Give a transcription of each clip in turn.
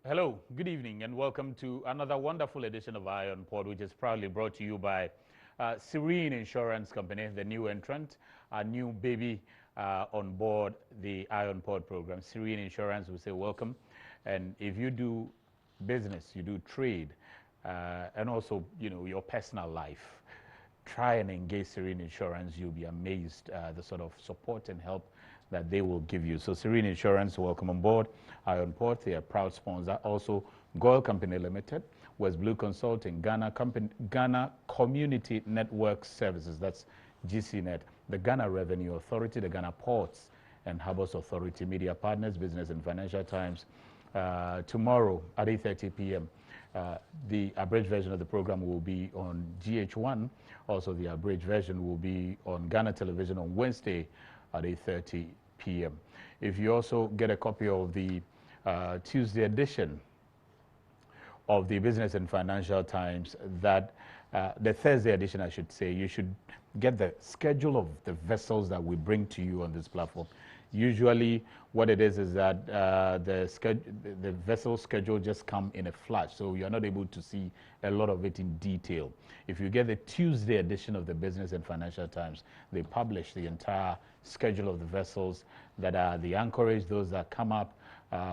Hello, good evening, and welcome to another wonderful edition of Eye on Port, which is proudly brought to you by Serene Insurance Company, the new entrant, a new baby on board the Eye on Port program. Serene Insurance, we say welcome. And if you do business, you do trade, and also, your personal life, try and engage Serene Insurance. You'll be amazed the sort of support and help that they will give you. So Serene Insurance, welcome on board. Iron Port, they are a proud sponsor. Also, GOIL Company Limited, West Blue Consulting, Ghana Community Network Services, that's GCNet, the Ghana Revenue Authority, the Ghana Ports and Harbours Authority, Media Partners, Business and Financial Times. Tomorrow at 8:30 p.m., the abridged version of the program will be on GH1. Also, the abridged version will be on Ghana Television on Wednesday at 8:30 p.m. If you also get a copy of the Tuesday edition of the Business and Financial Times, the Thursday edition, I should say, you should get the schedule of the vessels that we bring to you on this platform. Usually what it is that the vessel schedule just come in a flash, so you're not able to see a lot of it in detail. If you get the Tuesday edition of the Business and Financial Times, they publish the entire schedule of the vessels that are the anchorage, those that come up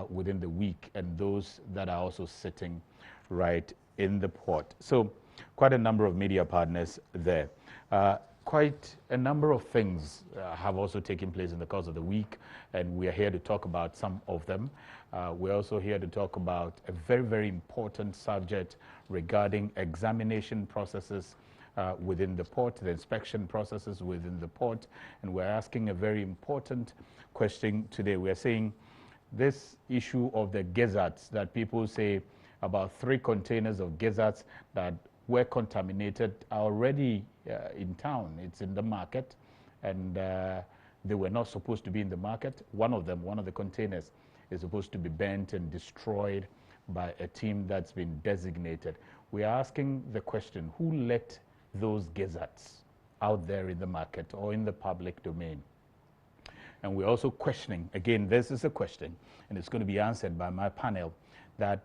within the week, and those that are also sitting right in the port. So quite a number of media partners there. Quite a number of things have also taken place in the course of the week, and we are here to talk about some of them. We're also here to talk about a very, very important subject regarding examination processes within the port, the inspection processes within the port, and we're asking a very important question today. We're saying this issue of the gizzards, that people say about 3 containers of gizzards that were contaminated are already in town. It's in the market, and they were not supposed to be in the market. One of the containers, is supposed to be burnt and destroyed by a team that's been designated. We are asking the question, who let those gizzards out there in the market or in the public domain? And we're also questioning, again, this is a question, and it's going to be answered by my panel, that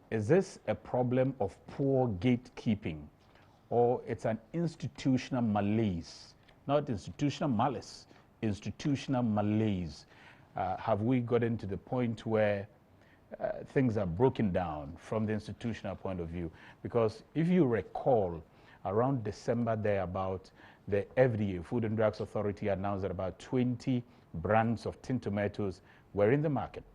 is this a problem of poor gatekeeping, or it's an institutional malaise? Not institutional malice, institutional malaise. Have we gotten to the point where things are broken down from the institutional point of view? Because if you recall, around December there, about the FDA, Food and Drugs Authority, announced that about 20 brands of tin tomatoes were in the market.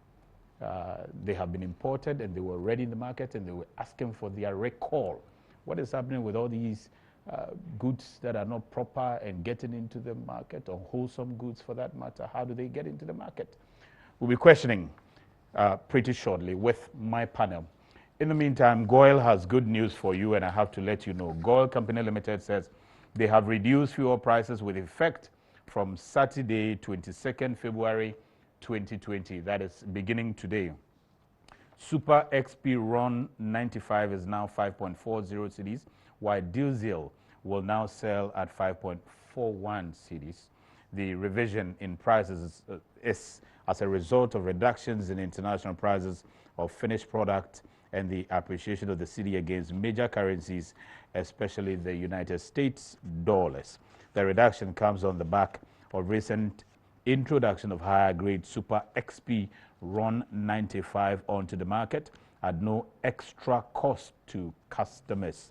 They have been imported and they were already in the market, and they were asking for their recall. What is happening with all these goods that are not proper and getting into the market, or wholesome goods for that matter? How do they get into the market? We'll be questioning pretty shortly with my panel. In the meantime, GOIL has good news for you, and I have to let you know. GOIL Company Limited says they have reduced fuel prices with effect from Saturday, 22nd February 2020. That is beginning today. Super XP Ron 95 is now 5.40 cedis, while diesel will now sell at 5.41 cedis. The revision in prices is as a result of reductions in international prices of finished product and the appreciation of the cedi against major currencies, especially the United States dollars. The reduction comes on the back of recent introduction of higher grade Super XP Ron 95 onto the market at no extra cost to customers.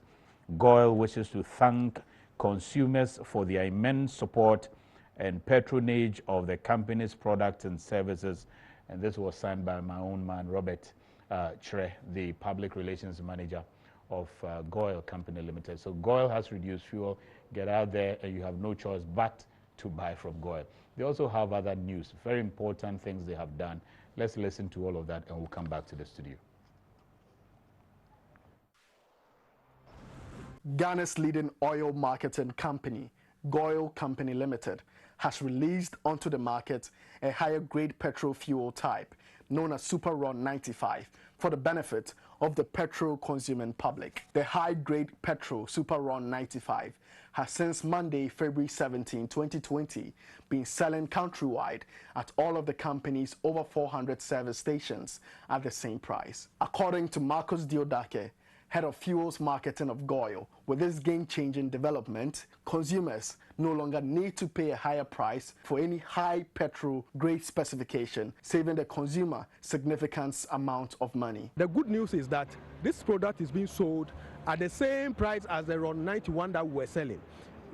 GOIL wishes to thank consumers for their immense support and patronage of the company's products and services. And this was signed by my own man, Robert Chere, the public relations manager of GOIL Company Limited. So GOIL has reduced fuel. Get out there and you have no choice but to buy from GOIL. They also have other news, very important things they have done. Let's listen to all of that and we'll come back to the studio. Ghana's leading oil marketing company, GOIL Company Limited, has released onto the market a higher grade petrol fuel type known as Super Ron 95 for the benefit of the petrol consuming public. The high-grade petrol Super Ron 95 has since Monday, February 17, 2020, been selling countrywide at all of the company's over 400 service stations at the same price. According to Marcus Diodake, head of fuels marketing of GOIL, with this game-changing development, consumers no longer need to pay a higher price for any high petrol grade specification, saving the consumer significant amount of money. The good news is that this product is being sold at the same price as the RON 91 that we're selling.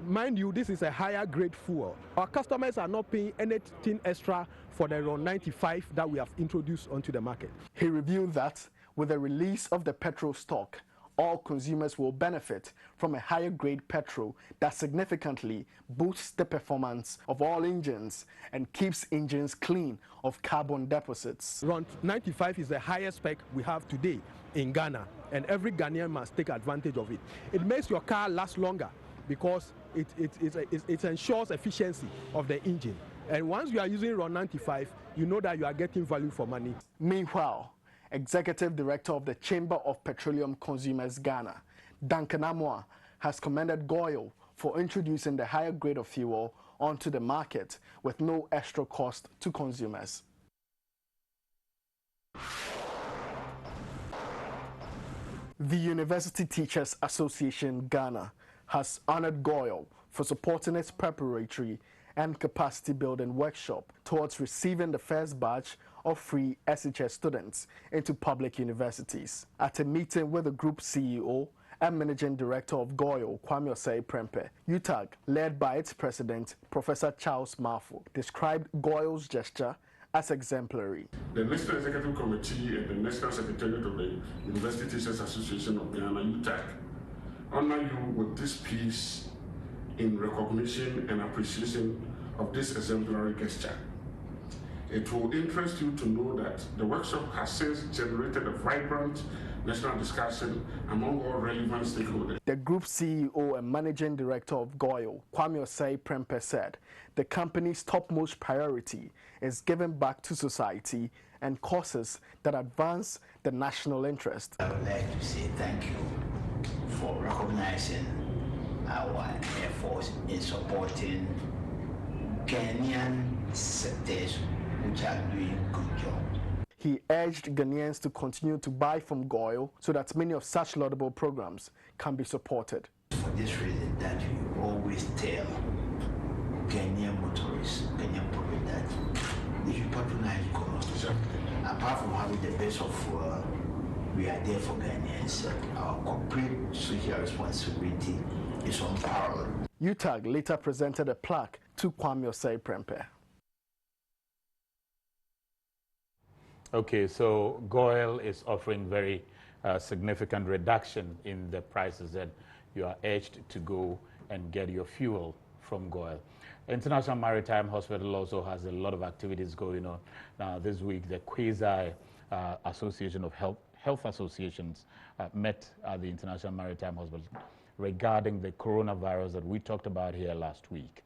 Mind you, this is a higher grade fuel. Our customers are not paying anything extra for the RON 95 that we have introduced onto the market. He revealed that with the release of the petrol stock, all consumers will benefit from a higher grade petrol that significantly boosts the performance of all engines and keeps engines clean of carbon deposits. RON 95 is the highest spec we have today in Ghana, and every Ghanaian must take advantage of it. It makes your car last longer because it ensures efficiency of the engine. And once you are using RON 95, you know that you are getting value for money. Meanwhile, Executive Director of the Chamber of Petroleum Consumers Ghana, Duncan Amoa, has commended GOIL for introducing the higher grade of fuel onto the market with no extra cost to consumers. The University Teachers Association Ghana has honored GOIL for supporting its preparatory and capacity building workshop towards receiving the first batch of free SHS students into public universities. At a meeting with the group CEO and Managing Director of GOIL, QUASI-GOVERNMENT, UTAG, led by its president, Professor Charles Marfo, described GOIL's gesture as exemplary. The National Executive Committee and the National Secretariat of the University Teachers Association of Ghana, UTAG, honor you with this piece in recognition and appreciation of this exemplary gesture. It will interest you to know that the workshop has since generated a vibrant national discussion among all relevant stakeholders. The group CEO and Managing Director of GOIL, QUASI-GOVERNMENT, said the company's topmost priority is giving back to society and causes that advance the national interest. I would like to say thank you for recognizing our efforts in supporting Kenyan sectors which are doing good job. He urged Ghanaians to continue to buy from GOIL so that many of such laudable programs can be supported. For this reason that we always tell Kenyan motorists, Kenyan public that they should patronize GOIL. Apart from having the best of we are there for Ghanaians. Our corporate social responsibility is unparalleled. UTAG later presented a plaque to QUASI-GOVERNMENT. Okay, so GOIL is offering very significant reduction in the prices, and you are urged to go and get your fuel from GOIL. International Maritime Hospital also has a lot of activities going on. Now, this week, the QUASI Association of Health Associations met at the International Maritime Hospital regarding the coronavirus that we talked about here last week.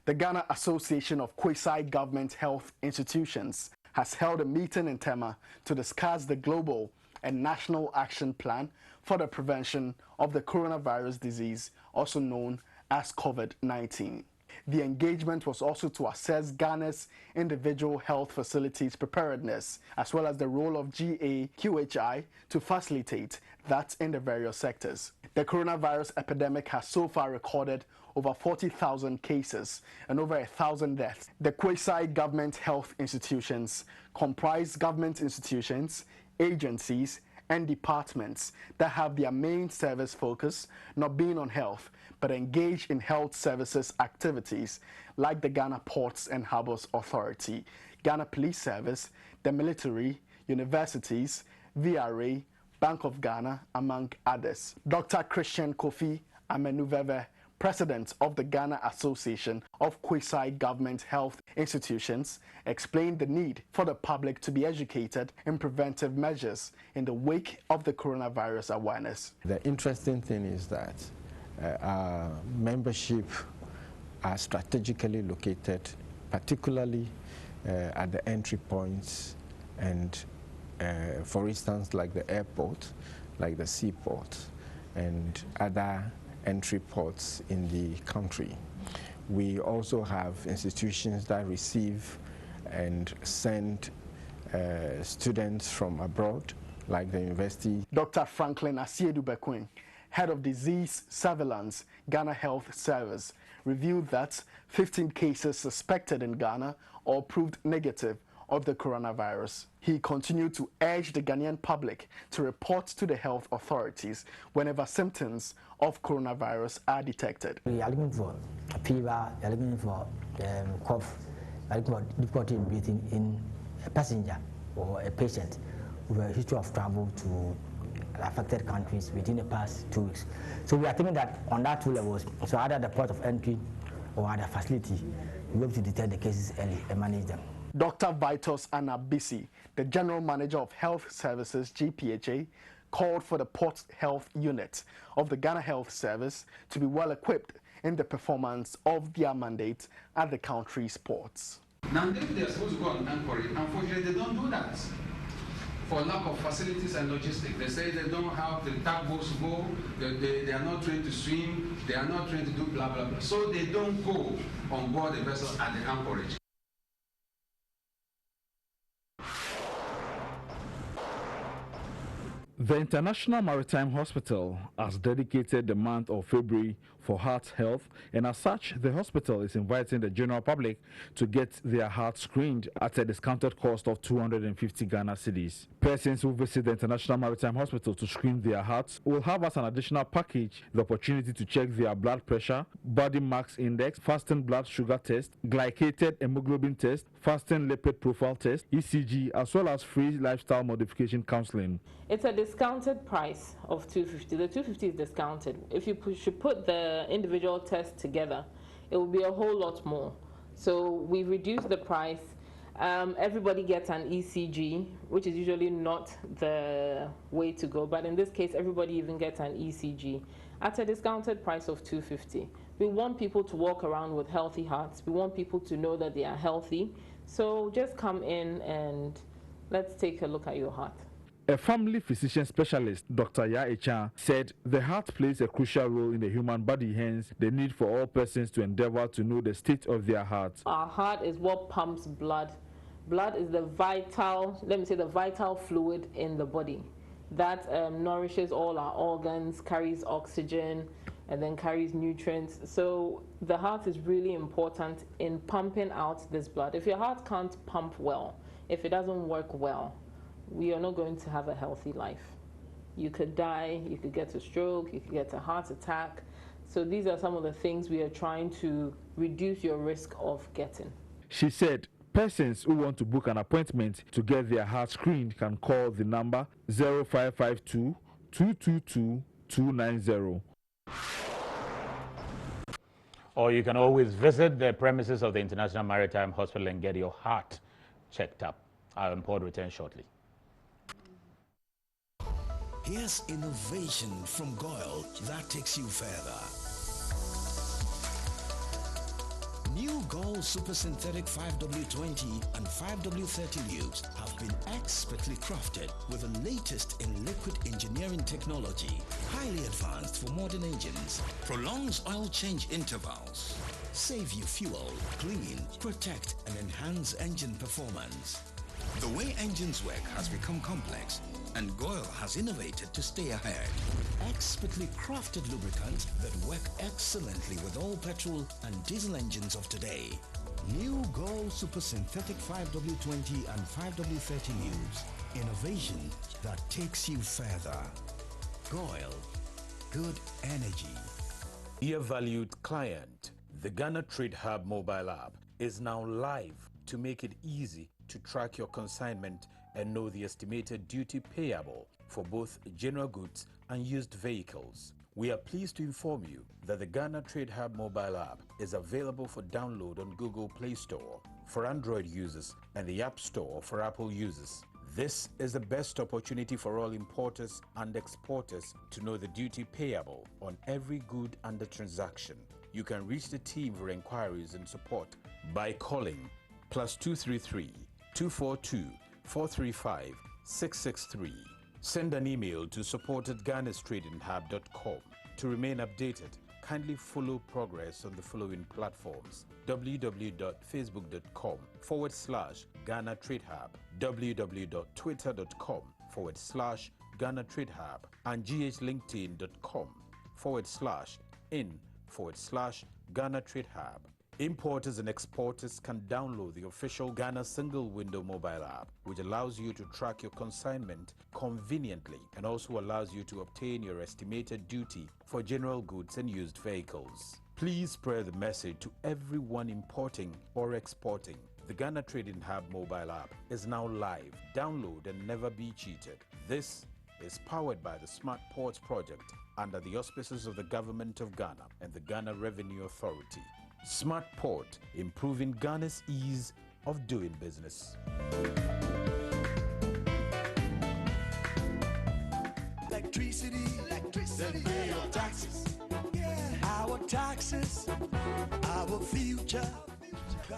The Ghana Association of Quasi-Government Health Institutions has held a meeting in Tema to discuss the global and national action plan for the prevention of the coronavirus disease, also known as COVID-19. The engagement was also to assess Ghana's individual health facilities preparedness, as well as the role of GAQHI to facilitate that in the various sectors. The coronavirus epidemic has so far recorded over 40,000 cases and over 1,000 deaths. The quasi-government health institutions comprise government institutions, agencies, and departments that have their main service focus not being on health, but engage in health services activities like the Ghana Ports and Harbours Authority, Ghana Police Service, the military, universities, VRA, Bank of Ghana, among others. Dr. Christian Kofi Amenuveve, President of the Ghana Association of Quasi-Government Health Institutions, explained the need for the public to be educated in preventive measures in the wake of the coronavirus awareness. The interesting thing is that our membership are strategically located, particularly at the entry points and for instance, like the airport, like the seaport, and other entry ports in the country. We also have institutions that receive and send students from abroad, like the university. Dr. Franklin Asiedu-Bekwin, head of disease surveillance, Ghana Health Service, revealed that 15 cases suspected in Ghana or proved negative of the coronavirus. He continued to urge the Ghanaian public to report to the health authorities whenever symptoms of coronavirus are detected. We are looking for a fever, we are looking for cough, we are looking for difficulty in breathing in a passenger or a patient with a history of travel to affected countries within the past 2 weeks. So we are thinking that on that 2 levels, so either the port of entry or at the facility, we'll be able to detect the cases early and manage them. Dr. Vitus Anabisi, the General Manager of Health Services, GPHA, called for the Port Health Unit of the Ghana Health Service to be well equipped in the performance of their mandate at the country's ports. Now, if they're supposed to go on inquiry, unfortunately, they don't do that for lack of facilities and logistics. They say they don't have the tugboats to go, they are not trained to swim, they are not trained to do blah, blah, blah. So they don't go on board the vessel at the anchorage. The International Maritime Hospital has dedicated the month of February for heart health, and as such, the hospital is inviting the general public to get their heart screened at a discounted cost of 250 Ghana cedis. Persons who visit the International Maritime Hospital to screen their hearts will have as an additional package the opportunity to check their blood pressure, body mass index, fasting blood sugar test, glycated hemoglobin test, fasting lipid profile test, ECG, as well as free lifestyle modification counseling. It's a discounted price of 250. The 250 is discounted. If you should put the individual tests together, it will be a whole lot more. So we reduced the price. Everybody gets an ECG, which is usually not the way to go, but in this case, everybody even gets an ECG at a discounted price of 250. We want people to walk around with healthy hearts. We want people to know that they are healthy. So just come in and let's take a look at your heart. A family physician specialist, Dr. Ya Echan, said the heart plays a crucial role in the human body, hence the need for all persons to endeavor to know the state of their heart. Our heart is what pumps blood. Blood is the vital, let me say, the vital fluid in the body that nourishes all our organs, carries oxygen, and then carries nutrients. So the heart is really important in pumping out this blood. If your heart can't pump well, if it doesn't work well, we are not going to have a healthy life. You could die, you could get a stroke, you could get a heart attack. So these are some of the things we are trying to reduce your risk of getting. She said persons who want to book an appointment to get their heart screened can call the number 0552 222 290. Or you can always visit the premises of the International Maritime Hospital and get your heart checked up. Iron Pod returns shortly. Here's innovation from GOIL that takes you further. New GOIL Super Synthetic 5W20 and 5W30 lubes have been expertly crafted with the latest in liquid engineering technology, highly advanced for modern engines, prolongs oil change intervals, save you fuel, clean, protect, and enhance engine performance. The way engines work has become complex, and GOIL has innovated to stay ahead. Expertly crafted lubricants that work excellently with all petrol and diesel engines of today. New GOIL Super Synthetic 5W20 and 5W30 lubes. Innovation that takes you further. GOIL. Good energy. Dear valued client, the Ghana Trade Hub mobile app is now live to make it easy to track your consignment and know the estimated duty payable for both general goods and used vehicles. We are pleased to inform you that the Ghana Trade Hub mobile app is available for download on Google Play Store for Android users and the App Store for Apple users. This is the best opportunity for all importers and exporters to know the duty payable on every good under transaction. You can reach the team for inquiries and support by calling +233 242 435-663. Send an email to support@ghanastradinghub.com. To remain updated, kindly follow progress on the following platforms: www.facebook.com/Ghana Trade Hub, www.twitter.com/Ghana Trade Hub, and ghlinkedin.com/in/Ghana Trade Hub. Importers and exporters can download the official Ghana Single Window mobile app, which allows you to track your consignment conveniently and also allows you to obtain your estimated duty for general goods and used vehicles. Please spread the message to everyone importing or exporting. The Ghana Trading Hub mobile app is now live. Download and never be cheated. This is powered by the Smart Ports project under the auspices of the Government of Ghana and the Ghana Revenue Authority. Smart Port, improving Ghana's ease of doing business. Electricity, then pay your taxes. Our taxes, our future.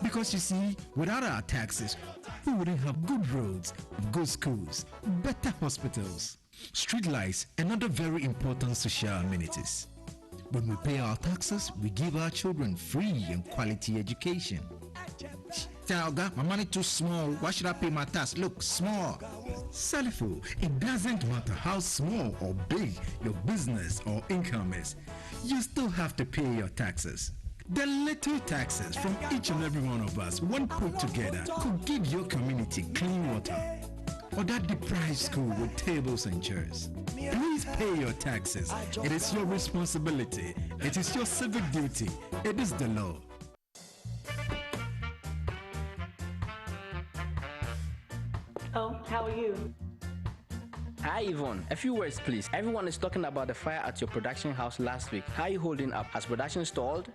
Because you see, without our taxes, we wouldn't have good roads, good schools, better hospitals, street lights, and other very important social amenities. When we pay our taxes, we give our children free and quality education. Talga, my money too small. Why should I pay my tax? Look, small. Salifo, it doesn't matter how small or big your business or income is. You still have to pay your taxes. The little taxes from each and every one of us, when put together, could give your community clean water or that deprived school with tables and chairs. Please pay your taxes. It is your responsibility. It is your civic duty. It is the law. Oh, how are you? Hi Yvonne, a few words please. Everyone is talking about the fire at your production house last week. How are you holding up? Has production stalled?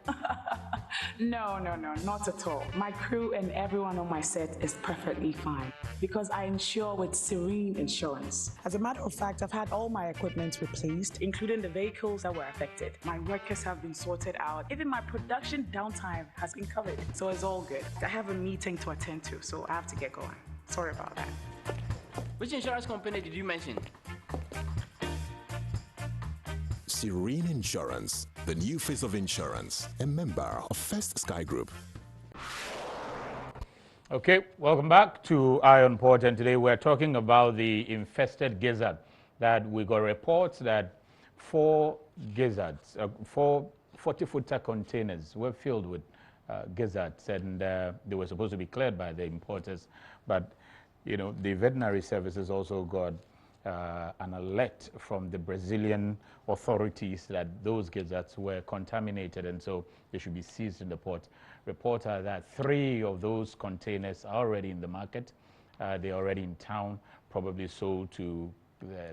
No, not at all. My crew and everyone on my set is perfectly fine because I insure with Serene Insurance. As a matter of fact, I've had all my equipment replaced, including the vehicles that were affected. My workers have been sorted out. Even my production downtime has been covered. So it's all good. I have a meeting to attend to, so I have to get going. Sorry about that. Which insurance company did you mention? Serene Insurance, the new face of insurance, a member of First Sky Group. Okay, welcome back to Iron Port, and today we're talking about the infested gizzard. That we got reports that 4 gizzards, 4 40-footer containers were filled with gizzards, and they were supposed to be cleared by the importers, but you know, the veterinary services also got an alert from the Brazilian authorities that those gizzards were contaminated, and so they should be seized in the port. Reports are that 3 of those containers are already in the market. They're already in town, probably sold to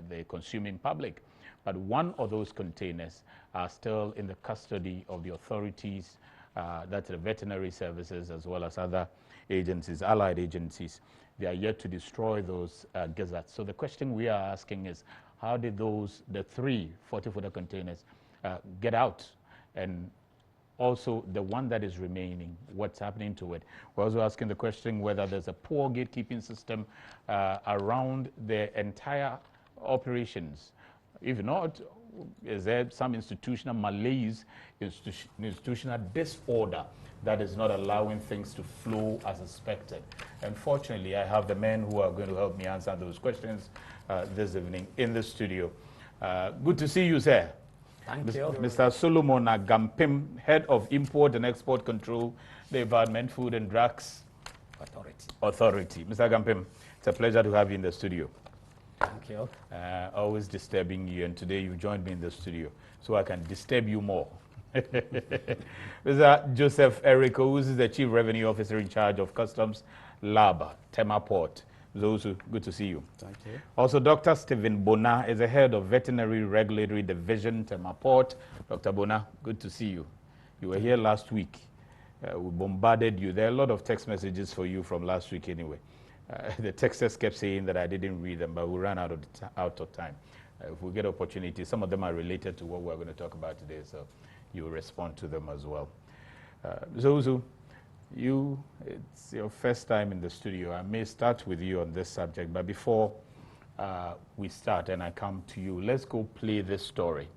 the consuming public. But 1 of those containers are still in the custody of the authorities, that's the veterinary services as well as other agencies, allied agencies. They are yet to destroy those gizzards. So the question we are asking is, how did the 3 40-footer containers get out? And also the one that is remaining, what's happening to it? We're also asking the question whether there's a poor gatekeeping system around the entire operations. If not, is there some institutional malaise, institutional disorder that is not allowing things to flow as expected? Unfortunately, I have the men who are going to help me answer those questions this evening in the studio. Good to see you, sir. Thank you. Mr. Solomon Agampim, Head of Import and Export Control, the Environment, Food and Drugs Authority. Mr. Agampim, it's a pleasure to have you in the studio. Thank you. Always disturbing you, and today you joined me in the studio so I can disturb you more. Mr. Joseph Eriko, who is the Chief Revenue Officer in charge of Customs Lab, Tema Port. Those who, good to see you. Thank you. Also, Dr. Stephen Bona is the Head of Veterinary Regulatory Division, Tema Port. Dr. Bona, good to see you. You were here last week. We bombarded you. There are a lot of text messages for you from last week anyway. The texters kept saying that I didn't read them, but we ran out of time. If we get opportunity, some of them are related to what we're going to talk about today, so you will respond to them as well. Zozu, It's your first time in the studio. I may start with you on this subject, but before we start and I come to you, let's go play this story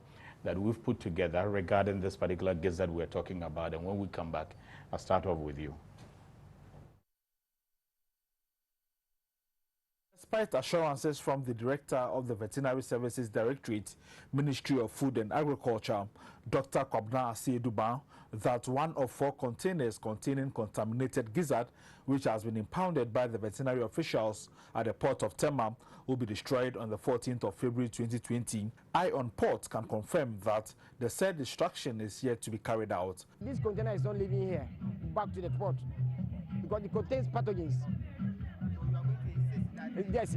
that we've put together regarding this particular guest that we're talking about. And when we come back, I'll start off with you. Despite assurances from the Director of the Veterinary Services Directorate, Ministry of Food and Agriculture, Dr. Kwabena Asieduban, that one of 4 containers containing contaminated gizzard, which has been impounded by the veterinary officials at the port of Tema, will be destroyed on the 14th of February 2020. I on Port can confirm that the said destruction is yet to be carried out. This container is not leaving here, back to the port, because it contains pathogens. Yes,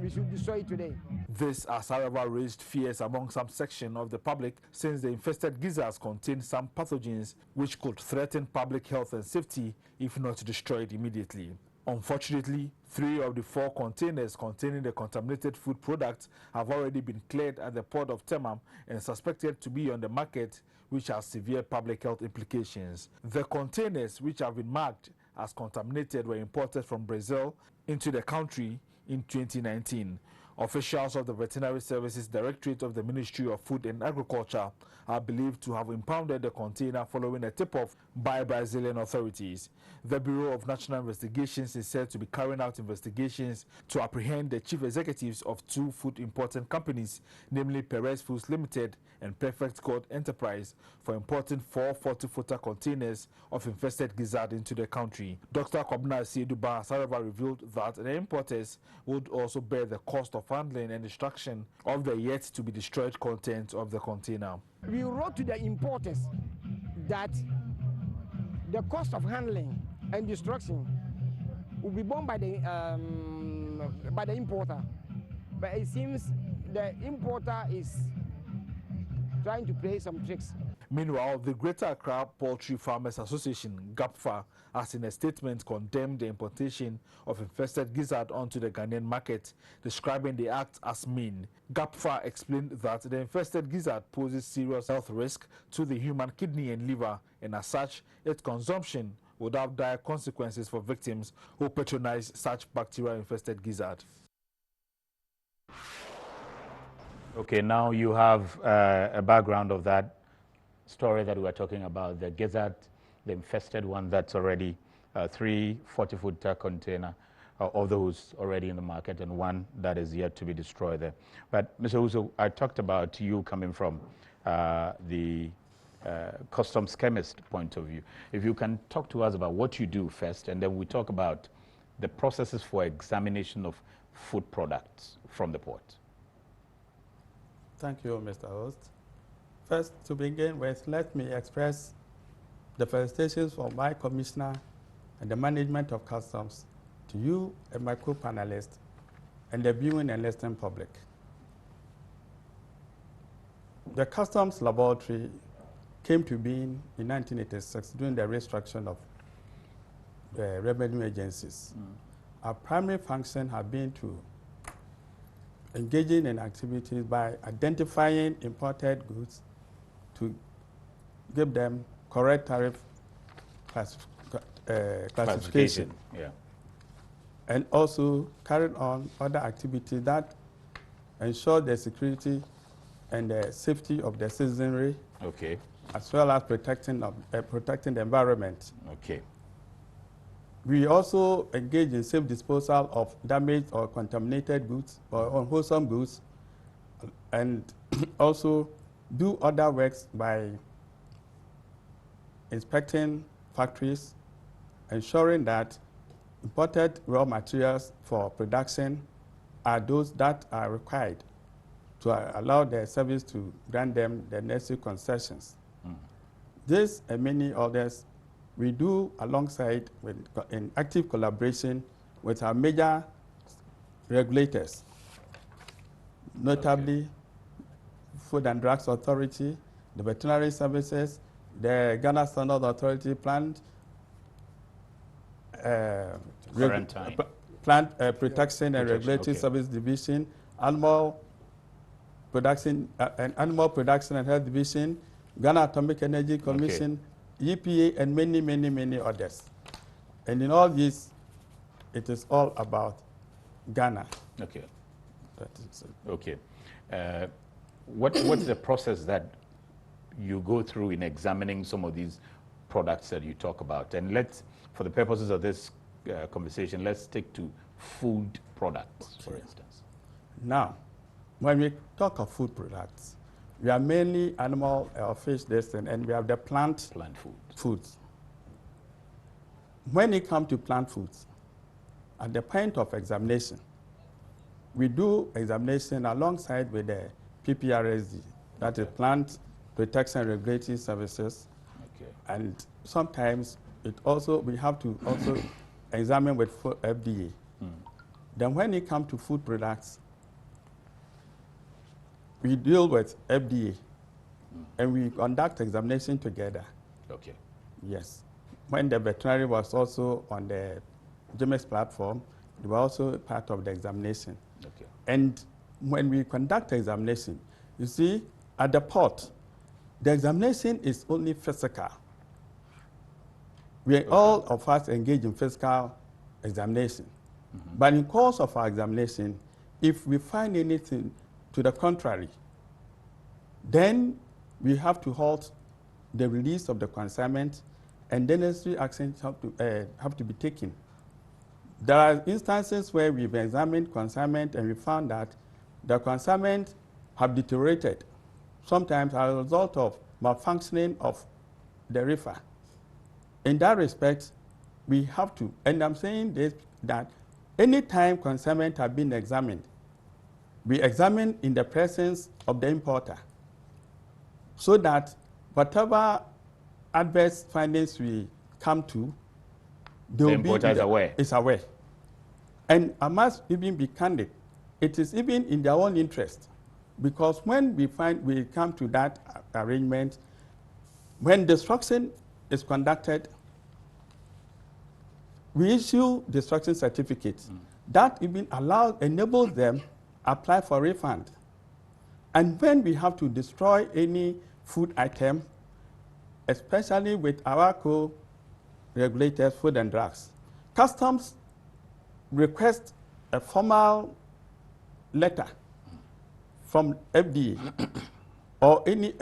we should destroy it today. This has, however, raised fears among some section of the public, since the infested gizzards contain some pathogens which could threaten public health and safety if not destroyed immediately. Unfortunately, 3 of the 4 containers containing the contaminated food products have already been cleared at the port of Tema and suspected to be on the market, which has severe public health implications. The containers, which have been marked as contaminated, were imported from Brazil into the country in 2019. Officials of the Veterinary Services Directorate of the Ministry of Food and Agriculture are believed to have impounded the container following a tip-off by Brazilian authorities. The Bureau of National Investigations is said to be carrying out investigations to apprehend the chief executives of 2 food importing companies, namely Perez Foods Limited and Perfect God Enterprise, for importing 4 40-footer containers of infested gizzard into the country. Dr. Kwabena Asieduban has, however, revealed that the importers would also bear the cost of handling and destruction of the yet-to-be-destroyed contents of the container. We wrote to the importers that the cost of handling and destruction will be borne by the importer. But it seems the importer is trying to play some tricks. Meanwhile, the Greater Accra Poultry Farmers Association, GAPFA, has in a statement condemned the importation of infested gizzard onto the Ghanaian market, describing the act as mean. GAPFA explained that the infested gizzard poses serious health risk to the human kidney and liver, and as such, its consumption would have dire consequences for victims who patronize such bacteria-infested gizzard. Okay, now you have a background of that story that we were talking about, the gizzard, the infested one that's already 3 40-footer container of those already in the market and 1 that is yet to be destroyed there. But Mr. Uso, I talked about you coming from the customs chemist point of view. If you can talk to us about what you do first, and then we talk about the processes for examination of food products from the port. Thank you, Mr. Host. First, to begin with, let me express the felicitations for my commissioner and the management of customs to you, a micro-panelist, and the viewing and listening public. The customs laboratory came to being in 1986 during the restructuring of the revenue agencies. Our primary function has been to engaging in activities by identifying imported goods to give them correct tariff classification. Yeah. And also carried on other activities that ensure the security and the safety of the citizenry, okay, as well as protecting the environment. Okay. We also engage in safe disposal of damaged or contaminated goods or unwholesome goods, and also do other works by inspecting factories, ensuring that imported raw materials for production are those that are required to allow the service to grant them the necessary concessions. This and many others we do alongside in active collaboration with our major regulators, notably Food and Drugs Authority, the Veterinary Services, the Ghana Standard Authority Plant Protection and Regulatory Service Division, Animal Production and Health Division, Ghana Atomic Energy Commission, EPA, and many, many, many others. And in all this, it is all about Ghana. Okay. That is it. Okay. What's the process that you go through in examining some of these products that you talk about? And let's, for the purposes of this conversation, let's stick to food products, for instance. Now, when we talk of food products, we are mainly animal or fish destined, and we have the plant foods. When it comes to plant foods, at the point of examination, we do examination alongside with the PPRSD, that is Plant Protection Regulatory Services. Okay. And sometimes we have to also examine with FDA. Then when it comes to food products, we deal with FDA and we conduct examination together. Okay. Yes. When the veterinary was also on the JIMIS platform, they were also part of the examination. Okay. And when we conduct examination, you see, at the port, the examination is only physical. All of us engage in physical examination. But in course of our examination, if we find anything to the contrary, then we have to halt the release of the consignment, and then necessary actions have to be taken. There are instances where we've examined consignment and we found that the consignment have deteriorated, sometimes as a result of malfunctioning of the reefer. In that respect, we have to, and I'm saying this, that any time consignment have been examined, we examine in the presence of the importer, so that whatever adverse findings we come to, the importer is aware. And I must even be candid. It is even in their own interest, because when we come to that arrangement, when destruction is conducted, we issue destruction certificates. That even enables them apply for refund. And when we have to destroy any food item, especially with our co-regulators, Food and Drugs, Customs request a formal letter from FDA or any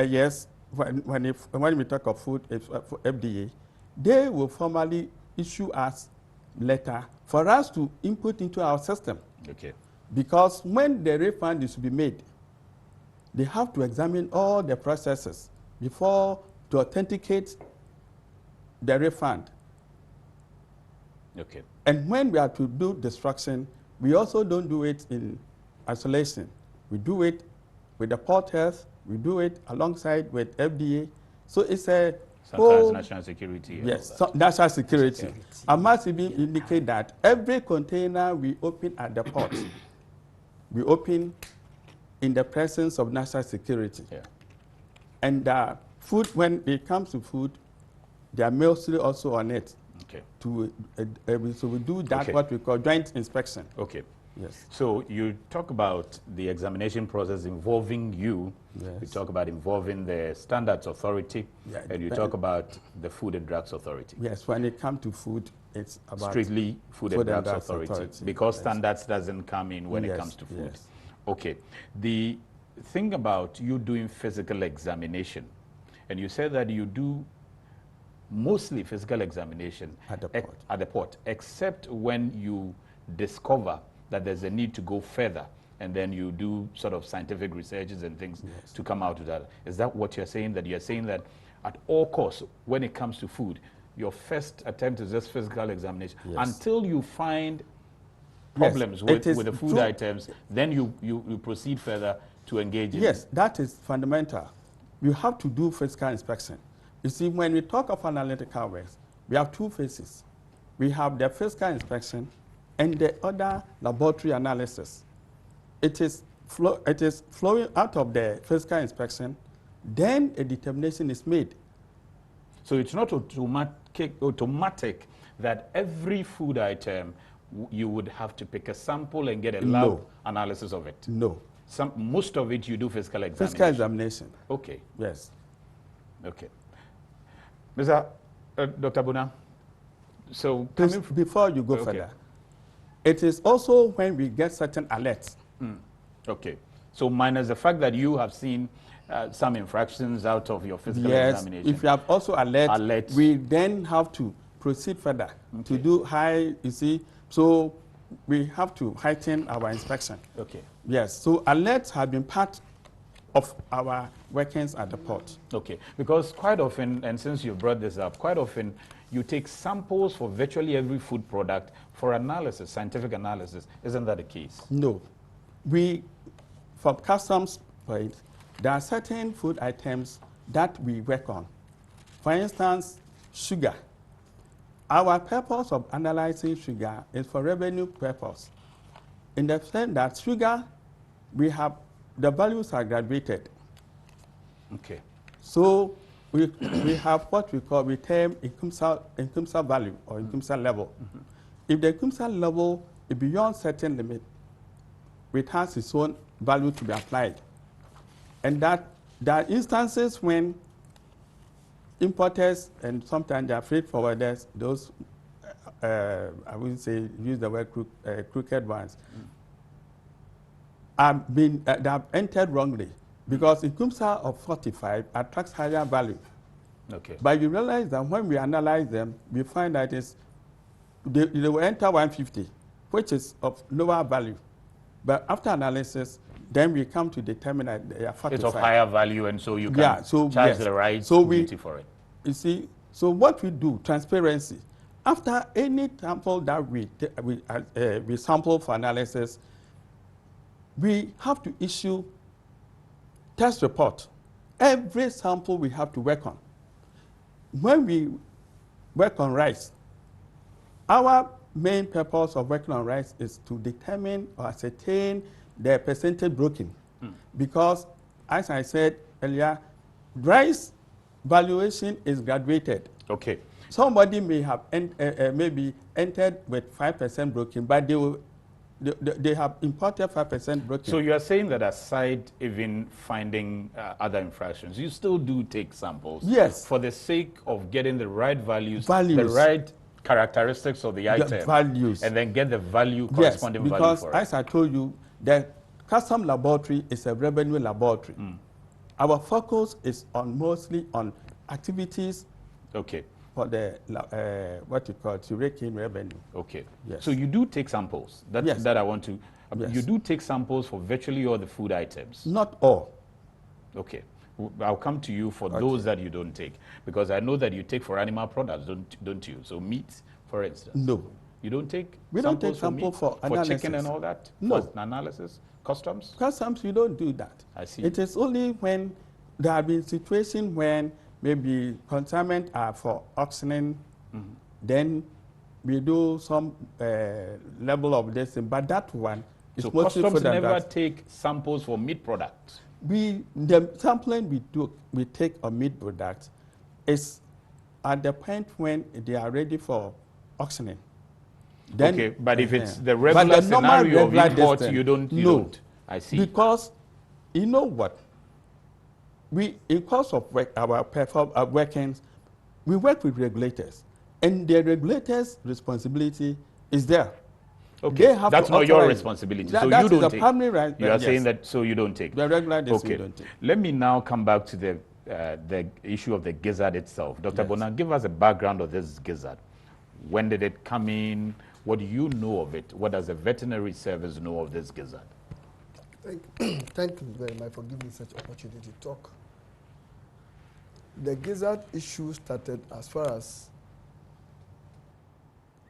when we talk of food, FDA, they will formally issue us letter for us to input into our system. Okay. Because when the refund is to be made, they have to examine all the processes before to authenticate the refund. Okay. And when we are to do destruction, we also don't do it in isolation. We do it with the Port Health, we do it alongside with FDA. So it's a sometimes national security. Yes, national security. I must even indicate that every container we open at the port, we open in the presence of national security. Yeah. And food, when it comes to food, they are mostly also on it. Okay. So we do that, what we call joint inspection. Okay. Yes. So you talk about the examination process involving you. Yes. You talk about involving the Standards Authority, yeah, and you talk about the Food and Drugs Authority. Yes, when it comes to food, it's about strictly Food and Drugs Authority, because standards doesn't come in when it comes to food. Yes. Okay. The thing about you doing physical examination, and you said that you do mostly physical examination at the port, except when you discover that there's a need to go further, and then you do sort of scientific researches and things to come out of that. Is that what you're saying? That you're saying that at all costs, when it comes to food, your first attempt is just physical examination until you find problems with the food items, then you proceed further to engage in it. Yes, that is fundamental. You have to do physical inspection. You see, when we talk of analytical works, we have two phases. We have the physical inspection and the other laboratory analysis. It is flowing out of the physical inspection, then a determination is made. So it's not automatic that every food item you would have to pick a sample and get a lab analysis of it? No. Most of it you do physical examination? Physical examination. Okay. Yes. Okay. Mr. Dr. Buna, So before you go further, it is also when we get certain alerts. Okay. So minus the fact that you have seen some infractions out of your physical examination. If you have also alerts, we then have to proceed further to do high, you see. So we have to heighten our inspection. Okay. Yes. So alerts have been part of our workings at the port. Okay. Because quite often, and since you brought this up, quite often you take samples for virtually every food product for analysis, scientific analysis. Isn't that the case? No. From customs point, there are certain food items that we work on. For instance, sugar. Our purpose of analyzing sugar is for revenue purpose. In the sense that sugar, the values are graduated. Okay. So we have what we term INCUMSA value or INCUMSA level. If the INCUMSA level is beyond certain limit, it has its own value to be applied. And that there are instances when importers and sometimes they are freight forwarders, those, I wouldn't say use the word crooked ones, they have entered wrongly because INCUMSA of 45 attracts higher value. Okay. But you realize that when we analyze them, we find that they will enter 150, which is of lower value. But after analysis, then we come to determine that they are 45. It's of higher value, and so you can charge the right duty for it. You see, so what we do, transparency. After any sample that we sample for analysis, we have to issue test report. Every sample we have to work on. When we work on rice, our main purpose of working on rice is to determine or ascertain the percentage broken. Because, as I said earlier, rice valuation is graduated. Okay. Somebody may have maybe entered with 5% broken, but they have imported 5% broken. So you are saying that aside even finding other infractions, you still do take samples? Yes. For the sake of getting the right values. The right characteristics of the item. Values. And then get the value, corresponding value for it. Because as I told you, the custom laboratory is a revenue laboratory. Our focus is mostly on activities for the, what you call, to rake in revenue. Okay. Yes. So you do take samples? That I want to, you do take samples for virtually all the food items? Not all. Okay. I'll come to you for those that you don't take, because I know that you take for animal products, don't you? So meat, for instance. No. You don't take We don't take sample for analysis. For chicken and all that? No. For analysis? Customs? Customs, you don't do that. I see. It is only when there have been situations when maybe consignment are for auctioning, then we do some level of this, but that one is so mostly customs for never take samples for meat products? The sampling we take on meat products is at the point when they are ready for auctioning. Then, okay, but if it's the regular scenario of import, you don't. I see. Because you know what? In course of our workings, we work with regulators, and the regulators' responsibility is there. Okay, that's not your responsibility. So you don't take. Primary right. You are saying that, so you don't take. The regulators okay. don't take. Let me now come back to the issue of the gizzard itself. Dr. Bonan, give us a background of this gizzard. When did it come in? What do you know of it? What does the veterinary service know of this gizzard? Thank you very much for giving me such opportunity to talk. The gizzard issue started as far as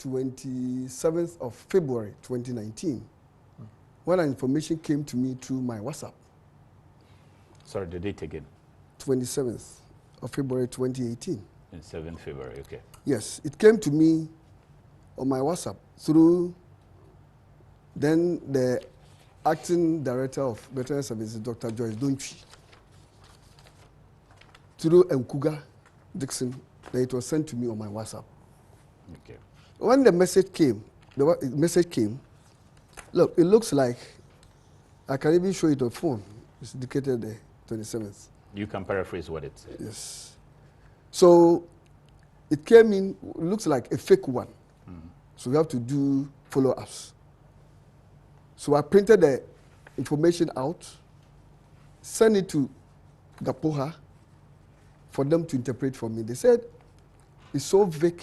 27th of February 2019, when an information came to me through my WhatsApp. Sorry, the date again? 27th of February 2018. In 7th February, okay. Yes, it came to me on my WhatsApp through then the acting director of veterinary services, Dr. Joyce Donchi, through Nkuga Dixon. Then it was sent to me on my WhatsApp. Okay. When the message came, look, it looks like, I can even show it on phone. It's indicated the 27th. You can paraphrase what it says. Yes. So It came in, looks like a fake one. So we have to do follow-ups. So I printed the information out, sent it to GAPOHA for them to interpret for me. They said it's so vague,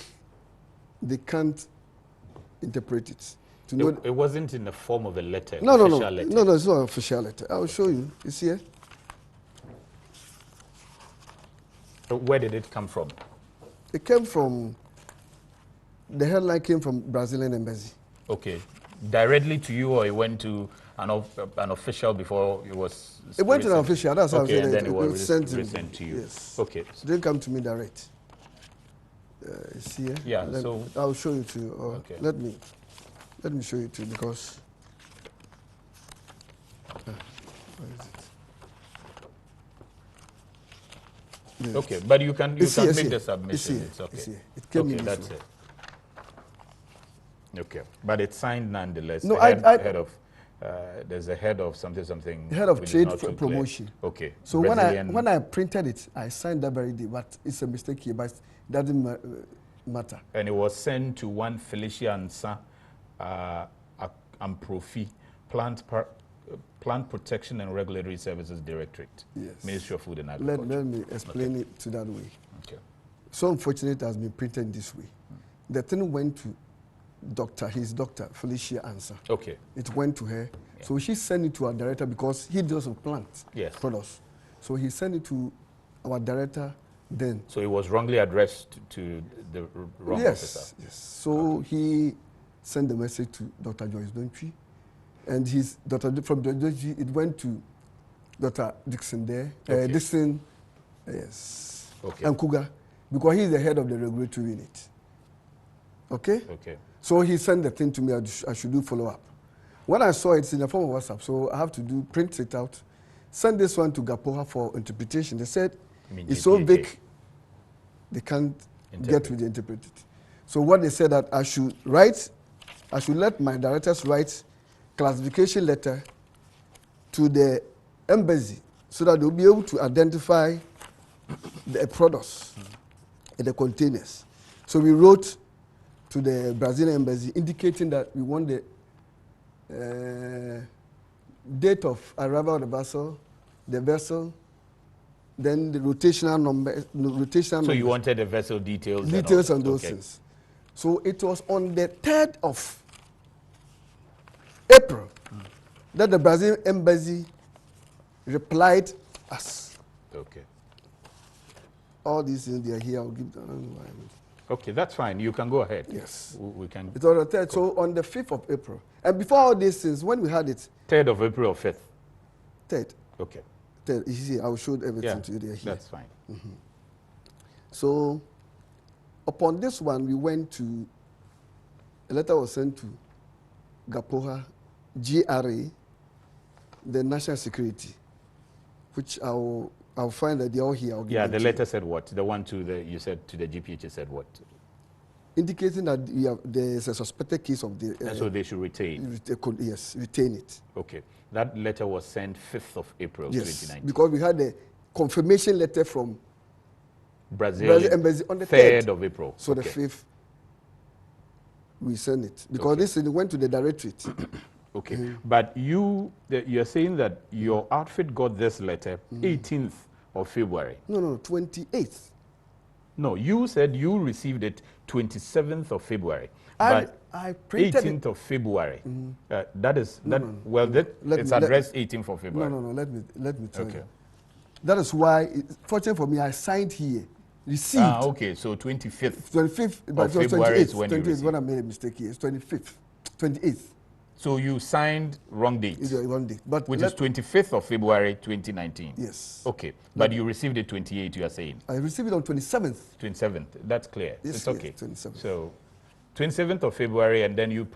they can't interpret it. It wasn't in the form of a letter, no, letter. No, it's not an official letter. I'll show you. It's here. Where did it come from? It came from, the headline came from Brazilian embassy. Okay. Directly to you, or it went to an official before it was... It went to an official, that's how I'm saying. And then it was sent to you. Yes. Okay. It didn't come to me direct. It's here. Yeah, so... I'll show you to you. Okay. Let me show you too, because... where is it? Yes. Okay, but you can make the submission. It's okay. It's okay. It came okay, in that's way. it. Okay, but it's signed nonetheless. No, there's a head of something. Head of trade promotion. Okay. So when I printed it, I signed that very day, but it's a mistake here, but it doesn't matter. And it was sent to one Felicia Ansa Amprofi, Plant Protection and Regulatory Services Directorate, yes. Ministry of Food and Agriculture. Let me explain it to that way. Okay. So unfortunately, it has been printed this way. The thing went to his doctor, Felicia Ansa. Okay. It went to her. Yeah. So she sent it to our director because he deals with plant products. So he sent it to our director then. So it was wrongly addressed to the wrong officer? Yes. So he sent the message to Dr. Joyce Dontwi. And from Dr. Dontwi, it went to Dr. Dixon there. Okay. Dixon, yes. Okay. And Kuga, because he's the head of the regulatory unit. Okay? Okay. So he sent the thing to me, I should do follow-up. When I saw it in the form of WhatsApp, so I have to print it out, send this one to GAPOHA for interpretation. They said it's so big, they can't get with the interpreter. So what they said that I should let my directors write classification letter to the embassy so that they'll be able to identify the products in the containers. So we wrote to the Brazilian embassy indicating that we want the date of arrival of the vessel, then the rotational number. So you wanted the vessel details? Details and those things. So it was on the 3rd of April that the Brazilian embassy replied us. Okay. All these things, they are here. I'll give them. Okay, that's fine. You can go ahead. Yes. We can. It's on the 3rd. So on the 5th of April. And before all these things, when we had it. 3rd of April or 5th? 3rd. Okay. 3rd. You see, I will show everything to you there. That's fine. So upon this one, we went to, a letter was sent to GAPOHA, GRA, the National Security, which I'll find that they're all here. Yeah, the letter said what? The one you said to the GPH said what? Indicating that there's a suspected case of the... and so they should retain? Yes, retain it. Okay. That letter was sent 5th of April, 2019. Because we had the confirmation letter from Brazil embassy on the 3rd of April. So the 5th, we sent it. Because this went to the directorate. Okay. But you're saying that your outfit got this letter 18th of February. No, 28th. No, you said you received it 27th of February. I printed 18th of February. It's addressed 18th of February. No, let me tell you. That is why, fortunately for me, I signed here, received. Okay, so 25th. 25th, but of February is when you received. When I made a mistake here. It's 25th, 28th. So you signed wrong date. Wrong date, but which is 25th of February 2019. Yes. Okay, but you received it 28th. You are saying. I received it on 27th. 27th. That's clear. Yes, it's okay. Yes, 27th. So 27th of February, and then you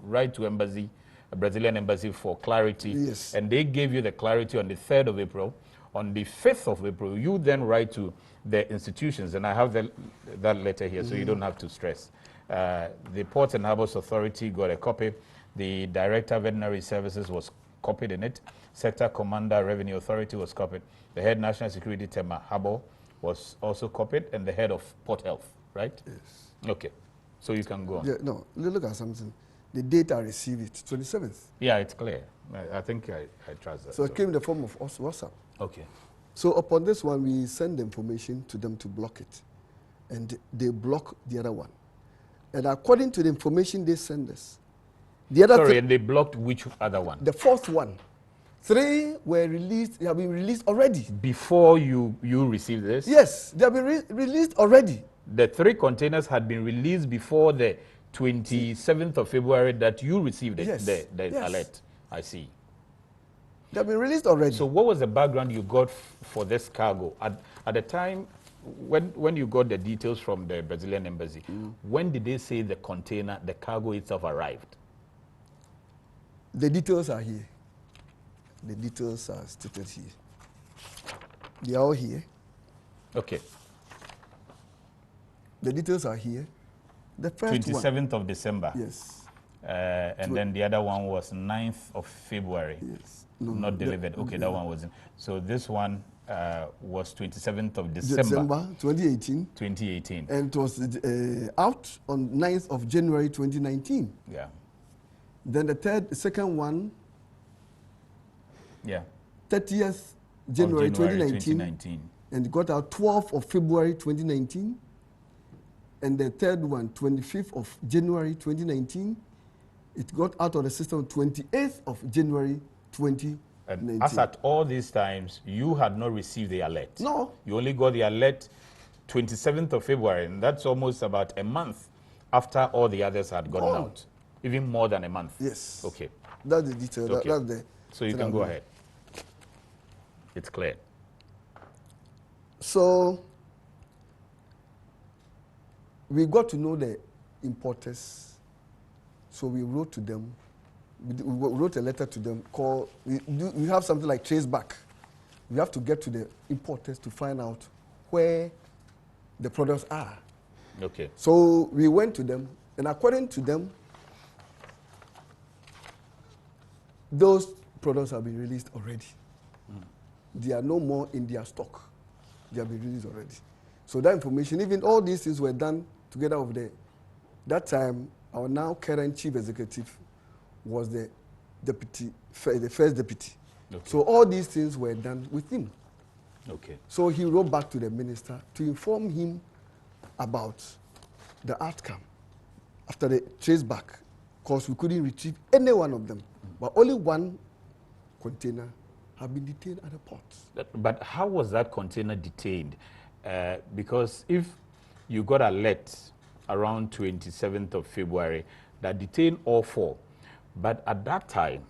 write to embassy, a Brazilian embassy for clarity. Yes. And they gave you the clarity on the 3rd of April. On the 5th of April, you then write to the institutions, and I have that letter here, so you don't have to stress. The Ports and Harbors Authority got a copy. The Director of Veterinary Services was copied in it. Sector Commander Revenue Authority was copied. The Head National Security Tema Harbor was also copied, and the Head of Port Health right? Yes. Okay. So you can go on. Yeah, no, look at something. The date I received it, 27th. Yeah, it's clear. I think I trust that. So it came in the form of WhatsApp. Okay. So upon this one, we send the information to them to block it. And they block the other one. And according to the information they send us, the other Sorry, and they blocked which other one? The fourth one. 3 were released, they have been released already. Before you received this? Yes, they have been released already. The 3 containers had been released before the 27th of February that you received Yes. the Yes. alert. I see. They have been released already. So what was the background you got for this cargo? At the time, when you got the details from the Brazilian embassy, when did they say the container, the cargo itself arrived? The details are here. The details are stated here. They are all here. Okay. The details are here. The first 27th of December. Yes. And then the other one was 9th of February. Yes. Not delivered. Okay, that one wasn't. So this one was 27th of December 2018. 2018. And it was out on 9th of January 2019. Yeah. Then the second one, yeah, 30th January 2019. And it got out 12th of February 2019. And the third one, 25th of January 2019. It got out of the system 28th of January 2019. And as at all these times, you had not received the alert. No. You only got the alert 27th of February, and that's almost about a month after all the others had gotten out. Even more than a month. Yes. Okay. That's the detail. Okay. That's the so you can go ahead. It's clear. So we got to know the importers. So we wrote to them. We wrote a letter to them called, we have something like trace back. We have to get to the importers to find out where the products are. Okay. So we went to them, and according to them, those products have been released already. They are no more in their stock. They have been released already. So that information, even all these things were done together with that time, our now current chief executive was the first deputy. Okay. So all these things were done with him. Okay. So he wrote back to the minister to inform him about the outcome after the trace back, because we couldn't retrieve any one of them. But only one container had been detained at the port. But how was that container detained? Because if you got a alert around 27th of February that detained all 4, but at that time,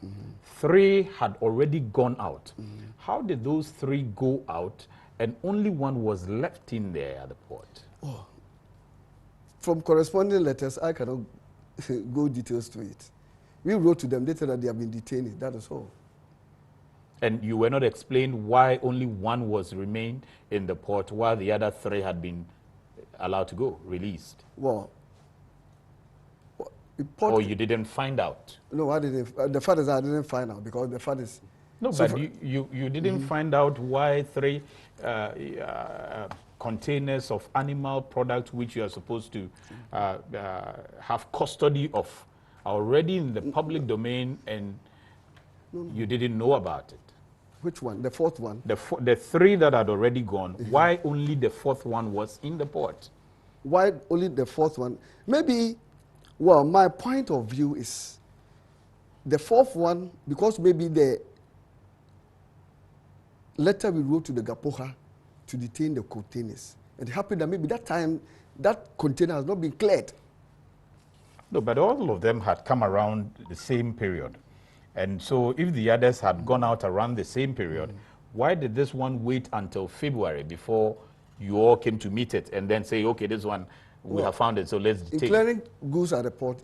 3 had already gone out. How did those 3 go out and only one was left in there at the port? Oh. From corresponding letters, I cannot go details to it. We wrote to them, they said that they have been detained, that is all. And you were not explained why only one was remained in the port while the other 3 had been allowed to go, released? Well, or you didn't find out? No, I didn't. The fact is I didn't find out because the fact is... No, so but you didn't find out why 3 containers of animal products which you are supposed to have custody of are already in the public domain and you didn't know about it? Which one? The fourth one? The 3 that had already gone. Why only the 4th one was in the port? Why only the 4th one? Maybe, well, my point of view is the 4th one, because maybe the letter we wrote to the Gapoha to detain the containers. It happened that maybe that time that container has not been cleared. No, but all of them had come around the same period. And so if the others had gone out around the same period, why did this one wait until February before you all came to meet it and then say, okay, this one, we have found it, so let's take it? In clearing goods at the port,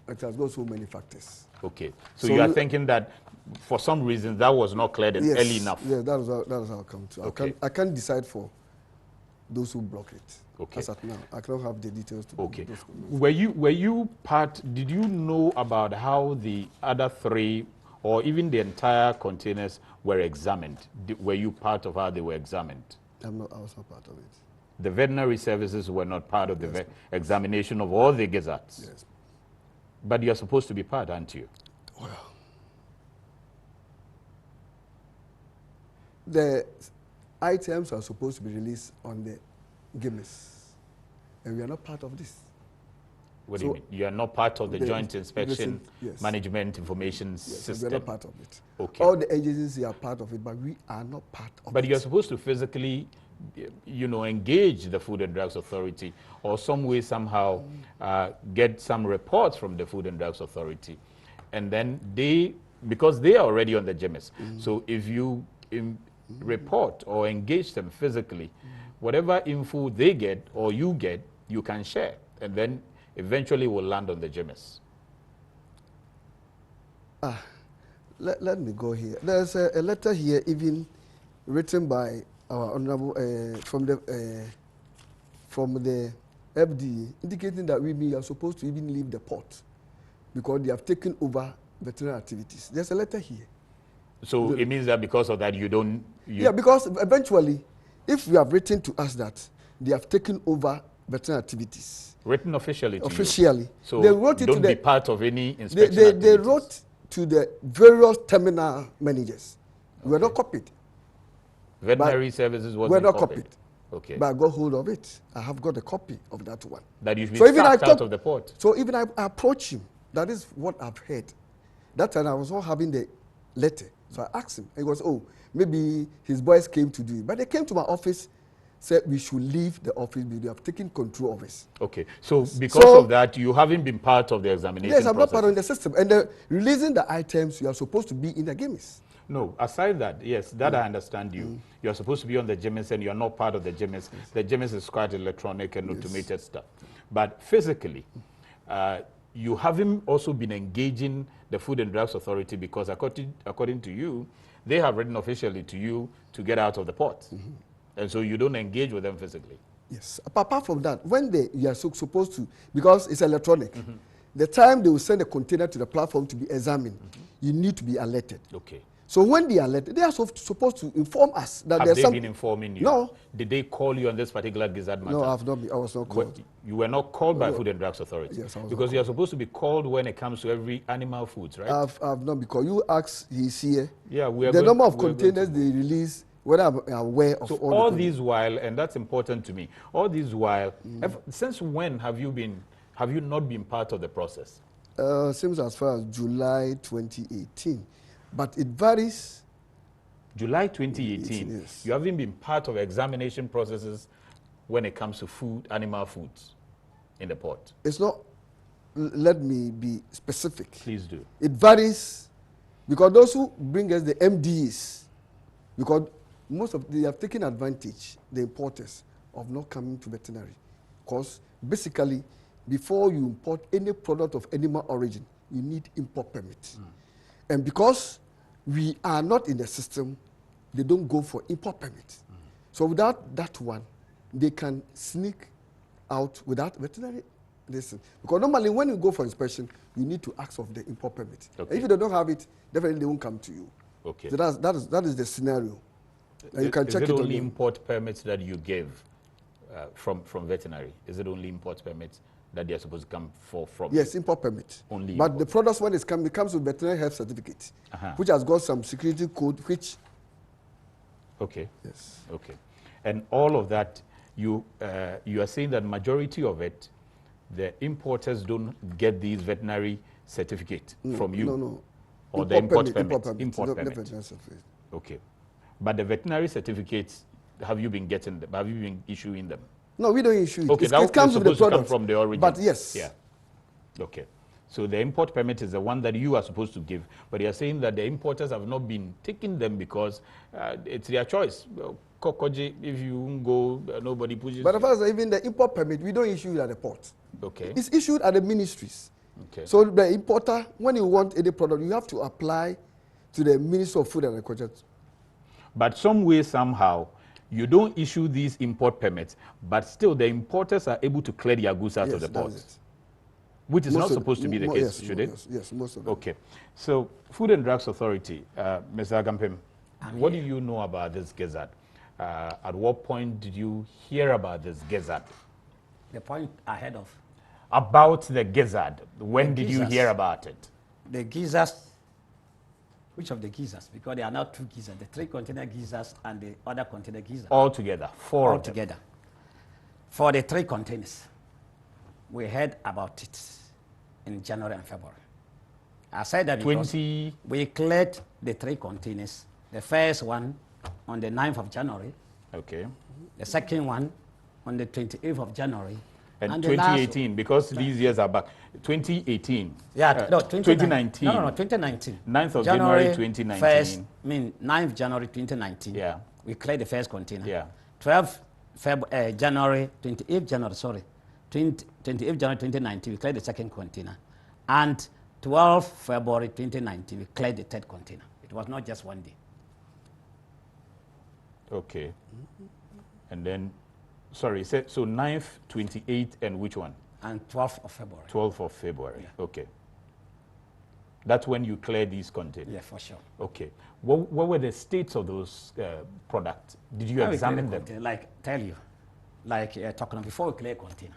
it has got so many factors. Okay. So you are thinking that for some reason that was not cleared early enough? Yes, that is how I come to. Okay. I can't decide for those who block it. Okay. As at now, I cannot have the details to. Okay. Were you part? Did you know about how the other 3, or even the entire containers, were examined? Were you part of how they were examined? I was not part of it. The veterinary services were not part of the examination of all the gazettes. Yes. But you're supposed to be part, aren't you? Well, the items are supposed to be released on the GIMIS, and we are not part of this. What do you mean? You are not part of the Joint Inspection yes. Management Information System? We are not part of it. Okay. All the agencies are part of it, but we are not part of it. But you're supposed to physically, engage the Food and Drugs Authority, or some way, somehow, get some reports from the Food and Drugs Authority. And then because they are already on the GIMIS, so if you report or engage them physically, whatever info they get or you get, you can share. And then eventually will land on the GIMIS. Let me go here. There's a letter here even written by our honorable from the FDA indicating that we are supposed to even leave the port because they have taken over veterinary activities. There's a letter here. So it means that because of that you don't... Yeah, because eventually, if you have written to us that they have taken over veterinary activities, written officially to officially. You. So they wrote it don't to be part of any inspection they wrote to the various terminal managers. We were not copied. Veterinary services wasn't we were not copied. Okay. But I got hold of it. I have got a copy of that one. That you've been sacked out of the port. So even I approached him. That is what I've heard. That time I was not having the letter. So I asked him. He goes, maybe his boys came to do it. But they came to my office, said we should leave the office because they have taken control of us. Okay, so because of that, you haven't been part of the examination process. Yes, I'm not part of the system. And releasing the items, you are supposed to be in the GIMIS. No, aside that, yes, that I understand you. You are supposed to be on the GIMIS and you are not part of the GIMIS. The GIMIS is quite electronic and automated stuff. But physically, you haven't also been engaging the Food and Drugs Authority because according to you, they have written officially to you to get out of the port. And so you don't engage with them physically. Yes. Apart from that, when you are supposed to, because it's electronic, the time they will send a container to the platform to be examined, you need to be alerted. Okay. So when they are alerted, they are supposed to inform us that have there's they been informing you? No. Did they call you on this particular gazette matter? No, I was not called. You were not called by Food and Drugs Authority? Yes, I was. Because you are supposed to be called when it comes to every animal foods, right? I've not, because you asked, he's here. Yeah, we are the number of containers they release, whether I'm aware of all these while, and that's important to me, all these while, since when have you not been part of the process? Since as far as July 2018. But it varies. July 2018, yes. You haven't been part of examination processes when it comes to animal foods in the port. It's not, let me be specific. Please do. It varies because those who bring us the MDs, because they have taken advantage, the importers, of not coming to veterinary. Because basically, before you import any product of animal origin, you need import permit. And because we are not in the system, they don't go for import permit. So without that one, they can sneak out without veterinary license. Because normally when you go for inspection, you need to ask of the import permit. Okay. If you don't have it, definitely they won't come to you. Okay. So that is the scenario. You can check it it only import permits that you give from veterinary? Is it only import permits that they are supposed to come from? Yes, import permit. Only but import. The products, when it comes with veterinary health certificate, which has got some security code, which... Okay. Yes. Okay. And all of that, you are saying that majority of it, the importers don't get these veterinary certificate from you? No. Or import the import permit? Import permit. Okay. But the veterinary certificates, have you been getting them? Have you been issuing them? No, we don't issue it. Okay, it comes with the product. To come from the origin. But yes. Yeah. Okay. So the import permit is the one that you are supposed to give. But you are saying that the importers have not been taking them because it's their choice. Kokoji, if you go, nobody pushes. But as even the import permit, we don't issue it at the port. Okay. It's issued at the ministries. Okay. So the importer, when you want any product, you have to apply to the Ministry of Food and Agriculture. But some way, somehow, you don't issue these import permits, but still the importers are able to clear their goods out of the port. Which is not supposed to be the case, should it? Yes, most of them. Okay. So, Food and Drugs Authority, Mr. Agampem, what do you know about this gazette? At what point did you hear about this gizzard? The point ahead of. About the gizzard. When did you hear about it? The gizzards. Which of the gizzards? Because there are not 2 gizzards. The 3 container gizzards and the other container gizzard. All together, 4 all together. For the 3 containers, we heard about it in January and February. I said that because we cleared the 3 containers. The first one on the 9th of January. Okay. The second one on the 28th of January. And 2018, because these years are back. 2018. Yeah, no, 2019. No, 2019. 9th of January 2019. 9th January 2019. Yeah. We cleared the first container. Yeah. 28th January, 28th January 2019, we cleared the second container. And 12th February 2019, we cleared the 3rd container. It was not just one day. Okay. And then, sorry, so 9th, 28th, and which one? And 12th of February. 12th of February, yeah. Okay. That's when you cleared these containers? Yeah, for sure. Okay. What were the states of those products? Did you examine them? Like, tell you, like talking before we clear a container,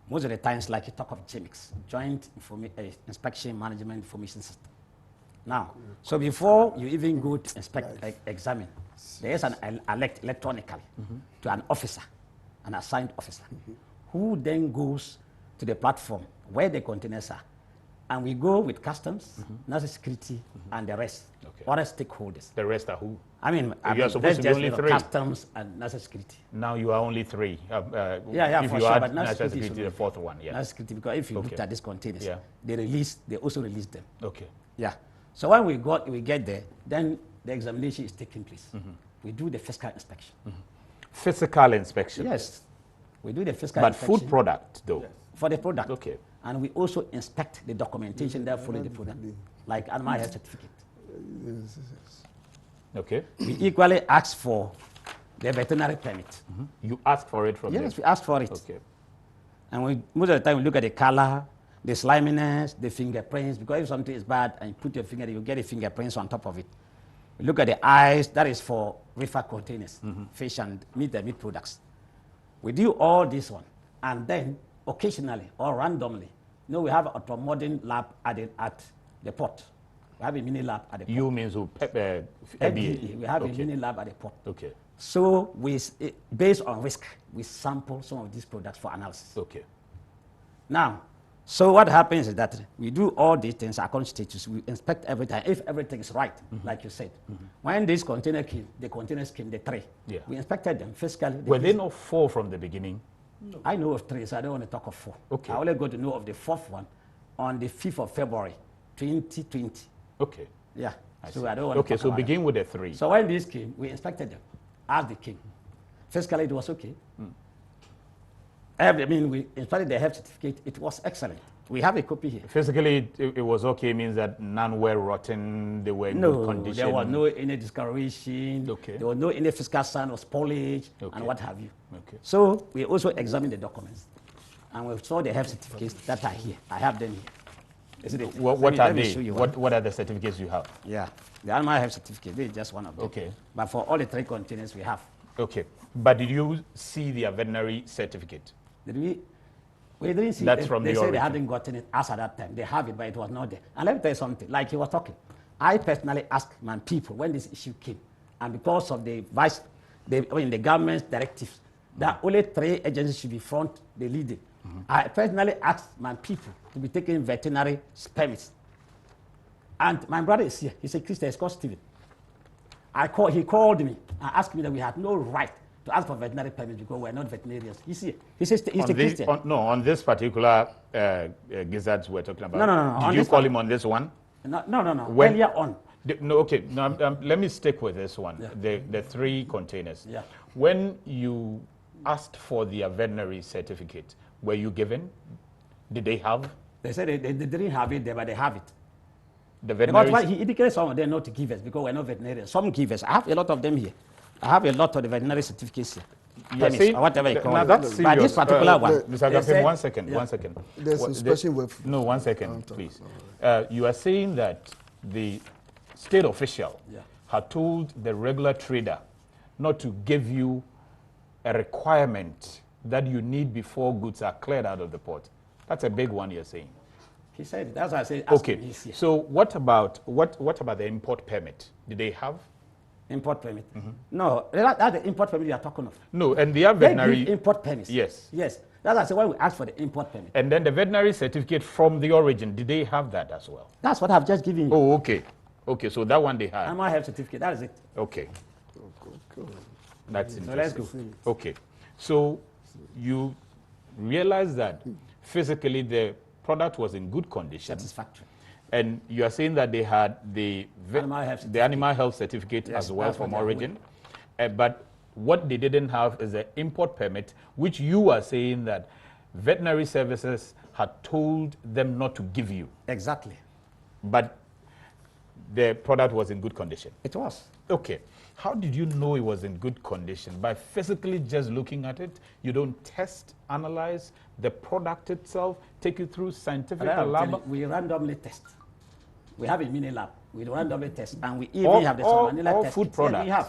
most of the times, like you talk of JIMIS, Joint Inspection Management Information System. Now, so before you even go to inspect, examine, there is an alert electronically to an officer, an assigned officer, who then goes to the platform where the containers are. And we go with customs, national security, and the rest. Okay. Other stakeholders. The rest are who? I mean, you are supposed to be only 3. Customs and national security. Now you are only 3. Yeah, if for you sure, add but national security, the 4th one. Yeah. National security, because if you look at these containers, they also release them. Okay. Yeah. So when we get there, then the examination is taking place. We do the physical inspection. Physical inspection? Yes. We do the physical inspection. But food product, though? Yes. For the product. Okay. And we also inspect the documentation that follows the product, like animal health certificate. Okay. We equally ask for the veterinary permit. You ask for it from them? Yes, we ask for it. Okay. And most of the time we look at the color, the sliminess, the fingerprints, because if something is bad and you put your finger, you get the fingerprints on top of it. We look at the eyes, that is for reefer containers, fish and meat products. We do all this one, and then occasionally or randomly, we have a modern lab at the port. We have a mini lab at the port. You means FDA. We have a mini lab at the port. Okay. So based on risk, we sample some of these products for analysis. Okay. Now, so what happens is that we do all these things according to status. We inspect everything. If everything is right, like you said. When this container came, the containers came, the 3. Yeah. We inspected them physically. Were they not 4 from the beginning? No. I know of 3, so I don't want to talk of 4. Okay. I only got to know of the 4th one on the 5th of February, 2020. Okay. Yeah. So I don't want to Okay, so begin with the 3. So when these came, we inspected them as they came. Physically, it was okay. We inspected the health certificate. It was excellent. We have a copy here. Physically, it was okay, means that none were rotten, they were in good condition? There was no any discoloration. Okay. There was no any physical sign of spoilage and what have you. Okay. So we also examined the documents. And we saw the health certificates that are here. I have them here. What are they? What are the certificates you have? Yeah, the animal health certificate, this is just one of them. Okay. But for all the 3 containers we have. Okay. But did you see the veterinary certificate? Did we? We didn't see That's it. from they the said origin. They hadn't gotten it as at that time. They have it, but it was not there. And let me tell you something, like he was talking. I personally asked my people when this issue came, and because of the government's directives, that only 3 agencies should be front, the leading. I personally asked my people to be taking veterinary permits. And my brother is here. He's a Christian. He's called Stephen. He called me and asked me that we had no right to ask for veterinary permits because we're not veterinarians. He's here. He's a Christian. On this particular gizzards we're talking about. No. Did you call him on this one? No. Earlier on. Okay. No, let me stick with this one. Yeah. The 3 containers. Yeah. When you asked for their veterinary certificate, were you given? Did they have? They said they didn't have it there, but they have it. The veterinary. Because he indicated some of them not to give us because we're not veterinarians. Some give us. I have a lot of them here. I have a lot of the veterinary certificates here. Saying, or whatever you call it. That's serious. But this particular one. Mr. Agapim, one second. There's inspection with. No, 1 second, please. You are saying that the state official had told the regular trader not to give you a requirement that you need before goods are cleared out of the port? That's a big one you're saying. He said it. That's why I say okay. So what about the import permit? Did they have import permit? No, that's the import permit you are talking of. No, and the veterinary they give import permits. Yes. Yes. That's why I say why we ask for the import permit. And then the veterinary certificate from the origin, did they have that as well? That's what I've just given you. Oh, okay. Okay, so that one they had. Animal health certificate, that is it. Okay. That's so let's interesting. Go. Okay. So you realize that physically the product was in good condition. Satisfactory. And you are saying that they had the animal health certificate yes, as well from origin. But what they didn't have is the import permit, which you are saying that veterinary services had told them not to give you. Exactly. But the product was in good condition. It was. Okay. How did you know it was in good condition? By physically just looking at it? You don't test, analyze the product itself, take it through scientific lab? We randomly test. We have a mini lab. We randomly test. And we even have the salmonella test. Food products? Yeah,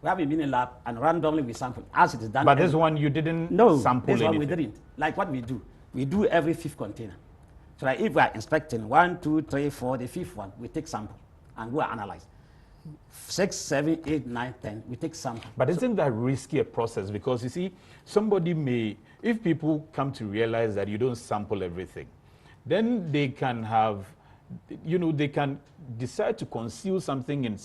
we have a mini lab and randomly we sample as it is done. But this one you didn't sample this anything? One we didn't. Like what we do every 5th container. So like if we are inspecting 1, 2, 3, 4, the 5th one, we take sample and go and analyze. 6, 7, 8, 9, 10, we take sample. But isn't that risky a process? Because you see, somebody may, if people come to realize that you don't sample everything, then they can have, they can decide to conceal something in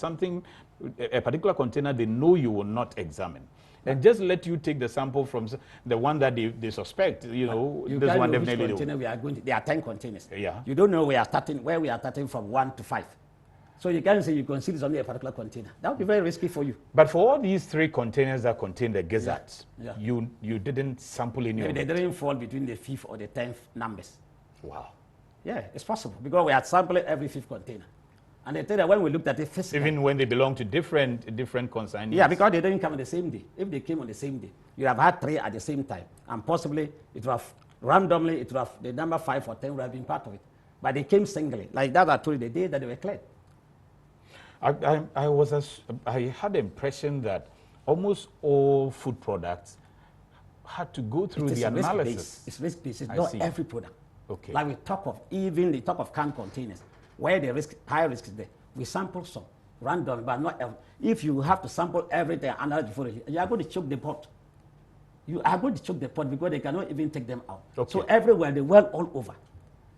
a particular container they know you will not examine. And just let you take the sample from the one that they suspect, this one definitely container we are going to, there are 10 containers. Yeah. You don't know where we are starting from 1 to 5. So you can't say you conceal it only a particular container. That would be very risky for you. But for all these 3 containers that contain the gizzards, you didn't sample any of it? They didn't fall between the 5th or the 10th numbers. Wow. Yeah, it's possible because we had sampled every 5th container. And they tell that when we looked at it physically. Even when they belong to different consignees? Yeah, because they didn't come on the same day. If they came on the same day, you have had 3 at the same time. And possibly, it would have randomly, the number 5 or 10 would have been part of it. But they came singly. Like that, I told you the day that they were cleared. I had the impression that almost all food products had to go through the analysis. It's risk-based. It's not every product. Okay. Like we talk of canned containers, where the high risk is there. We sample some, random, but not every. If you have to sample everything and analyze before you are going to choke the pot. You are going to choke the pot because they cannot even take them out. Okay. So everywhere, the world all over,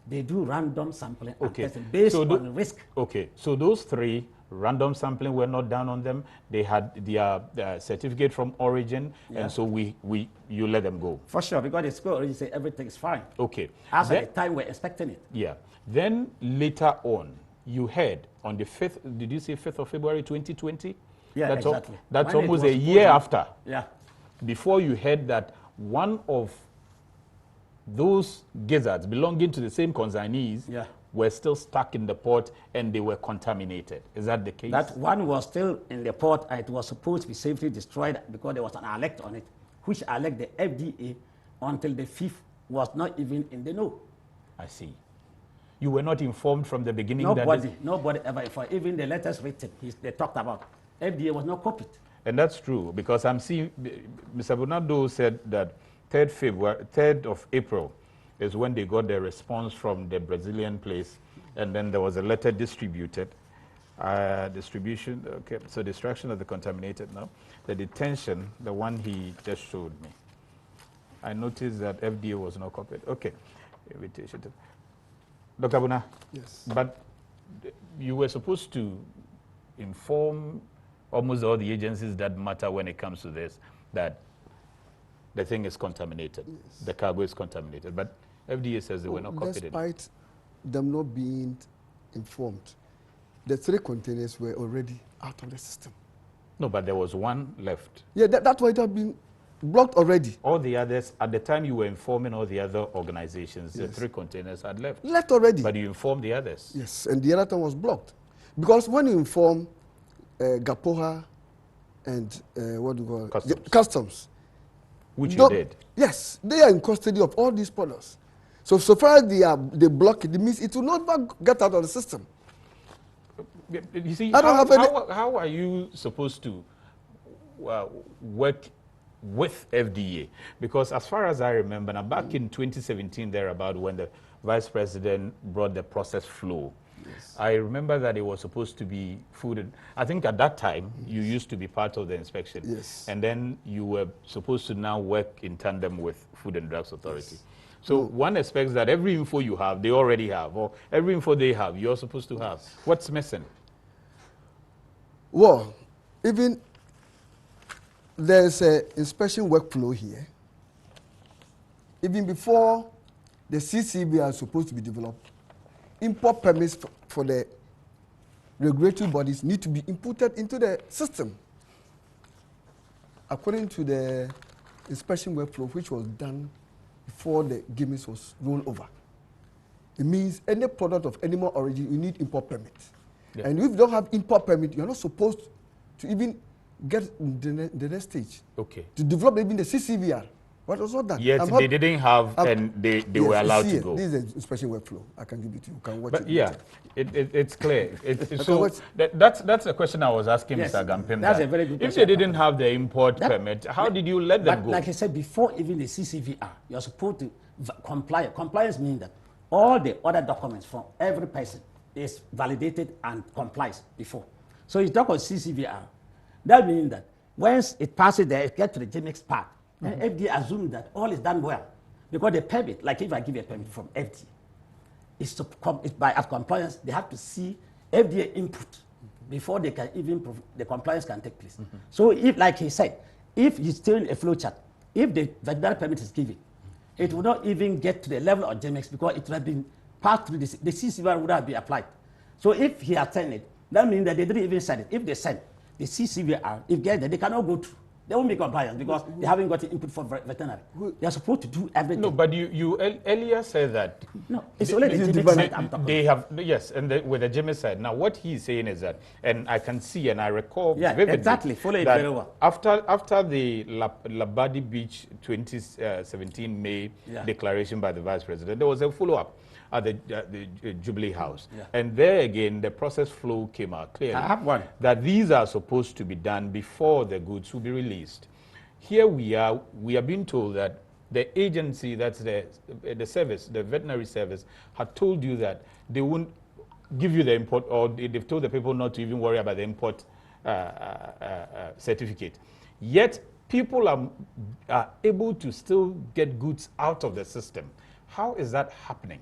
they do random sampling and testing based on risk. Okay, so those 3 random sampling were not done on them. They had their certificate from origin, and so you let them go. For sure, because the school already say everything is fine. Okay. As at the time we're expecting it. Yeah. Then later on, you heard on the 5th, did you say 5th of February 2020? Yeah, that's exactly. That's almost a year after. Yeah. Before you heard that one of those gizzards belonging to the same consignees were still stuck in the port and they were contaminated. Is that the case? That one was still in the port and it was supposed to be safely destroyed because there was an alert on it, which alert the FDA until the 5th was not even in the know. I see. You were not informed from the beginning? Nobody ever informed. Even the letters written, they talked about, FDA was not copied. And that's true because I'm seeing, Mr. Bernardo said that 3rd of April is when they got the response from the Brazilian place, and then there was a letter distributed. Distribution, okay, so destruction of the contaminated now. The detention, the one he just showed me. I noticed that FDA was not copied. Okay, invitation. Dr. Abuna? Yes. But you were supposed to inform almost all the agencies that matter when it comes to this, that the thing is contaminated, the cargo is contaminated. But FDA says they were not copied. Despite them not being informed, the 3 containers were already out of the system. No, but there was one left. Yeah, that's why it had been blocked already. All the others, at the time you were informing all the other organizations, the 3 containers had left. Left already. But you informed the others. Yes, and the other one was blocked. Because when you inform GAPOHA and what do you call it? Customs. Which you did. Yes, they are in custody of all these products. So far as they block it, it means it will not get out of the system. You see, I don't have any. How are you supposed to, work with FDA? Because as far as I remember, now back in 2017, thereabout, when the Vice President brought the processed flow, yes, I remember that it was supposed to be food. And I think at that time, you used to be part of the inspection. Yes. And then you were supposed to now work in tandem with Food and Drugs Authority. Yes. So one expects that every info you have, they already have, or every info they have, you're supposed to have. What's missing? Well, even there's an inspection workflow here. Even before the CCV are supposed to be developed, import permits for the regulatory bodies need to be inputted into the system. According to the inspection workflow, which was done before the GIMIS was rolled over, it means any product of animal origin, you need import permit. Yeah. And if you don't have import permit, you're not supposed to even get the next stage. Okay. To develop even the CCVR. What was not done? Yes, they didn't have, and they yes, were allowed to go. This is a inspection workflow. I can give it to you. You can watch it. Yeah, it's clear. So that's a question I was asking, yes, Mr. Gampim. That's a very good question. If they didn't have the import permit, how did you let them go? Like I said, before even the CCVR, you're supposed to comply. Compliance means that all the other documents from every person is validated and complies before. So you talk about CCVR. That means that once it passes there, it gets to the GIMIS part. And FDA assumes that all is done well. Because the permit, like if I give a permit from FDA, it's by compliance, they have to see FDA input before they can even, the compliance can take place. So if, like he said, if you still in a flow chart, if the veterinary permit is given, it will not even get to the level of GIMIS because it would have been passed through the CCVR would have been applied. So if he had sent it, that means that they didn't even send it. If they send the CCVR, if get there, they cannot go through. They won't be compliant because they haven't got the input for veterinary. They are supposed to do everything. No, but you earlier said that. No, it's only the GIMIS side I'm talking they have, yes, and with the GIMIS side. Now, what he's saying is that, and I can see and I recall vividly. Exactly, follow it very well. After the Labadi Beach 2017 May declaration by the Vice President, there was a follow-up at the Jubilee House. Yeah. And there again, the process flow came out clearly. I have one. That these are supposed to be done before the goods will be released. Here we are being told that the agency, that's the service, the veterinary service, had told you that they won't give you the import, or they've told the people not to even worry about the import certificate. Yet people are able to still get goods out of the system. How is that happening?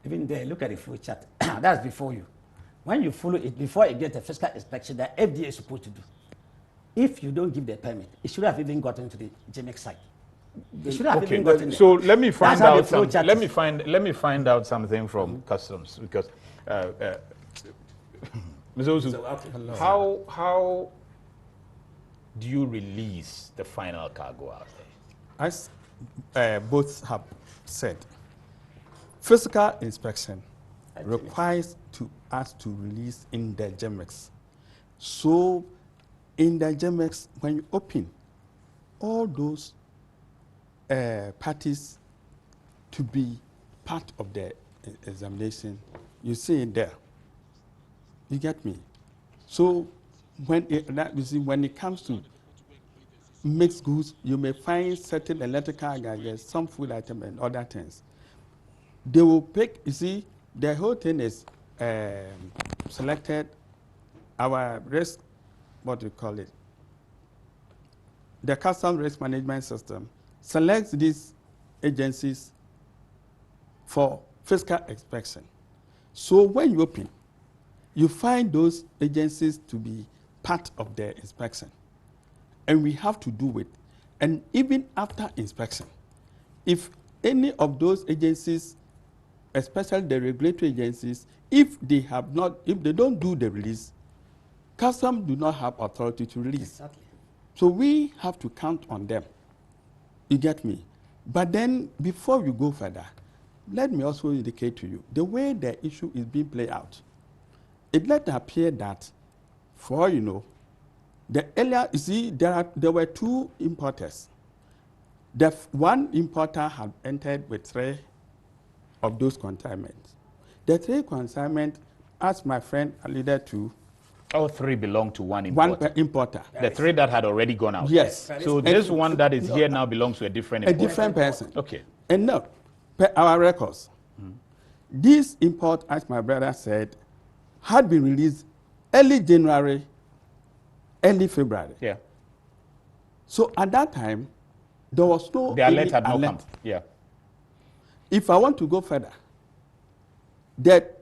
Even there, look at the flow chart. That's before you. When you follow it, before you get a physical inspection that FDA is supposed to do, if you don't give the permit, it should have even gotten to the GIMIS site. It should have even gotten there. So let me find out something. Let me find out something from customs, because Mr. Osu, how do you release the final cargo out there? As both have said, physical inspection requires us to release in the GIMIS. So in the GIMIS, when you open, all those parties to be part of the examination, you see it there. You get me? So when it comes to mixed goods, you may find certain electrical gadgets, some food items, and other things. They will pick, you see, the whole thing is selected, our risk, what do you call it? The custom risk management system selects these agencies for physical inspection. So when you open, you find those agencies to be part of the inspection. And we have to do it. And even after inspection, if any of those agencies, especially the regulatory agencies, if they don't do the release, customs do not have authority to release. Exactly. So we have to count on them. You get me? But then before we go further, let me also indicate to you the way the issue is being played out. It let appear that, for you know, the earlier, you see, there were two importers. The one importer had entered with 3 of those consignments. The 3 consignments, as my friend alluded to, All three belong to one importer. One importer. The three that had already gone out. Yes. So this one that is here now belongs to a different importer. A different person. Okay. And no, per our records, this import, as my brother said, had been released early January, early February. Yeah. So at that time, there was no the alert had not come. Yeah. If I want to go further, that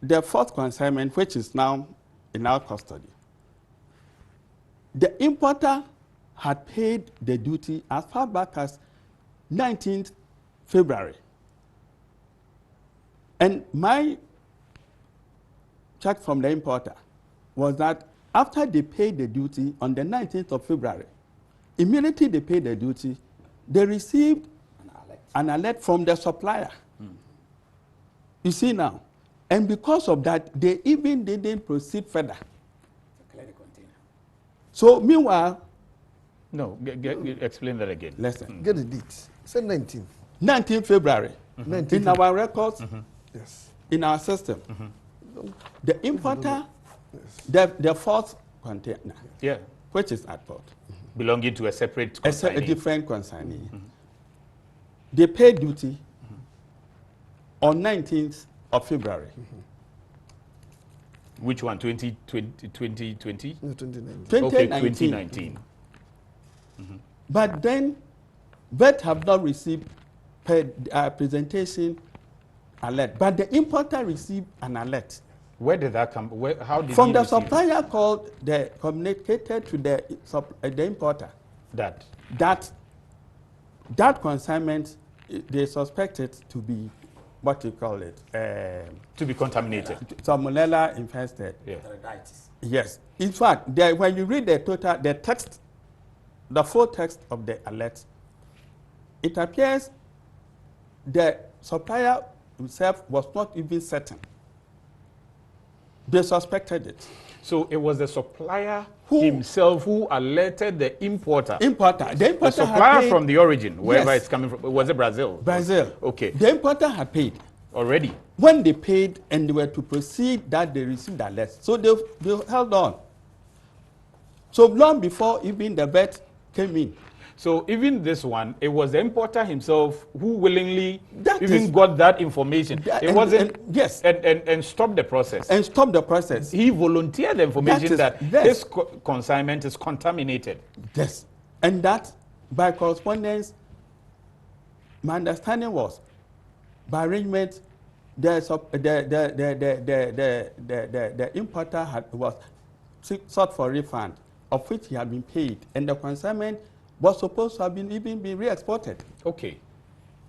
the fourth consignment, which is now in our custody, the importer had paid the duty as far back as 19th February. And my check from the importer was that after they paid the duty on the 19th of February, immediately they paid the duty, they received an alert from the supplier. You see now, and because of that, they even didn't proceed further. So meanwhile, no, explain that again. Listen. Get the dates. Say 19th. 19th February. 19th. In our records, yes, in our system, the importer, the fourth container, yeah, which is at port, belonging to a separate consignee. A different consignee. They paid duty on 19th of February. Which one? 2020? No, 2019. Okay, 2019. But then, VET have not received presentation alert, but the importer received an alert. Where did that come? How did from he the receive supplier called, the communicated to the importer that consignment they suspected to be what you call it to be contaminated, salmonella infested. Yeah. Yes. In fact, when you read the text, the full text of the alert, it appears the supplier himself was not even certain. They suspected it. So it was the supplier himself who alerted the importer. The importer the supplier from the origin, wherever it's coming from. Was it Brazil? Brazil. Okay. The importer had paid. Already? When they paid and they were to proceed, that they received the alert. So they held on. So long before even the VET came in. So even this one, it was the importer himself who willingly got that information. It wasn't yes, and stopped the process. And stopped the process. He volunteered the information that his consignment is contaminated. Yes, and that by correspondence, my understanding was by arrangement, the importer was sought for refund, of which he had been paid, and the consignment was supposed to have been re-exported. Okay.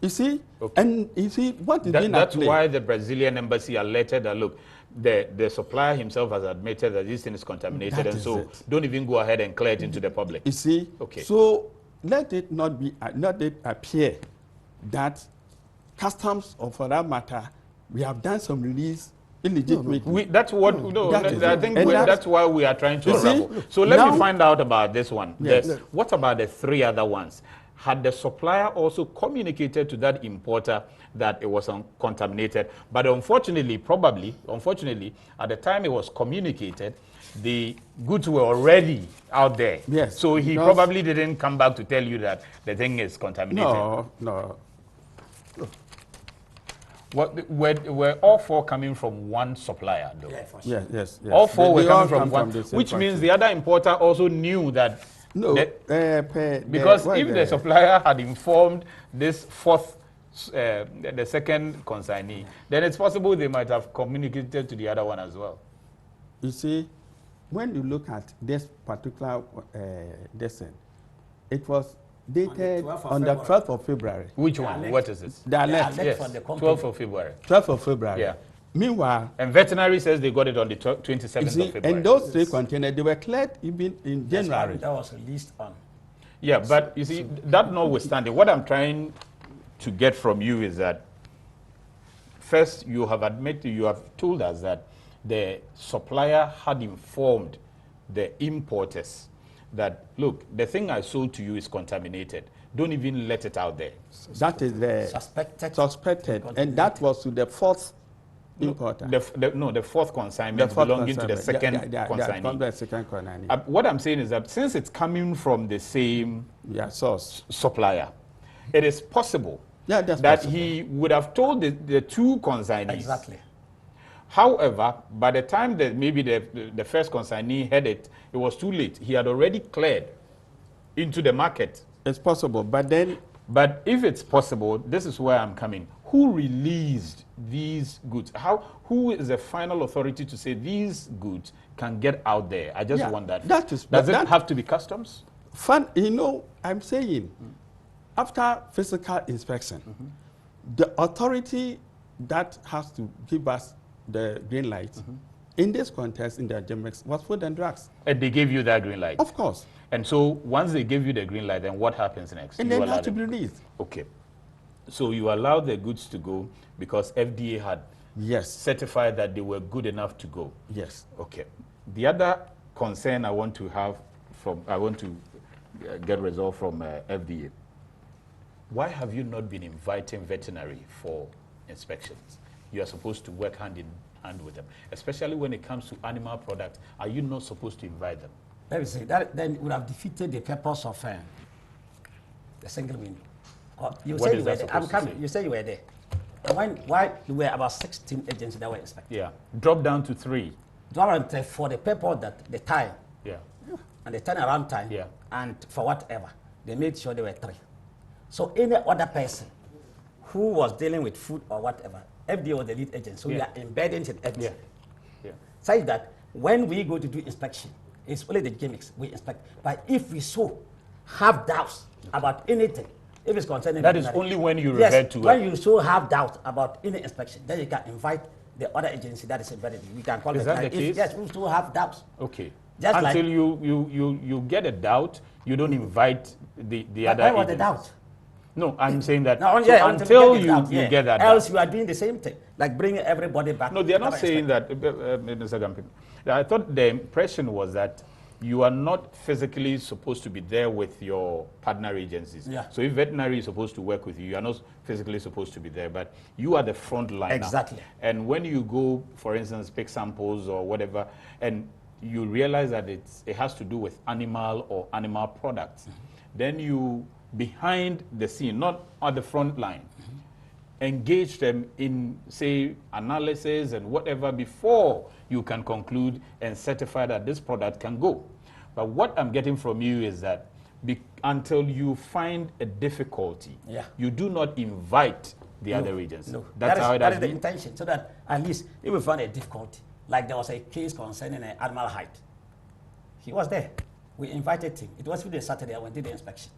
You see? Okay. And you see what is being That's why the Brazilian embassy alerted that, look, the supplier himself has admitted that this thing is contaminated, and so don't even go ahead and clear it into the public. You see? Okay. So let it not appear that customs, or for that matter, we have done some release illegitimately. That's what I think that's why we are trying to unravel. So let me find out about this one. Yes. What about the three other ones? Had the supplier also communicated to that importer that it was contaminated? But unfortunately, at the time it was communicated, the goods were already out there. Yes. So he probably didn't come back to tell you that the thing is contaminated. No. Were all four coming from one supplier, though? Yes. All four were coming from one, which means the other importer also knew that. No, because if the supplier had informed this fourth, the second consignee, then it's possible they might have communicated to the other one as well. You see, when you look at this particular descent, it was dated on the 12th of February. Which one? What is it? The alert. Yes, 12th of February. 12th of February. Yeah. Meanwhile, and veterinary says they got it on the 27th of February. And those three containers, they were cleared even in January. That was released on. Yeah, but you see, that notwithstanding, what I'm trying to get from you is that first you have told us that the supplier had informed the importers that, look, the thing I sold to you is contaminated. Don't even let it out there. That is the suspected, and that was to the fourth importer. The fourth consignment belonging to the second consignee. What I'm saying is that since it's coming from the same source supplier, it is possible that possible. He would have told the two consignees. Exactly. However, by the time that maybe the first consignee had it, it was too late. He had already cleared into the market. It's possible, but then... But if it's possible, this is where I'm coming. Who released these goods? Who is the final authority to say these goods can get out there? I just want that. Does it have to be customs? You know, I'm saying, after physical inspection, the authority that has to give us the green light in this context, in the GIMIS, was Food and Drugs. And they gave you that green light? Of course. And so once they give you the green light, then what happens next? And then they have to be released. Okay. So you allow the goods to go because FDA had certified that they were good enough to go. Yes. Okay. The other concern I want to get resolved from FDA. Why have you not been inviting veterinary for inspections? You are supposed to work hand in hand with them, especially when it comes to animal products. Are you not supposed to invite them? Let me say that then would have defeated the purpose of the single window. You say you were there. I'm coming. You say you were there. Why there were about 16 agencies that were inspected? Yeah. Drop down to 3. Drop down to for the purpose that the time. Yeah. And the turnaround time. Yeah. And for whatever, they made sure there were 3. So any other person who was dealing with food or whatever, FDA was the lead agent. So we are embedding it in FDA. Yeah. Such that when we go to do inspection, it's only the gimmicks we inspect. But if we have doubts about anything, if it's concerning that is only when you revert to when you have doubt about any inspection, then you can invite the other agency that is embedded. We can call is that the case? Yes, we still have doubts. Okay. Just until you get a doubt, you don't invite the other agency. Why was the doubt? No, I'm saying that until you get that else doubt. you are doing the same thing, like bringing everybody back. No, they are not saying that, Mr. Gampi. I thought the impression was that you are not physically supposed to be there with your partner agencies. Yeah. So if veterinary is supposed to work with you, you are not physically supposed to be there, but you are the front liner. Exactly. And when you go, for instance, pick samples or whatever, and you realize that it has to do with animal or animal products, then you, behind the scene, not on the front line, engage them in, say, analysis and whatever before you can conclude and certify that this product can go. But what I'm getting from you is that until you find a difficulty, you do not invite the other agency. No. That's how it has that is the intention, so that at least if we find a difficulty, like there was a case concerning an animal height. He was there. We invited him. It was really a Saturday when we did the inspection.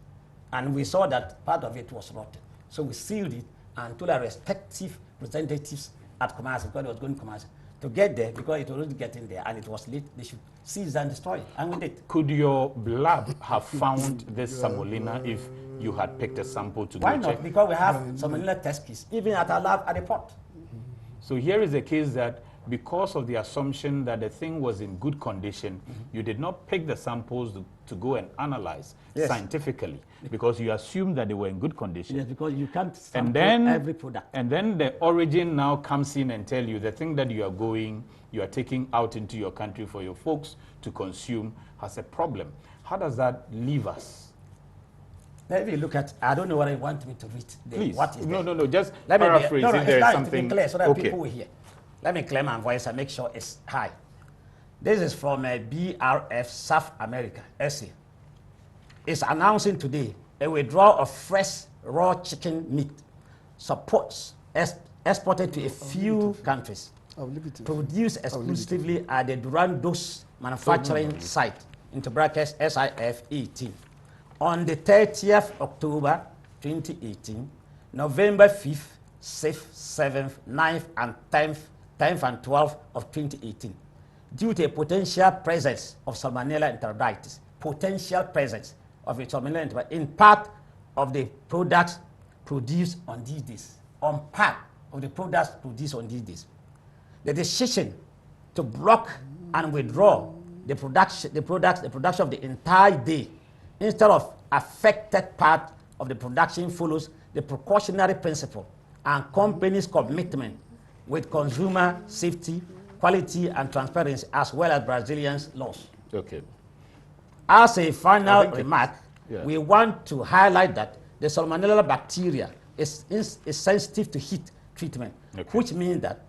And we saw that part of it was rotten. So we sealed it and told our respective representatives at commerce, because it was going to commerce, to get there because it was already getting there and it was late. They should seize and destroy it. And we did. Could your lab have found this Salmonella if you had picked a sample to Why go not? check? Because we have Salmonella test kits, even at our lab at the port. So here is a case that because of the assumption that the thing was in good condition, you did not pick the samples to go and analyze scientifically because you assumed that they were in good condition. Yes, because you can't sample every product. And then the origin now comes in and tell you the thing that you are taking out into your country for your folks to consume has a problem. How does that leave us? Let me look at, I don't know what I want me to read. Please. What is no, just paraphrase if there is something. Clear so that people will hear. Let me clear my voice and make sure it's high. This is from BRF South America, SA. It's announcing today a withdrawal of fresh raw chicken meat supports exported to a few countries, produced exclusively at the Durandos manufacturing site, into brackets SIF 18, on the 30th October 2018, November 5th, 6th, 7th, 9th, and 10th and 12th of 2018, due to a potential presence of Salmonella enteritis, potential presence of a Salmonella enteritis in part of the products produced on these days, on part of the products produced on these days. The decision to block and withdraw the production of the entire day instead of affected part of the production follows the precautionary principle and company's commitment with consumer safety, quality, and transparency, as well as Brazilian laws. Okay. As a final remark, we want to highlight that the Salmonella bacteria is sensitive to heat treatment, which means that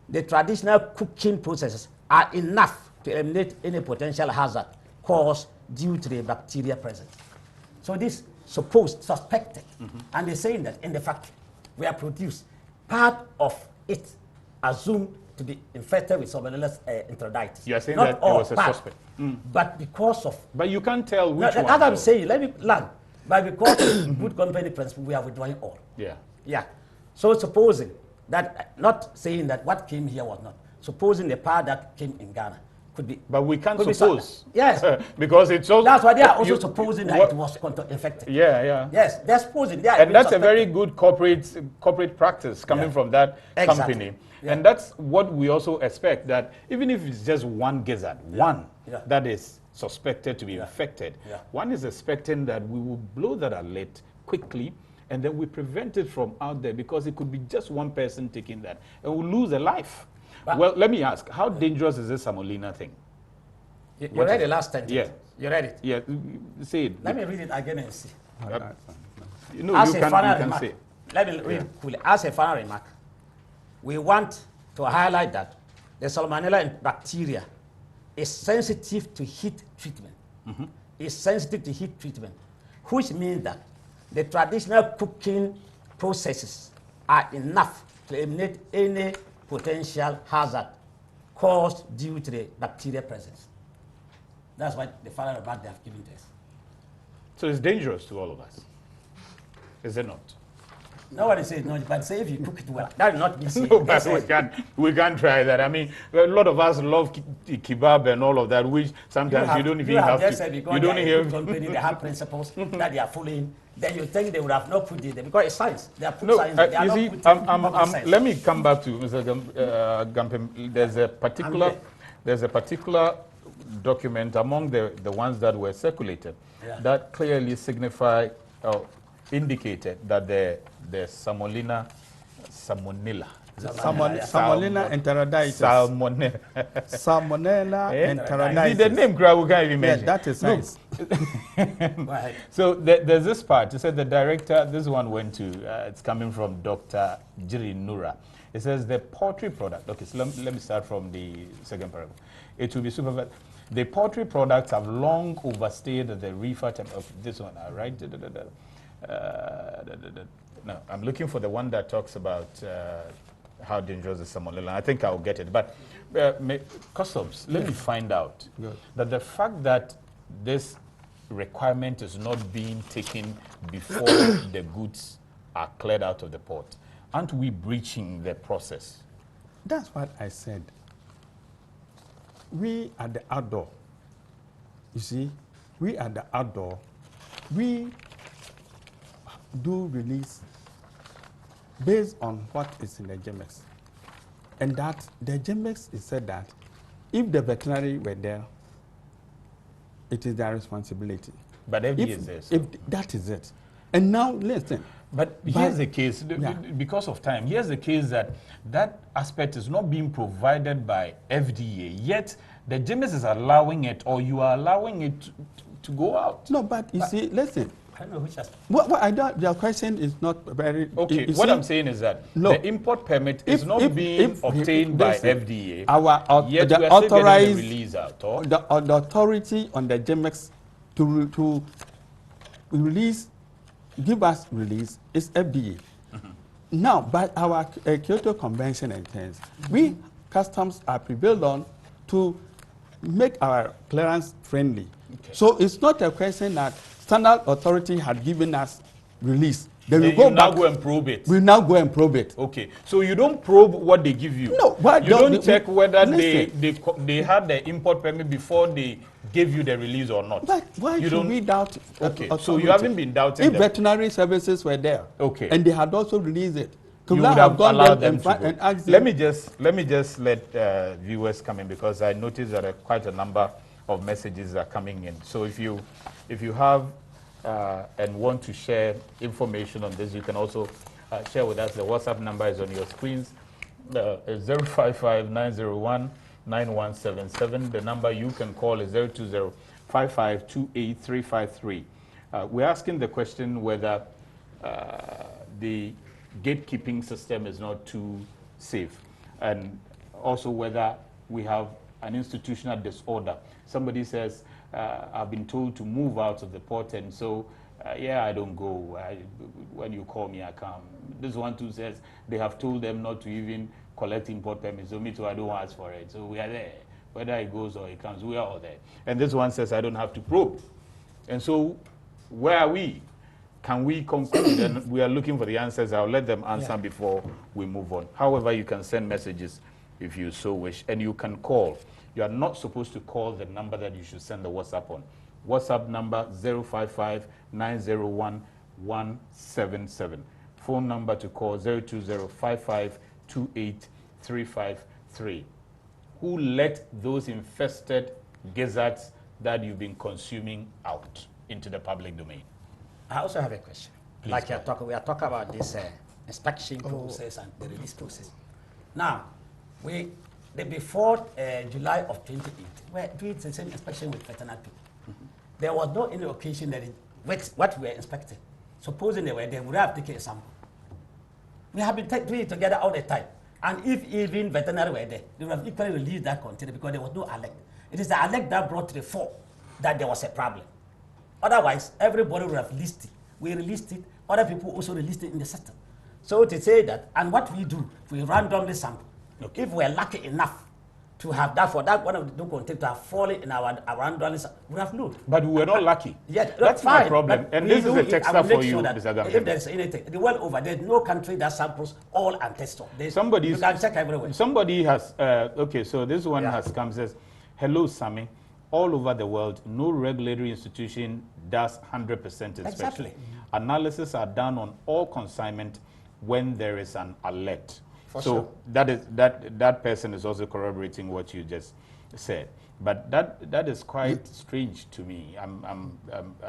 the traditional cooking processes are enough to eliminate any potential hazard caused due to the bacteria present. So this suspected, and they're saying that in the factory where produced, part of it assumed to be infected with Salmonella enteritis. You are saying not that it all, was a suspect. But because of... But you can't tell which one. As I'm saying, let me learn. But because of good company principle, we are withdrawing all. Yeah. Yeah. So supposing that, not saying that what came here was not, supposing the part that came in Ghana could be... But we can't suppose. Yes. Because it's also... That's why they are also supposing that it was infected. Yeah, yeah. Yes, they're supposing. And that's a very good corporate practice coming from that company. Yeah. And that's what we also expect, that even if it's just one gizzard, that is suspected to be infected, one is expecting that we will blow that alert quickly, and then we prevent it from out there, because it could be just one person taking that, and we'll lose a life. But well, let me ask, how dangerous is this Salmonella thing? You read the last sentence? Yeah. You read it? Yeah, say it. Let me read it again and see. No, you can say. Let me read it quickly. As a final remark, we want to highlight that the Salmonella bacteria is sensitive to heat treatment. It's sensitive to heat treatment, which means that the traditional cooking processes are enough to eliminate any potential hazard caused due to the bacteria presence. That's why the final remark they have given to us. So it's dangerous to all of us, is it not? Nobody says no, but say if you cook it well, that will not be safe. No, but we can't try that. I mean, a lot of us love kebab and all of that, which sometimes you don't even have to. Said because you don't hear company, they have principles that they are following. Then you think they would have not put it there, because it's science. They are put science. They are you see, let me come back to Mr. Gampem. There's a particular document among the ones that were circulated that clearly signify indicated that the Salmonella enteritis. Salmonella enteritis. The name crowd we can't even mention. That is science. So there's this part. It said the director, this one went to, it's coming from Dr. Jiri Nura. It says the poultry product. Okay, so let me start from the second paragraph. It will be supervised. The poultry products have long overstayed the reefer temp of this one, right? No, I'm looking for the one that talks about how dangerous is Salmonella. I think I'll get it. But customs, let me find out that the fact that this requirement is not being taken before the goods are cleared out of the port, aren't we breaching the process? That's what I said. We are the outdoor. You see, we are the outdoor. We do release based on what is in the JIMIS. And that the JIMIS is said that if the veterinary were there, it is their responsibility. But FDA is there. So. That is it. And now listen. But here's the case, because of time, here's the case that aspect is not being provided by FDA, yet the JIMIS is allowing it, or you are allowing it to go out. No, but you see, listen. I don't know which aspect. Your question is not very... Okay, what I'm saying is that the import permit is not being obtained by FDA, yet we are still getting the release out. Or? The authority on the JIMIS to release, give us release, is FDA. Now, by our Kyoto Convention and things, we customs are prevailed on to make our clearance friendly. Okay. So it's not a question that standard authority had given us release. Then we go back. Go and probe it. We now go and probe it. Okay. So you don't probe what they give you. No. You don't check whether they had the import permit before they gave you the release or not. But why should we doubt? Okay. So you haven't been doubting if veterinary services were there. Okay. And they had also released it. You would have allowed them to go. Let me just let viewers come in, because I noticed that quite a number of messages are coming in. So if you have and want to share information on this, you can also share with us. The WhatsApp number is on your screens. is 055-901-9177. The number you can call is 020-5528-353. We're asking the question whether the gatekeeping system is not too safe, and also whether we have an institutional disorder. Somebody says, I've been told to move out of the port, and so, yeah, I don't go. When you call me, I come. This one too says they have told them not to even collect import permits, so me too, I don't ask for it. So we are there. Whether it goes or it comes, we are all there. And this one says, I don't have to probe. And so, where are we? Can we conclude? And we are looking for the answers. I'll let them answer before we move on. However, you can send messages if you so wish, and you can call. You are not supposed to call the number that you should send the WhatsApp on. WhatsApp number 055-901-177. Phone number to call 020-5528-353. Who let those infested gizzards that you've been consuming out into the public domain? I also have a question. Please like we are talking about this inspection process and the release process. Now, before July of 2018, we were doing the same inspection with veterinary people. There was no any occasion that what we were inspecting. Supposing they were there, we would have taken a sample. We have been doing it together all the time. And if even veterinary were there, they would have equally released that container because there was no alert. It is the alert that brought to the fore that there was a problem. Otherwise, everybody would have released it. We released it. Other people also released it in the system. So to say that, and what we do, we randomly sample. Okay. If we're lucky enough to have that, for that one of the containers to have fallen in our randomly, we have known. But we were not lucky. Yeah, that's my problem. And this is a texter for you, Mr. Governor. If there's anything, the world over, there's no country that samples all and tests all. You can check everywhere. Somebody has, okay, so this one has come, says, hello, Sammy. All over the world, no regulatory institution does 100% inspection. Exactly. Analysis are done on all consignment when there is an alert. For so sure. that person is also corroborating what you just said. But that is quite strange to me.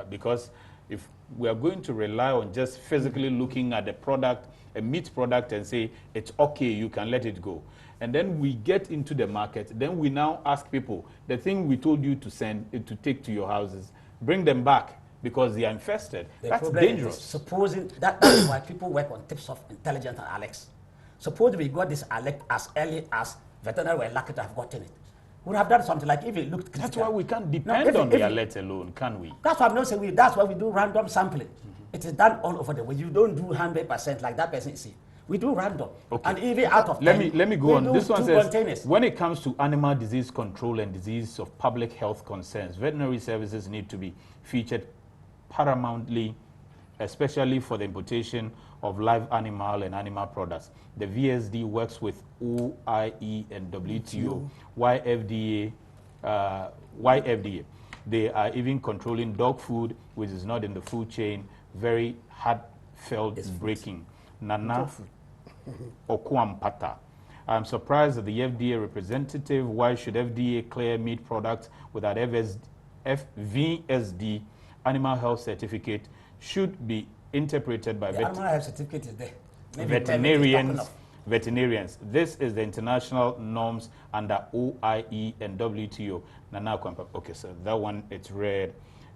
Because if we are going to rely on just physically looking at the product, a meat product, and say it's okay, you can let it go. And then we get into the market, then we now ask people, the thing we told you to send, to take to your houses, bring them back because they are infested. That's dangerous. Supposing that is why people work on tips of intelligence and alerts. Suppose we got this alert as early as veterinary were lucky to have gotten it. We would have done something like if it looked critical. That's why we can't depend on the alert alone, can we? That's what I'm not saying. That's why we do random sampling. It is done all over the world. You don't do 100% like that person is saying. We do random. Okay. And even out of 10, let me go on. This one says, containers. When it comes to animal disease control and disease of public health concerns, veterinary services need to be featured paramountly, especially for the importation of live animal and animal products. The VSD works with OIE and WTO. Why FDA? They are even controlling dog food, which is not in the food chain. Very heartfelt breaking. Nana Okwampata. I'm surprised that the FDA representative, why should FDA clear meat products without VSD animal health certificate should be interpreted by animal health certificate is there. Veterinarians. This is the international norms under OIE and WTO. Nana Okwampata. Okay, so that one, it's read.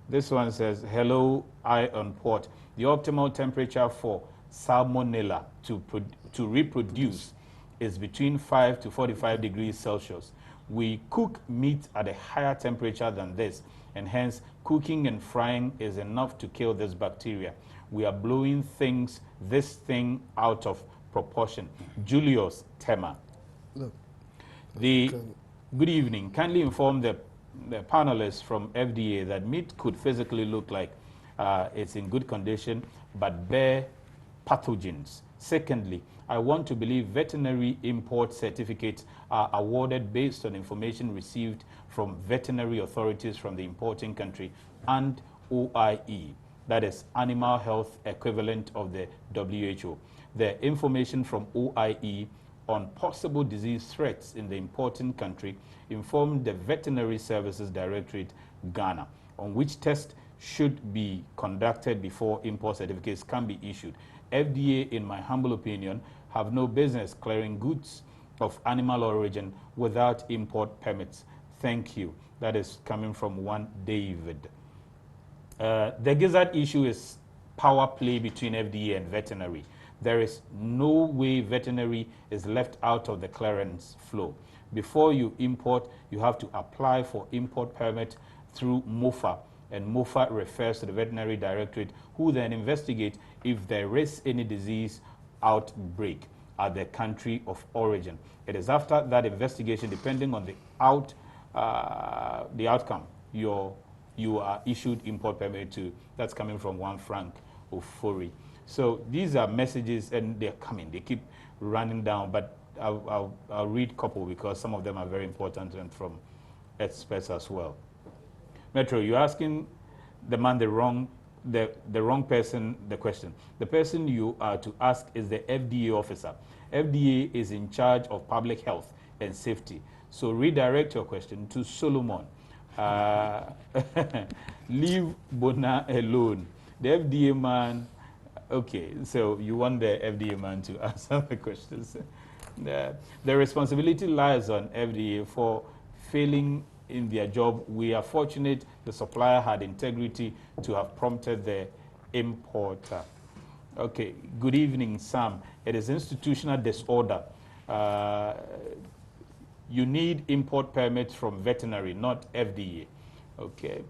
This one says, hello, eye on port. The optimal temperature for salmonella to reproduce is between 5 to 45 degrees Celsius. We cook meat at a higher temperature than this, and hence cooking and frying is enough to kill this bacteria. We are blowing this thing out of proportion. Julius Tema. Good evening. Kindly inform the panelists from FDA that meat could physically look like it's in good condition, but bear pathogens. Secondly, I want to believe veterinary import certificates are awarded based on information received from veterinary authorities from the importing country and OIE, that is animal health equivalent of the WHO. The information from OIE on possible disease threats in the importing country informed the Veterinary Services Directorate, Ghana, on which tests should be conducted before import certificates can be issued. FDA, in my humble opinion, have no business clearing goods of animal origin without import permits. Thank you. That is coming from one David. The gizzard issue is power play between FDA and veterinary. There is no way veterinary is left out of the clearance flow. Before you import, you have to apply for import permit through MOFA, and MOFA refers to the veterinary directorate, who then investigate if there is any disease outbreak at the country of origin. It is after that investigation, depending on the outcome, you are issued import permit to. That's coming from one Frank Ofori. So these are messages, and they're coming. They keep running down, but I'll read a couple because some of them are very important and from experts as well. Metro, you're asking the man the wrong person the question. The person you are to ask is the FDA officer. FDA is in charge of public health and safety. So redirect your question to Solomon. Leave Bona alone. The FDA man. Okay, so you want the FDA man to answer the questions. The responsibility lies on FDA for failing in their job. We are fortunate the supplier had integrity to have prompted the importer. Okay, good evening, Sam. It is institutional disorder. You need import permits from veterinary, not FDA. Okay.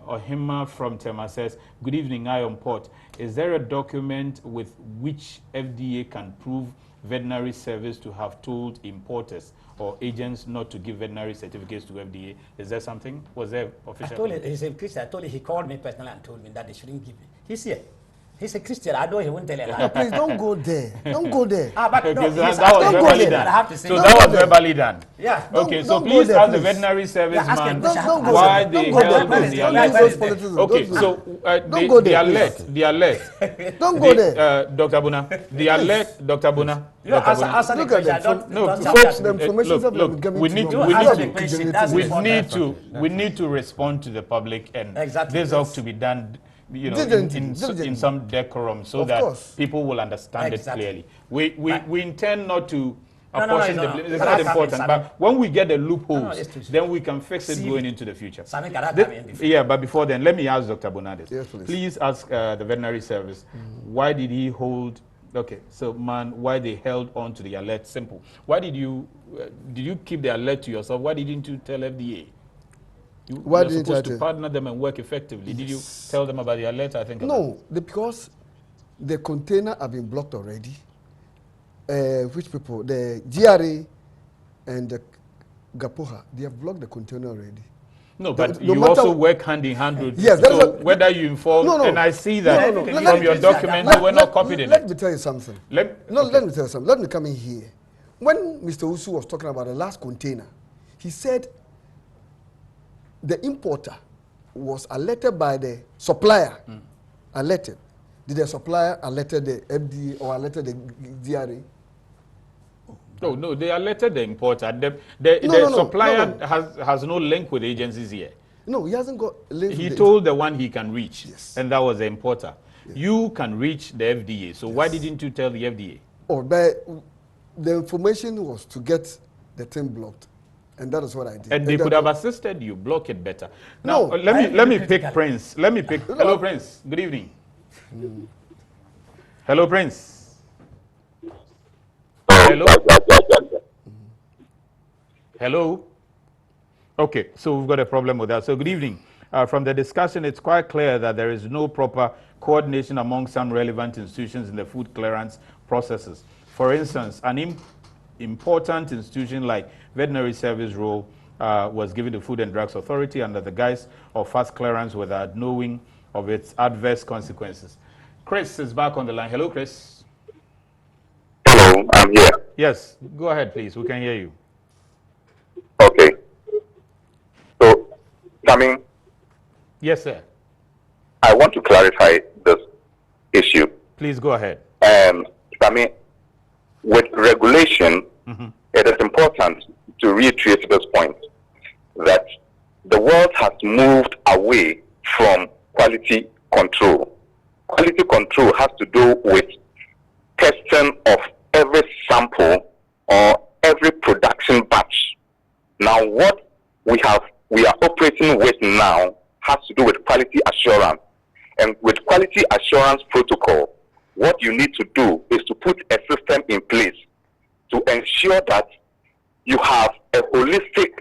Ohima from Tema says, good evening, Iron Port. Is there a document with which FDA can prove veterinary service to have told importers or agents not to give veterinary certificates to FDA? Is there something? Was there official? I told him, he's a Christian. I told him, he called me personally and told me that they shouldn't give me. He's here. He's a Christian. I know he won't tell a lie. Please don't go there. Don't go there. But okay, no, so that was verbally done. I have to say, so that was verbally done. Yeah. Okay, so please ask the veterinary service man why they held on the alert. Okay, so the alert. Don't go there. Dr. Buna, the alert, Dr. Buna. Look at them. No, folks, the information we need to respond to the public, and this ought to be done, you know, in some decorum, so that people will understand it clearly. We intend not to apportion the blame. It's not important, but when we get the loopholes, then we can fix it going into the future. Yeah, but before then, let me ask Dr. Bonades. Yes, please ask the veterinary service, why did he hold? Okay, so man, why they held on to the alert? Simple. Why did you keep the alert to yourself? Why didn't you tell FDA? You were supposed to partner them and work effectively. Did you tell them about the alert? I think no, because the container have been blocked already. Which people? The GRA and the Gapoha, they have blocked the container already. No, but you also work hand in hand with. Yes, so whether you inform, and I see that from your document, you were not copied in it. Let me tell you something. Let me tell you something. Let me come in here. When Mr. Usu was talking about the last container, he said the importer was alerted by the supplier. Alerted. Did the supplier alerted the FDA or alerted the DRA? No, they alerted the importer. The supplier has no link with agencies here. No, he hasn't got link. He told the one he can reach, and that was the importer. Yes. You can reach the FDA, so why didn't you tell the FDA? Oh, the information was to get the thing blocked, and that is what I did. And they could have assisted you block it better. Now, let me pick Prince. Let me pick. Hello, Prince. Good evening. Hello, Prince. Hello? Hello? Okay, so we've got a problem with that. So good evening. From the discussion, it's quite clear that there is no proper coordination among some relevant institutions in the food clearance processes. For instance, an important institution like Veterinary Service Role was given the Food and Drugs Authority under the guise of fast clearance without knowing of its adverse consequences. Chris is back on the line. Hello, Chris. Hello, I'm here. Yes, go ahead, please. We can hear you. Okay. So, coming. Yes, sir. I want to clarify this issue. Please go ahead. Coming, with regulation, it is important to reiterate this point that the world has moved away from quality control. Quality control has to do with testing of we are operating with now has to do with quality assurance. And with quality assurance protocol, what you need to do is to put a system in place to ensure that you have a holistic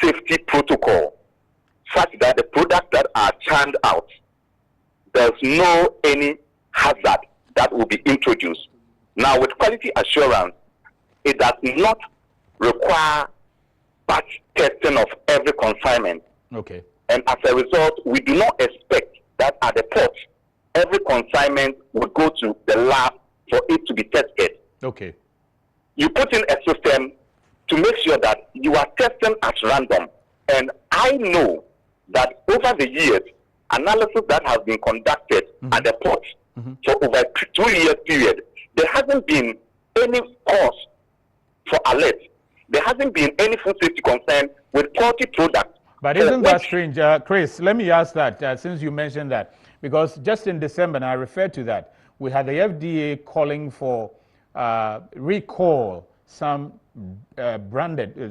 safety protocol such that the products that are churned out, there's no any hazard that will be introduced. Now, with quality assurance, it does not require batch testing of every consignment. Okay. And as a result, we do not expect that at the port, every consignment would go to the lab for it to be tested. Okay. You put in a system to make sure that you are testing at random. And I know that over the years, analysis that has been conducted at the port for over 2 years period, there hasn't been any cause for alert. There hasn't been any food safety concern with faulty products. But isn't that strange? Chris, let me ask that since you mentioned that. Because just in December, and I referred to that, we had the FDA calling for recall some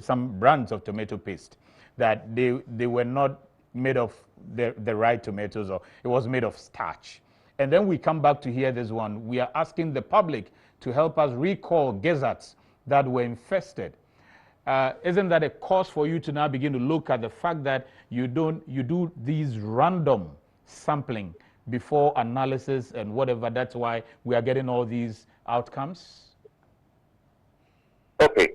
some brands of tomato paste that they were not made of the right tomatoes, or it was made of starch. And then we come back to hear this one. We are asking the public to help us recall gizzards that were infested. Isn't that a cause for you to now begin to look at the fact that you do these random sampling before analysis and whatever? That's why we are getting all these outcomes. Okay.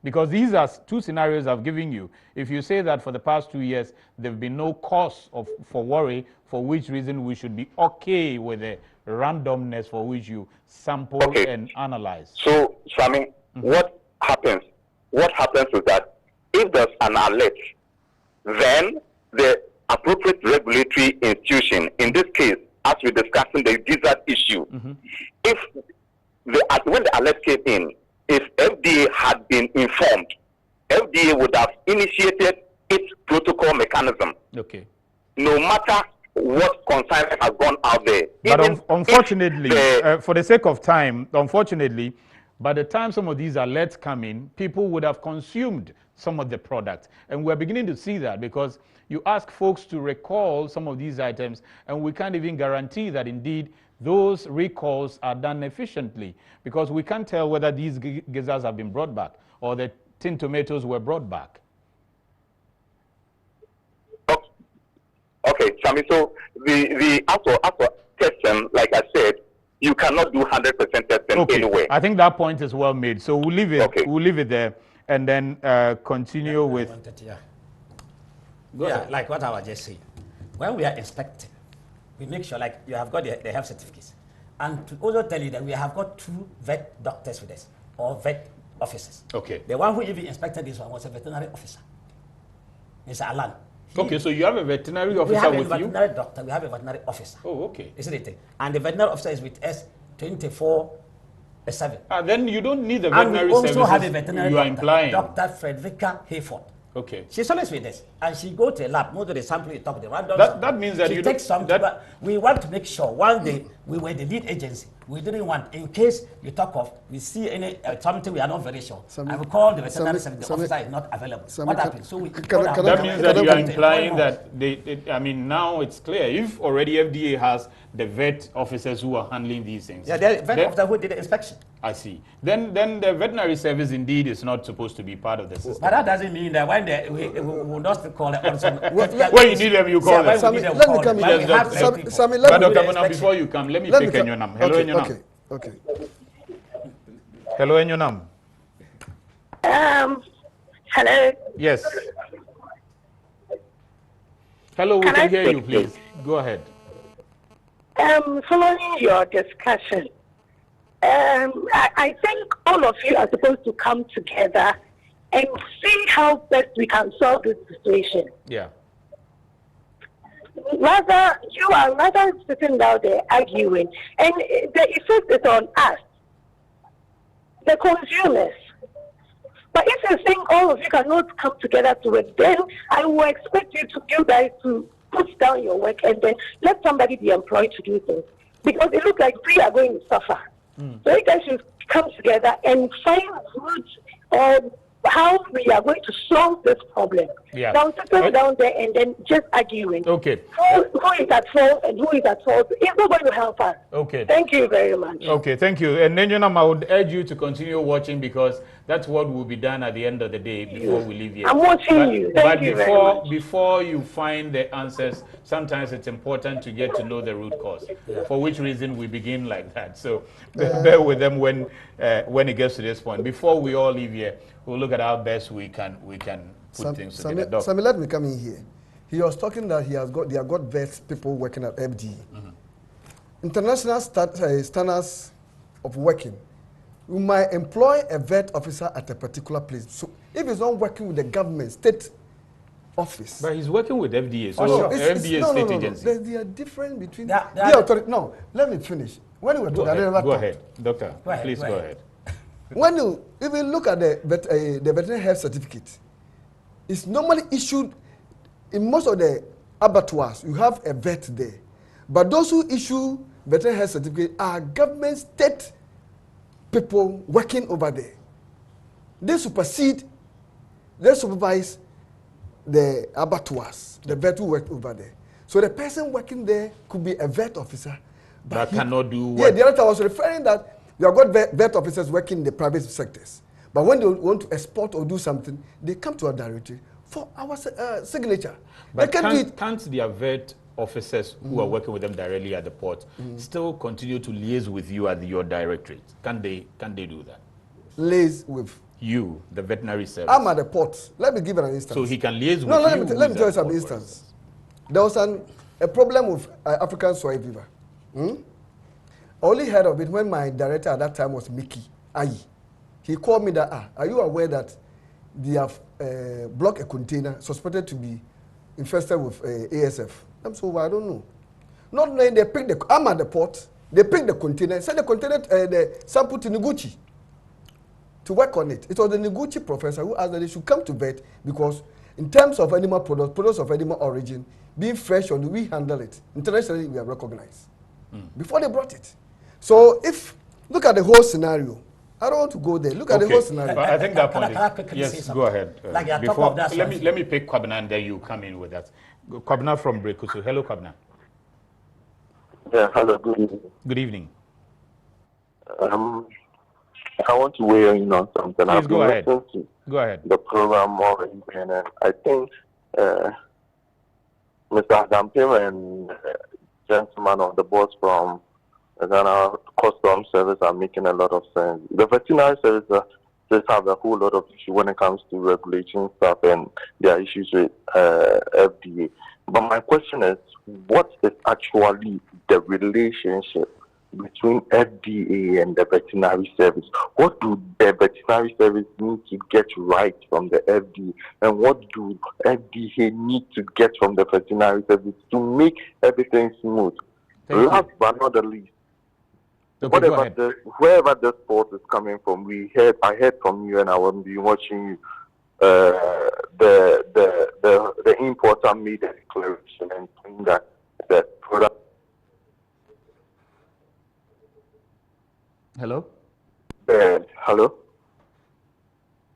Because these are two scenarios I've given you. If you say that for the past 2 years there have been no cause for worry, for which reason we should be okay with the randomness for which you sample and analyze. So, Sammy, what happens is that if there's an alert, then the appropriate regulatory institution, in this case, as we're discussing the gizzard issue, if when the alert came in, if FDA had been informed, FDA would have initiated its protocol mechanism. Okay. No matter what consignment has gone out there. But unfortunately, for the sake of time, unfortunately, by the time some of these alerts come in, people would have consumed some of the products. And we're beginning to see that, because you ask folks to recall some of these items, and we can't even guarantee that indeed those recalls are done efficiently, because we can't tell whether these gizzards have been brought back or the tin tomatoes were brought back. Okay, Sammy, so the actual testing, like I said, you cannot do 100% testing anyway. I think that point is well made. So we'll leave it. We'll leave it there, and then continue with. Like what I was just saying. When we are inspecting, we make sure, like, you have got the health certificates, and to also tell you that we have got 2 vet doctors with us, or vet officers. Okay. The one who even inspected this one was a veterinary officer, Mr. Alan. Okay, so you have a veterinary officer with you? We have a veterinary doctor, we have a veterinary officer. Oh, okay. Isn't it? And the veterinary officer is with us 24/7. Then you don't need the veterinary services. And we also have a veterinary you are doctor, implying. Dr. Frederica Hayford. Okay. She's always with us, and she go to a lab, most of the sample you talk, the random that means that she you takes some, but we want to make sure, one day we were the lead agency, we didn't want, in case you talk of, we see any something we are not very sure, I will call the veterinary service, the officer is not available. What happens? So that means that you are implying that I mean, now it's clear, if already FDA has the vet officers who are handling these things. Yeah, the vet officer who did the inspection. I see. Then the veterinary service indeed is not supposed to be part of the system. But that doesn't mean that when we will not call it also. When you need them, you call them. Let me come in. Sammy, let me before you come, let me pick Enyonam. Hello, Enyonam. Okay. Hello, Enyonam. Hello. Yes. Hello, we can hear you, please. Go ahead. Following your discussion, I think all of you are supposed to come together and see how best we can solve this situation. Yeah. Rather, you are rather sitting down there arguing, and the effect is on us, the consumers. But if you think all of you cannot come together to it, then I will expect you guys to put down your work and then let somebody be employed to do things. Because it looks like we are going to suffer. So you guys should come together and find good how we are going to solve this problem. Yeah. Now, settle down there and then just arguing. Okay. Who is at fault and who is at fault? It's not going to help us. Okay. Thank you very much. Okay, thank you. And then, I would urge you to continue watching because that's what will be done at the end of the day before we leave here. I'm watching you. Thank you very much. Before you find the answers, sometimes it's important to get to know the root cause. Yeah. For which reason we begin like that. So bear with them when it gets to this point. Before we all leave here, we'll look at how best we can put things together. Sammy, let me come in here. He was talking that they have got vets people working at FD. International standards of working. You might employ a vet officer at a particular place. So if he's not working with the government, state office. But he's working with FDA, so FDA is state agency. They are different between the authority. No, let me finish. When we were talking, go ahead, doctor. Please go ahead. When you even look at the veterinary health certificate, it's normally issued in most of the abattoirs. You have a vet there, but those who issue veterinary health certificate are government state people working over there. They supervise the abattoirs, the vet who work over there. So the person working there could be a vet officer, but cannot do what? Yeah, the other time I was referring that you have got vet officers working in the private sectors, but when they want to export or do something, they come to our directory for our signature. But can't their vet officers who are working with them directly at the port still continue to liaise with you at your directorate? Can they do that? Liaise with you, the veterinary service. I'm at the port. Let me give an instance. So he can liaise with you. Let me tell you some instance. There was a problem with African soy fever. I only heard of it when my director at that time was Mickey Ayi. He called me that, are you aware that they have blocked a container suspected to be infested with ASF? I'm so, well, I don't know. Not knowing they picked I'm at the port, they picked the container, sent the container, the sample to Noguchi to work on it. It was the Noguchi professor who asked that they should come to vet because in terms of animal products of animal origin, being fresh, or we handle it. Internationally, we are recognized. Before they brought it. So look at the whole scenario. I don't want to go there. Look at the whole scenario. But I think that point is... Yes, go ahead. Like let me pick Kwabena and then you come in with that. Kwabena from Brekusu. Hello, Kwabena. Yeah, hello, good evening. Good evening. I want to weigh in on something. Please go ahead. Go ahead. The program already, and I think Mr. Adampim and gentlemen of the board from the Ghana Customs Service are making a lot of sense. The veterinary service just have a whole lot of issues when it comes to regulation stuff and their issues with FDA. But my question is, what is actually the relationship between FDA and the veterinary service? What do the veterinary service need to get right from the FDA? And what do FDA need to get from the veterinary service to make everything smooth? Last but not the least, wherever the sport is coming from, I heard from you and I will be watching you. The importer made a declaration and saying that the product. Hello? Hello?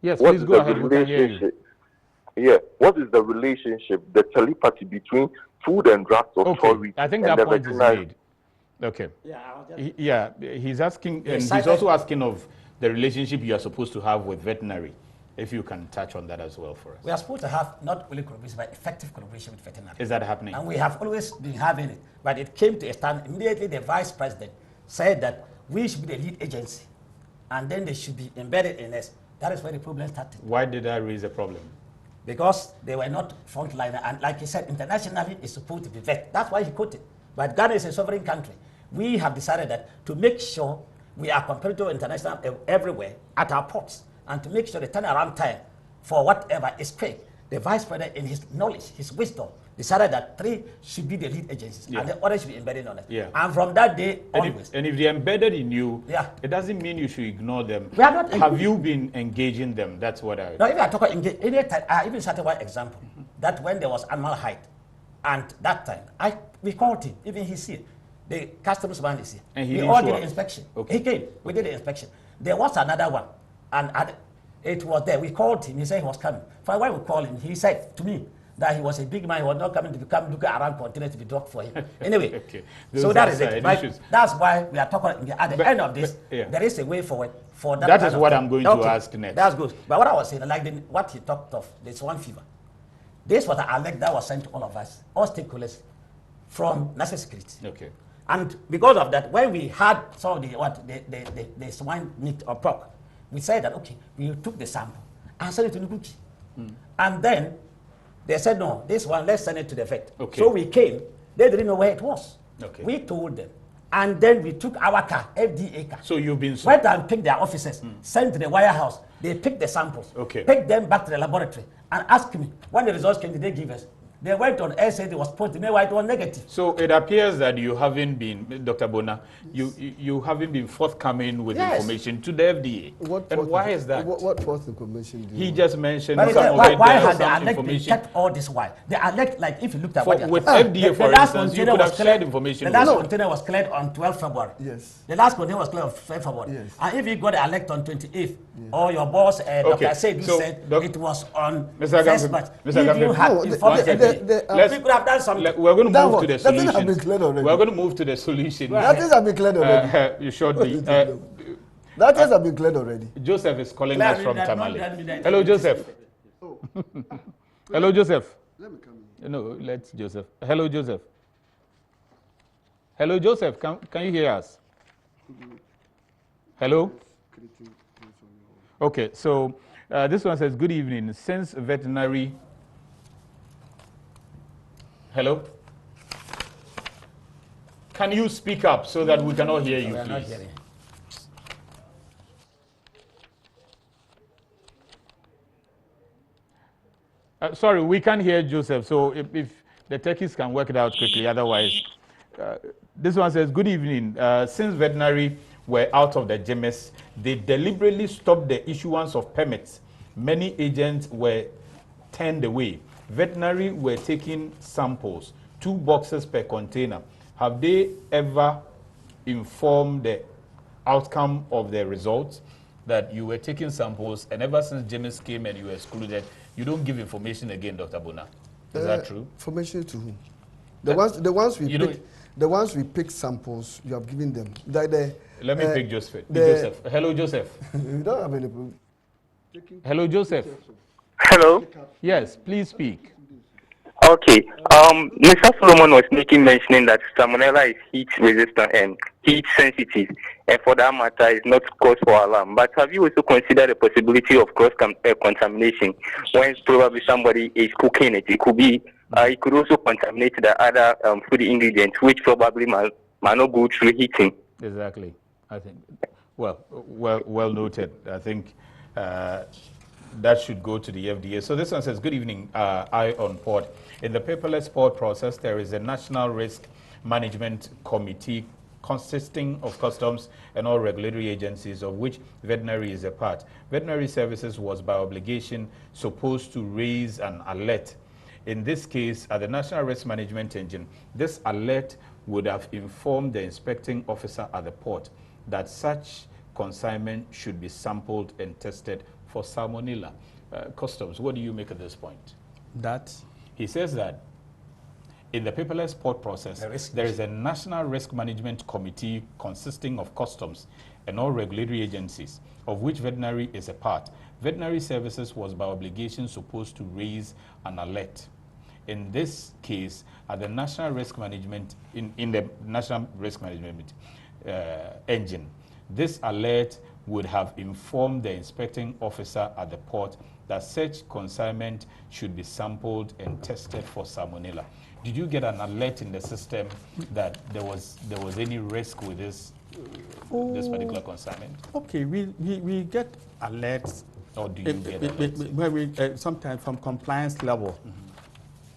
Yes, please go ahead. We can hear you. Yeah, what is the relationship, the telepathy between Food and Drug Authority? I think that point is made. Okay. Yeah, he's asking, and he's also asking of the relationship you are supposed to have with veterinary. If you can touch on that as well for us. We are supposed to have not only collaboration, but effective collaboration with veterinary. Is that happening? And we have always been having it. But it came to a stand. Immediately the vice president said that we should be the lead agency. And then they should be embedded in us. That is where the problem started. Why did that raise a problem? Because they were not frontliner. And like he said, internationally, it's supposed to be vet. That's why he quoted. But Ghana is a sovereign country. We have decided that to make sure we are competitive international everywhere at our ports, and to make sure the turnaround time for whatever is quick. The vice president, in his knowledge, his wisdom, decided that 3 should be the lead agencies, and the others should be embedded on it. And from that day onwards. And if they're embedded in you, it doesn't mean you should ignore them. We are not Have you been engaging them? That's what I... No, if I talk about engage, I even started one example, that when there was animal height, and that time, we called him, even he's here. The customs man is here. And we all did the inspection. Okay. He came, we did the inspection. There was another one, and It was there. We called him. He said he was coming. For a while we called him, he said to me that he was a big man. He was not coming to come look around containers to be dropped for him. Anyway, okay. So that is it. Right? That's why we are talking. At the end of this, there is a way forward for that. That is what I'm going to ask next. That's good. But what I was saying, like what he talked of, the swine fever. This was an alert that was sent to all of us, all stakeholders, from national security. Okay. And because of that, when we had some of the swine meat or pork, we said that, okay, we took the sample and sent it to Nukuki. And then they said, no, this one, let's send it to the vet. Okay. So we came. They didn't know where it was. Okay. We told them. And then we took our car, FDA car. So you've been... Went and picked their officers, sent to the warehouse. They picked the samples, picked them back to the laboratory, and asked me, when the results came, did they give us? They went on air, said it was positive, meanwhile it was negative. So it appears that you haven't been, Dr. Bona, you haven't been forthcoming with information to the FDA. And why is that? What false information do you He just mentioned but some why, of it. Why has the some alert been information. kept all this while? The alert, like if you looked at what With FDA, for instance, you could have shared information. The last container was cleared on 12 February. Yes. The last container was cleared on 5 February. Yes. And if you got the alert on 28th, or your boss, Dr. Said, said it was on first March. If you had informed the could have done something. We're going to move to the solution. Have been cleared already. We're going to move to the solution. That things have been cleared already. You should be. That things have been cleared already. Joseph is calling us from Tamale. Hello, Joseph. Hello, Joseph. Let me come in. No, let's Joseph. Hello, Joseph. Hello, Joseph. Can you hear us? Hello? Okay, so this one says, good evening. Since veterinary... Hello? Can you speak up so that we can all hear you, please? Sorry, we can't hear Joseph, so if the techies can work it out quickly, otherwise. This one says, good evening. Since veterinary were out of the JIMIS, they deliberately stopped the issuance of permits. Many agents were turned away. Veterinary were taking samples, 2 boxes per container. Have they ever informed the outcome of the results that you were taking samples, and ever since JIMIS came and you were excluded, you don't give information again, Dr. Bona? Is that true? Information to whom? The ones we pick samples, you have given them. Let me pick Joseph. Joseph. Hello, Joseph. You don't have any problem. Hello, Joseph. Hello? Yes, please speak. Okay. Mr. Solomon was mentioning that Salmonella is heat resistant and heat sensitive, and for that matter, it's not cause for alarm. But have you also considered the possibility of cross contamination when probably somebody is cooking it? It could be, it could also contaminate the other food ingredients, which probably might not go through heating. Exactly. I think. Well noted. I think. That should go to the FDA. So this one says, good evening, I on port. In the paperless port process, there is a National Risk Management Committee consisting of customs and all regulatory agencies, of which veterinary is a part. Veterinary services was by obligation supposed to raise an alert. In this case, at the National Risk Management Engine, this alert would have informed the inspecting officer at the port that such consignment should be sampled and tested for salmonella. Customs, what do you make at this point? That he says that in the paperless port process, there is a National Risk Management Committee consisting of customs and all regulatory agencies, of which veterinary is a part. Veterinary services was by obligation supposed to raise an alert. In this case, at the National Risk Management, in the National Risk Management engine, this alert would have informed the inspecting officer at the port that such consignment should be sampled and tested for salmonella. Did you get an alert in the system that there was any risk with this particular consignment? Okay, we get alerts. Or do you get alerts? Sometimes from compliance level,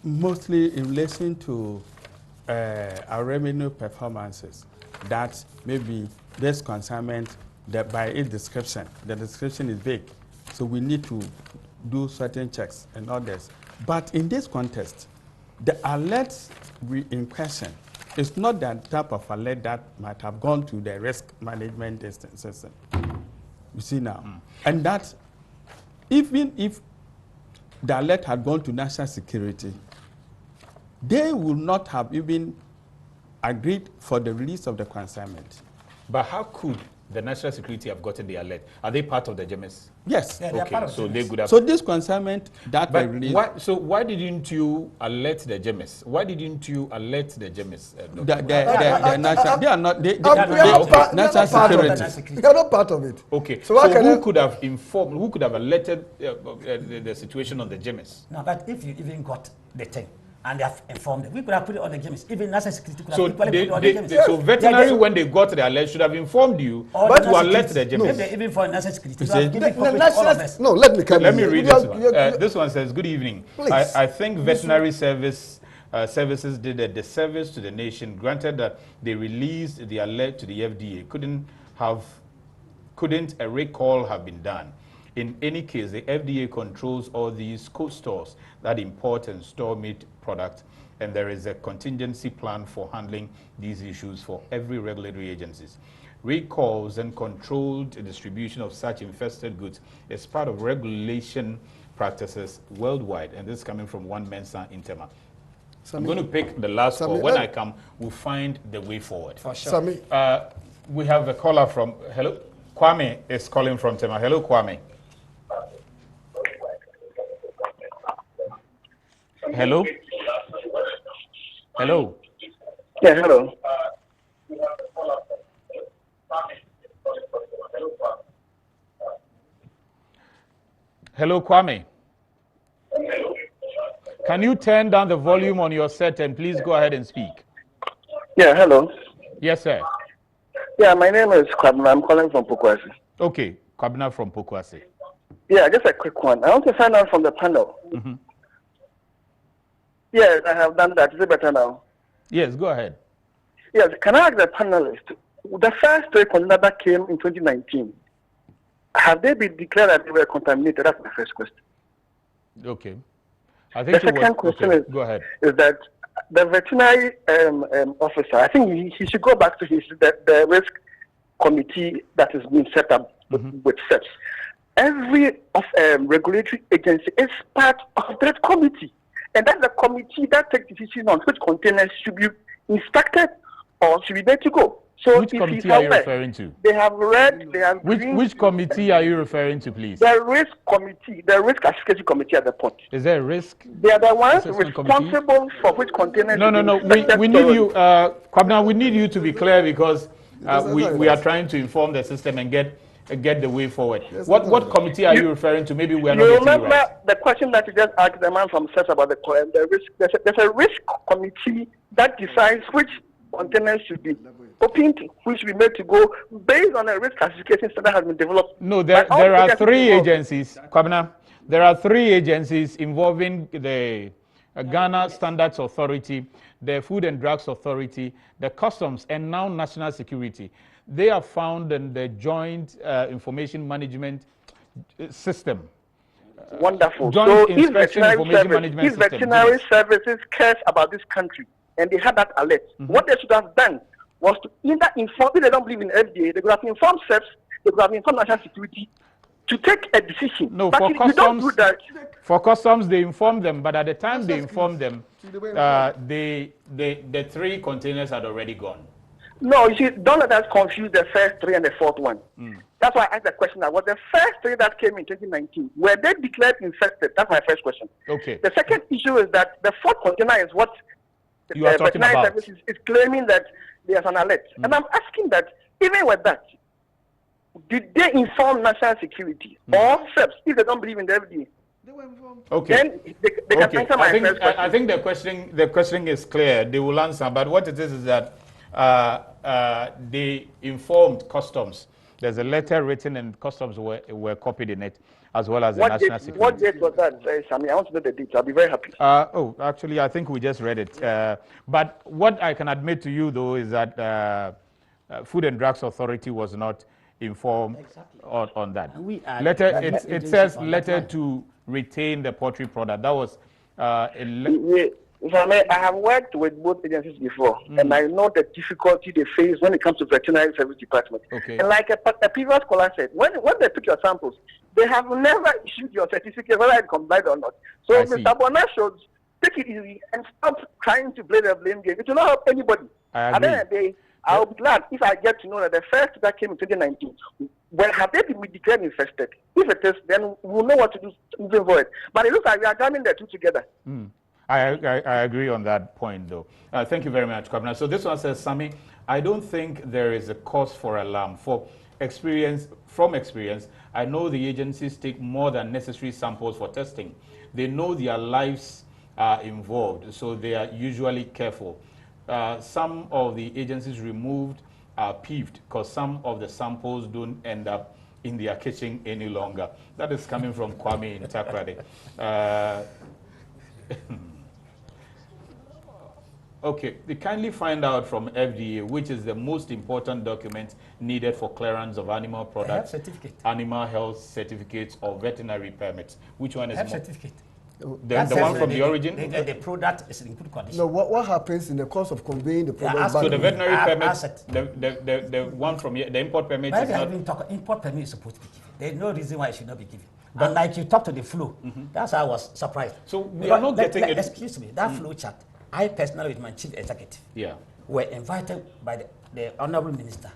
mostly in relation to our revenue performances, that maybe this consignment, that by its description, the description is vague, so we need to do certain checks and others. But in this context, the alert in question is not that type of alert that might have gone to the risk management system. You see now, and that even if the alert had gone to national security, they would not have even agreed for the release of the consignment. But how could the national security have gotten the alert? Are they part of the JIMIS? Yes. Yeah, they are part of so JIMIS. they could have. So this consignment that But were released. why didn't you alert the JIMIS? Why didn't you alert the JIMIS? The national, they are not. They national security. They are not part of it. Okay. So who could have informed? Who could have alerted the situation on the JIMIS? No, but if you even got the thing and they have informed them, we could have put it on the JIMIS. Even national security could have put it on the JIMIS. So veterinary, when they got the alert, should have informed you to alert the JIMIS. If they even for national security, they have given copy to all of us. No, let me come Let me read this one. This one says, "Good evening. I think veterinary services did a disservice to the nation. Granted that they released the alert to the FDA, couldn't a recall have been done? In any case, the FDA controls all these cold stores that import and store meat products, and there is a contingency plan for handling these issues for every regulatory agencies. Recalls and controlled distribution of such infested goods is part of regulation practices worldwide." And this is coming from one Mensa in Tema. I'm going to pick the last call. When I come, we'll find the way forward. For sure. We have a caller from, hello? Kwame is calling from Tema. Hello, Kwame. Hello? Hello? Yeah, hello. Hello, Kwame. Can you turn down the volume on your set and please go ahead and speak? Yeah, hello. Yes, sir. Yeah, my name is Kwabna. I'm calling from Pokwasi. Okay, Kwabna from Pokwasi. Yeah, just a quick one. I want to find out from the panel. Mm-hmm. Yes, I have done that. Is it better now? Yes, go ahead. Yes, can I ask the panelists, the first three containers that came in 2019, have they been declared that they were contaminated? That's my first question. Okay. I think the second question go ahead. Is that the veterinary officer, I think he should go back to the risk committee that is being set up with SEPS. Every regulatory agency is part of that committee. And that's the committee that takes decision on which containers should be inspected or should be made to go. So which committee are you referring to? They have read, they have which committee are you referring to, please? The risk committee, the risk assessment committee at the point. Is there a risk? They are the ones responsible for which containers. No. We need you, Kwabna, we need you to be clear because we are trying to inform the system and get the way forward. What committee are you referring to? Maybe we are not getting remember right. The question that you just asked the man from SEPS about the risk. There's a risk committee that decides which containers should be opened, which should be made to go based on a risk classification system that has been developed. No, there are three agencies, Kwabna. There are three agencies involving the Ghana Standards Authority, the Food and Drugs Authority, the Customs, and now National Security. They are found in the Joint Information Management System. Wonderful. Joint So Inspection Information Management if System. veterinary services cares about this country and they had that alert, what they should have done was to either inform, if they don't believe in FDA, they could have informed SEPS, they could have informed National Security to take a decision. No, but for if you don't do that. For Customs, they informed them, but at the time they informed them, the three containers had already gone. No, you see, don't let us confuse the first three and the fourth one. That's why I asked the question. That was the first three that came in 2019. Were they declared infected? That's my first question. Okay. The second issue is that the fourth container is what you are talking about. Services is claiming that there's an alert. And I'm asking that, even with that, did they inform National Security or SEPS if they don't believe in the FDA? Okay. Then they can answer my first question. I think the question is clear. They will answer. But what it is that they informed Customs. There's a letter written and Customs were copied in it, as well as the National Security. What date was that, Sammy? I want to know the date. I'll be very happy. Actually, I think we just read it. But what I can admit to you, though, is that Food and Drugs Authority was not informed on that. Letter, it says letter to retain the poultry product. That was I have worked with both agencies before, and I know the difficulty they face when it comes to veterinary service department. Okay. And like a previous caller said, when they took your samples, They have never issued your certificate, whether it complied or not. So Mr. Bonner should take it easy and stop trying to play the blame game. It will not help anybody. At the end of the day, I'll be glad if I get to know that the first that came in 2019, well, have they been declared infested? If it is, then we'll know what to do moving forward. But it looks like we are jamming the two together. I agree on that point, though. Thank you very much, Governor. So this one says, Sammy, I don't think there is a cause for alarm. From experience, I know the agencies take more than necessary samples for testing. They know their lives are involved, so they are usually careful. Some of the agencies removed are peeved because some of the samples don't end up in their kitchen any longer. That is coming from Kwame in Takrade. Okay, they kindly find out from FDA which is the most important document needed for clearance of animal products, animal health certificates, or veterinary permits. Which one is more? Certificate. The one from the origin? The product is in good condition. No, what happens in the course of conveying the product back? So the veterinary permit, the one from here, the import permit is not... Import permit is supposed to be given. There's no reason why it should not be given. And like you talked to the flu, that's how I was surprised. So we are not getting it. Excuse me, that flow chart, I personally with my chief executive were invited by the Honorable Minister,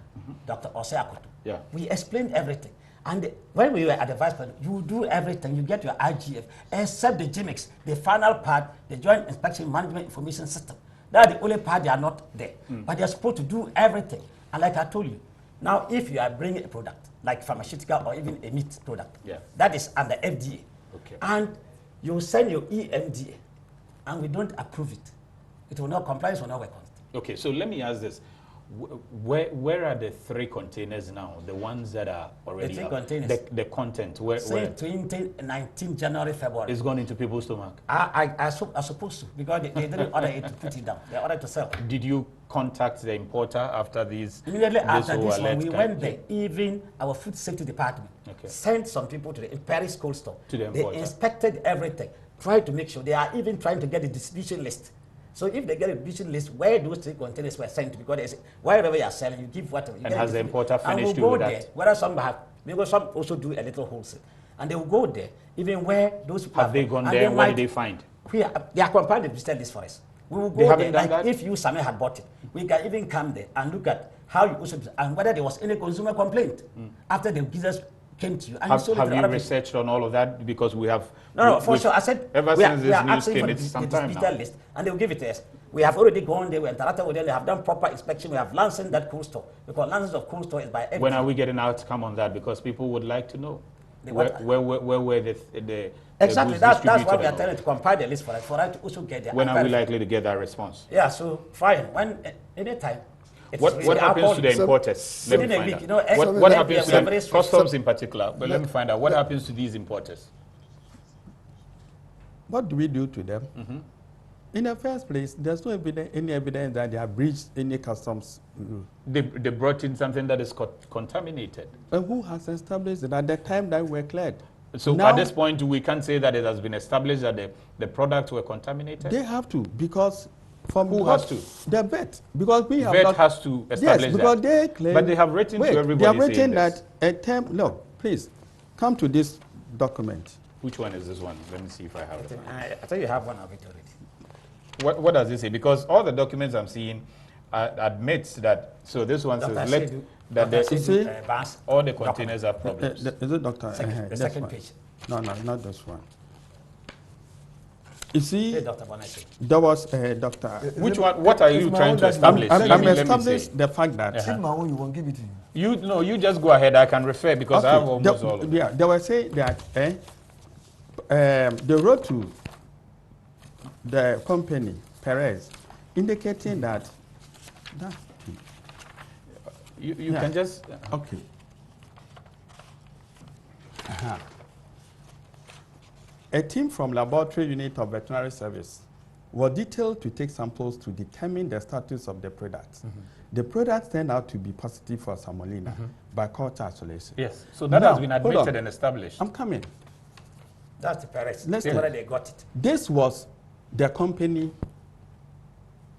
Dr. Ose Akoto. We explained everything. And when we were at the vice president, you do everything, you get your IGF, except the JIMIS, the final part, the Joint Inspection Management Information System. That's the only part they are not there. But they're supposed to do everything. And like I told you, now if you are bringing a product, like pharmaceutical or even a meat product, that is under FDA. And you send your EMDA, and we don't approve it. It will not comply, it will not work on it. Okay, so let me ask this. Where are the 3 containers now? The ones that are already the 3 containers. The content. Where? 2019 January, February. It's gone into people's stomach. I supposed to, because they didn't order it to put it down. They ordered to sell. Did you contact the importer after these? Immediately after this one, we went there. Even our food safety department sent some people to the Paris cold store. To the importer. They inspected everything, tried to make sure. They are even trying to get the distribution list. So if they get a distribution list where those 3 containers were sent to, because they say, wherever you are selling, you give whatever. You and has the importer finished with that? There, whether some have, because some also do a little wholesale. And they will go there, even where those people have they gone there, and what did they find? They are compiled the distribution list for us. We will go there, like if you, Samir, had bought it, we can even come there and look at how you also, and whether there was any consumer complaint after the business came to you. And have you researched on all of that? Because we have... No, for sure. I said, ever since this news came, it's some time now. List, and they will give it to us. We have already gone there, we interacted with them, they have done proper inspection, we have licensed that cold store, because license of cold store is by everything. When are we getting outcome on that? Because people would like to know. Where were the exactly, that's why we are trying to compile the list for us to also get there. When are we likely to get that response? Yeah, so fine, anytime. What happens to the importers? Let me find out. You know, what happens to the customs in particular? But let me find out. What happens to these importers? What do we do to them? In the first place, there's no any evidence that they have breached any customs rule. They brought in something that is contaminated. And who has established it at the time that we were cleared? So now, at this point, we can't say that it has been established that the products were contaminated? They have to, because... Who has to? The vet. Because we have vet has to establish yes, because that. They claim... But they have written to everybody. They have written that a term... Look, please, come to this document. Which one is this one? Let me see if I have it. I think you have one of it already. What does it say? Because all the documents I'm seeing admits that, so this one says that all the containers have problems. Is it Dr.? The second page. No, not this one. You see, Dr. there was a doctor. Which one? What are you trying to establish? I'm establishing the fact that. If my own, you won't give it to you. No, you just go ahead. I can refer because I have almost all of it. Yeah, they were saying that they wrote to the company, Perez, indicating that you can just... Okay. A team from Laboratory Unit of Veterinary Service was detailed to take samples to determine the status of the products. The products turned out to be positive for Salmonella by culture isolation. Yes, so that has been admitted and established. I'm coming. That's the Perez. Let's see whether they got it. This was the company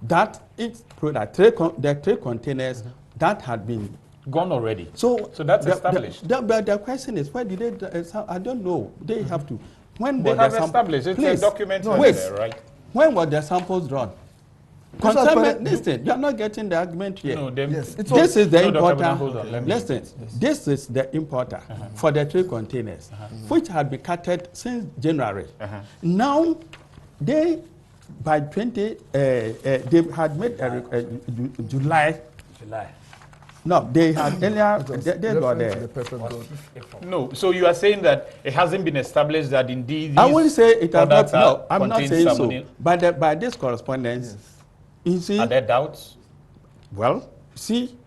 that its product, the 3 containers that had been Gone already. So that's established. But the question is, why did they? I don't know. They have to. When they was have the established. It's a document there, right? When were the samples drawn? Listen, you are not getting the argument here. No, this is the importer. Hold on, listen, this is the importer for the 3 containers, which had been carted since January. Now, they by 20, they had made July. No, they had earlier. They got there. No, so you are saying that it hasn't been established that indeed these I wouldn't say it has not. No, I'm not saying salmonella. So. By this correspondence, you see. Are there doubts? Well, see,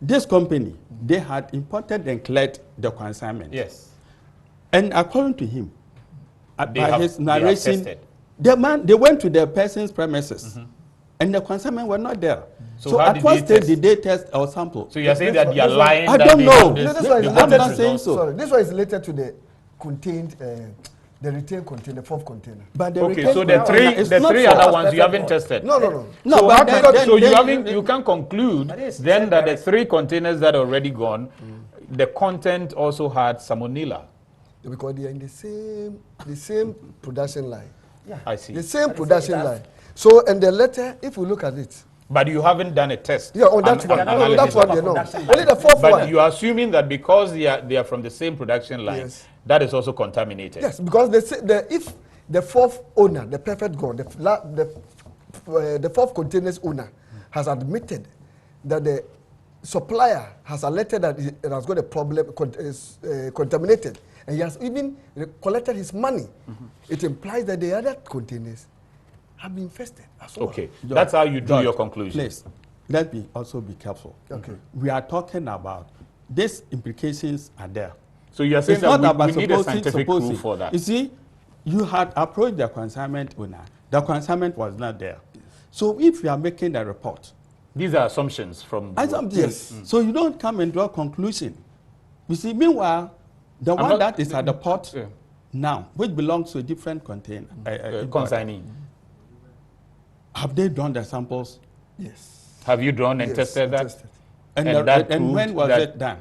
this company, they had imported and cleared the consignment. Yes. And according to him, by his narration, they went to the person's premises, and the consignment were not there. So at what stage did they test our sample? So you are saying that you are lying? I don't know. I'm not saying so. Sorry, this one is related to the contained, the retained container, the 4th container. But so the three other ones you haven't tested. No. So you can conclude then that the 3 containers that are already gone, the content also had salmonella. Because they are in the same production line. Yeah, I see. The same production line. So, and the letter, if we look at it. But you haven't done a test. Yeah, on that one. No, that's what they know. Only the 4th one. But you are assuming that because they are from the same production line, that is also contaminated. Yes, because if the 4th owner, the perfect God, the 4th containers owner has admitted that the supplier has alerted that it has got a problem, is contaminated, and he has even collected his money, it implies that the other containers have been infested as well. Okay, that's how you draw your conclusion. Please, let me also be careful. Okay. We are talking about these implications are there. So you are saying that we need a scientific proof for that. You see, you had approached the consignment owner. The consignment was not there. So if you are making the report. These are assumptions from... Yes. So you don't come and draw a conclusion. You see, meanwhile, the one that is at the port now, which belongs to a different container, consignee. Have they drawn the samples? Yes. Have you drawn and tested that? Tested. And when was it done?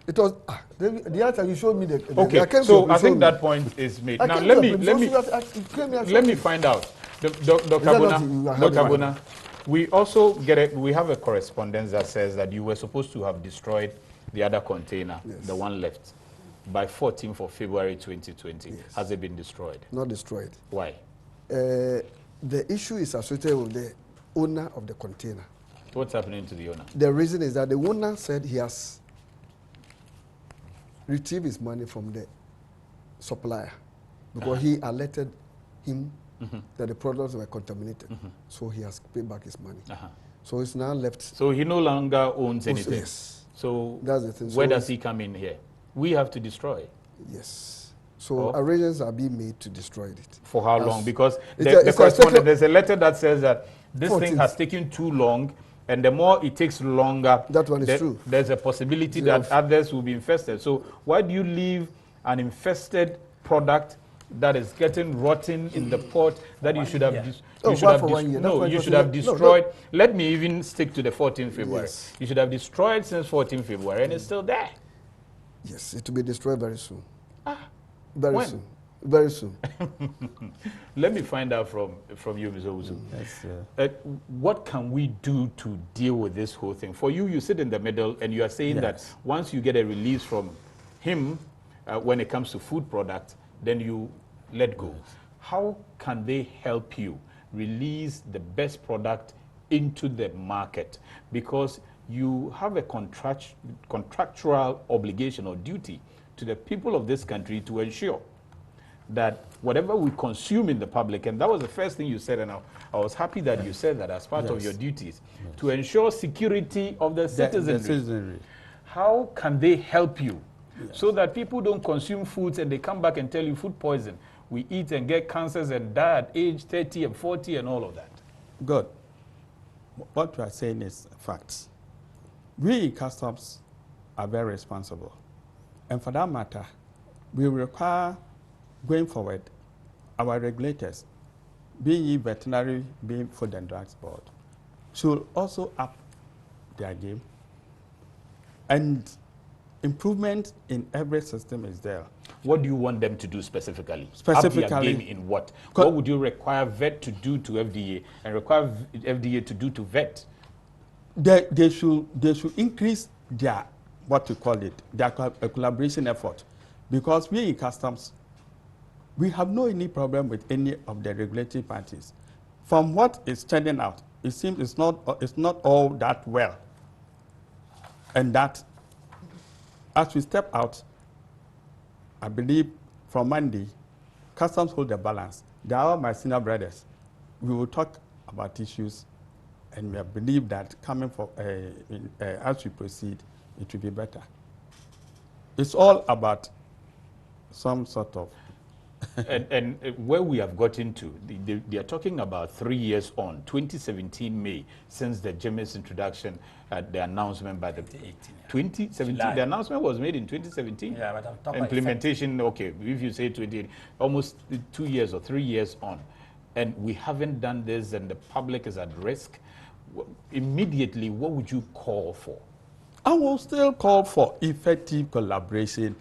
It was the answer you showed me. Okay, so I think that point is made. Now let me find out, Dr. Abuna. We also get it. We have a correspondence that says that you were supposed to have destroyed the other container, the one left, by 14th of February 2020. Yes. Has it been destroyed? Not destroyed. Why? The issue is associated with the owner of the container. What's happening to the owner? The reason is that the owner said he has retrieved his money from the supplier because he alerted him that the products were contaminated. So he has paid back his money. So it's now left. So he no longer owns anything. Yes. So that's the thing. Where does he come in here? We have to destroy it. Yes. So arrangements are being made to destroy it. For how long? Because there's a letter that says that this thing has taken too long, and the more it takes longer, that one is true. There's a possibility that others will be infested. So why do you leave an infested product that is getting rotten in the port that you should have destroyed? Let me even stick to the 14th February. Yes. You should have destroyed since 14th February, and it's still there. Yes, it will be destroyed very soon. When? Soon. Very soon. Let me find out from you, Mr. Uzu. What can we do to deal with this whole thing? For you, you sit in the middle, and you are saying that once you get a release from him when it comes to food products, then you let go. How can they help you release the best product into the market? Because you have a contractual obligation or duty to the people of this country to ensure that whatever we consume in the public, and that was the first thing you said, and I was happy that you said that as part of your duties, to ensure security of the citizenry. How can they help you so that people don't consume foods and they come back and tell you food poison? We eat and get cancers and die at age 30 and 40 and all of that. Good. What we are saying is facts. We in customs are very responsible. And for that matter, we require, going forward, our regulators, being veterinary, being Food and Drugs Board, should also up their game And improvement in every system is there. What do you want them to do specifically? Specifically, up their game in what? What would you require VET to do to FDA and require FDA to do to VET? They should increase their, what you call it, their collaboration effort, because we in customs, we have no any problem with any of the regulatory parties. From what is turning out, it seems it's not all that well, and that as we step out, I believe from Monday, customs hold the balance. They are all my senior brothers. We will talk about issues, and we believe that coming for as we proceed, it will be better. It's all about some sort of and where we have gotten to, they are talking about 3 years on, 2017 May, since the JIMIS introduction, the announcement by the 2017. July. The announcement was made in 2017. Yeah, but I'm talking implementation. Okay, if you say 20, almost 2 years or 3 years on, and we haven't done this, and the public is at risk. Immediately, what would you call for? I will still call for effective collaboration.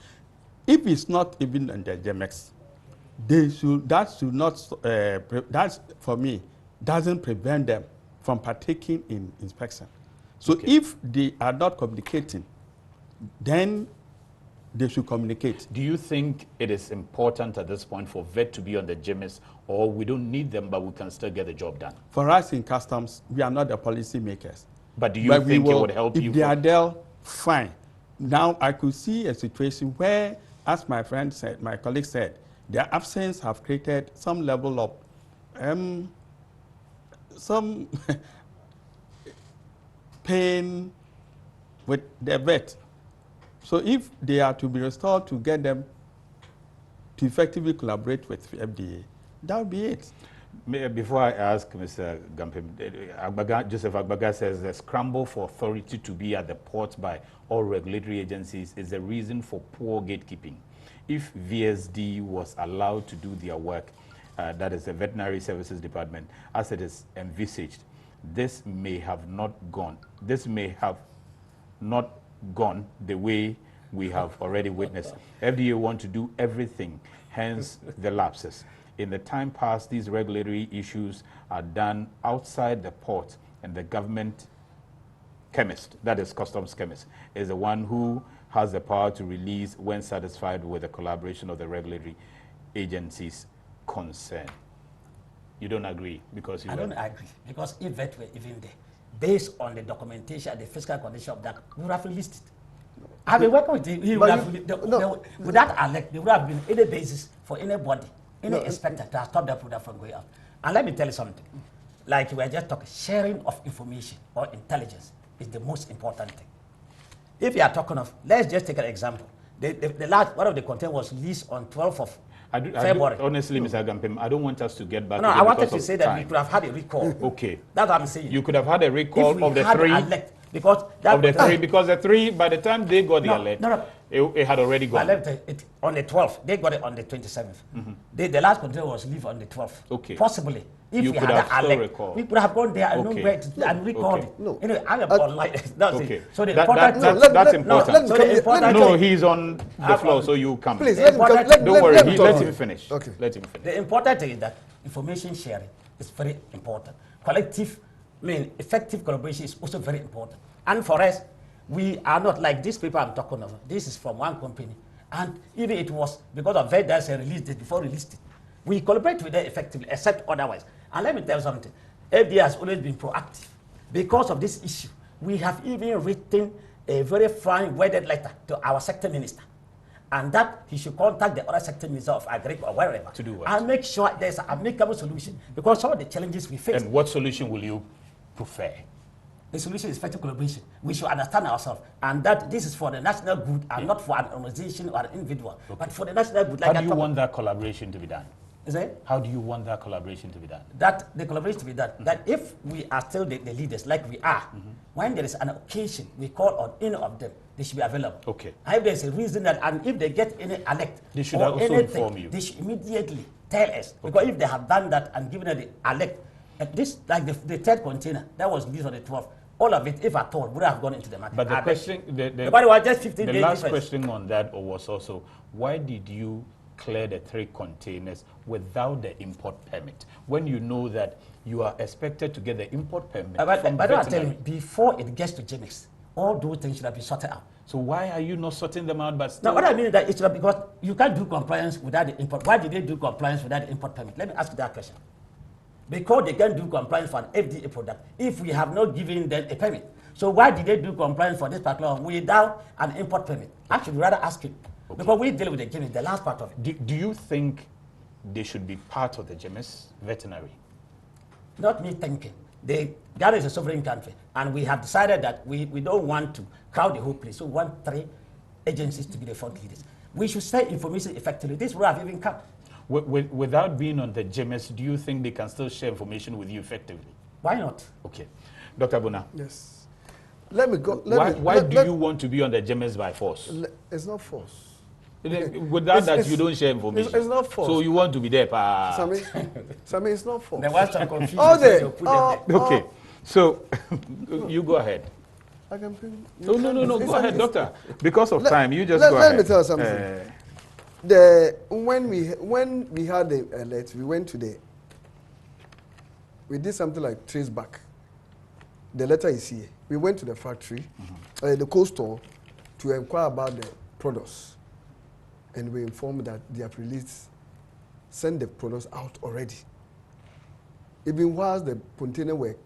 If it's not even under JIMIS, that for me doesn't prevent them from partaking in inspection. So if they are not communicating, then they should communicate. Do you think it is important at this point for VET to be on the JIMIS, or we don't need them but we can still get the job done? For us in customs, we are not the policy makers. But do you think it would help you? If they are there, fine. Now I could see a situation where, as my friend said, my colleague said, their absence have created some level of some pain with the vet. So if they are to be restored to get them to effectively collaborate with FDA, that would be it. Before I ask Mr. Gampim, Joseph Agbaga says the scramble for authority to be at the port by all regulatory agencies is a reason for poor gatekeeping. If VSD was allowed to do their work, that is the Veterinary Services Department, as it is envisaged, this may have not gone. This may have not gone the way we have already witnessed. FDA want to do everything, hence the lapses. In the time past, these regulatory issues are done outside the port, and the government chemist, that is customs chemist, is the one who has the power to release when satisfied with the collaboration of the regulatory agencies concerned. You don't agree? Because I don't agree, because if that were even there, based on the documentation and the physical condition of that, we would have released it. I've been working with him. Without alert, there would have been any basis for anybody, any inspector to have stopped that product from going out. And let me tell you something. Like we are just talking, sharing of information or intelligence is the most important thing. If you are talking of, let's just take an example. The last one of the content was released on 12th of February. Honestly, Mr. Gampim, I don't want us to get back. No, I wanted to say that we could have had a recall. Okay. That's what I'm saying. You could have had a recall of the three. Because the three, by the time they got the alert, it had already gone. I left it on the 12th. They got it on the 27th. The last container was released on the 12th. Okay. Possibly. If we had an alert, we could have gone there and known where and recorded. No. Anyway, I am online. That's it. So the that's important. No, he's on the floor, so you come. Please, don't worry. Let him finish. Okay. Let him finish. The important thing is that information sharing is very important. Effective collaboration is also very important. And for us, we are not like these people I'm talking of. This is from one company. And even it was because of that, there's a release date before released it. We collaborate with them effectively, except otherwise. And let me tell you something. FDA has always been proactive. Because of this issue, we have even written a very fine worded letter to our sector minister. And that he should contact the other sector minister of Agri or wherever. To do what? And make sure there's an amicable solution. Because some of the challenges we face. And what solution will you prefer? The solution is effective collaboration. We should understand ourselves, and that this is for the national good and not for an organization or an individual, but for the national good. How do you want that collaboration to be done? Is it? How do you want that collaboration to be done? That the collaboration to be done. That if we are still the leaders, like we are, when there is an occasion, we call on any of them. They should be available. Okay. And if there's a reason that, and if they get any alert, they should also inform you. They should immediately tell us. Okay. Because if they have done that and given us the alert, this like the third container that was released on the 12th. all of it, if at all, would have gone into the market. But the question, the was just 15 the days last difference. question on that was also, why did you clear the 3 containers without the import permit when you know that you are expected to get the import permit from But I tell you, veterinary? before it gets to JIMIS, all those things should have been sorted out. So why are you not sorting them out? But still, Now, what I mean is that it's because you can't do compliance without the import. Why did they do compliance without the import permit? Let me ask you that question. Because they can do compliance for an FDA product if we have not given them a permit. So why did they do compliance for this particular one without an import permit? I should rather ask you. Okay. Because we deal with the JIMIS, the last part of it. Do you think they should be part of the JIMIS veterinary? Not me thinking. Ghana is a sovereign country, and we have decided that we don't want to crowd the whole place. So we want 3 agencies to be the front leaders. We should share information effectively. This would have even come. Without being on the JIMIS, do you think they can still share information with you effectively? Why not? Okay. Dr. Buna. Yes. Let me go. Why do you want to be on the JIMIS by force? It's not force. Without that, you don't share information. It's not force. So you want to be there, Sammy, it's not force. There was some confusion. Okay. So you go ahead. I can bring. No. Go ahead, doctor. Because of time, you just go ahead. Let me tell you something. When we had the alert, we did something like trace back. The letter is here. We went to the factory, the cold store, to inquire about the products, and we informed that they have released, sent the products out already. Even whilst the container were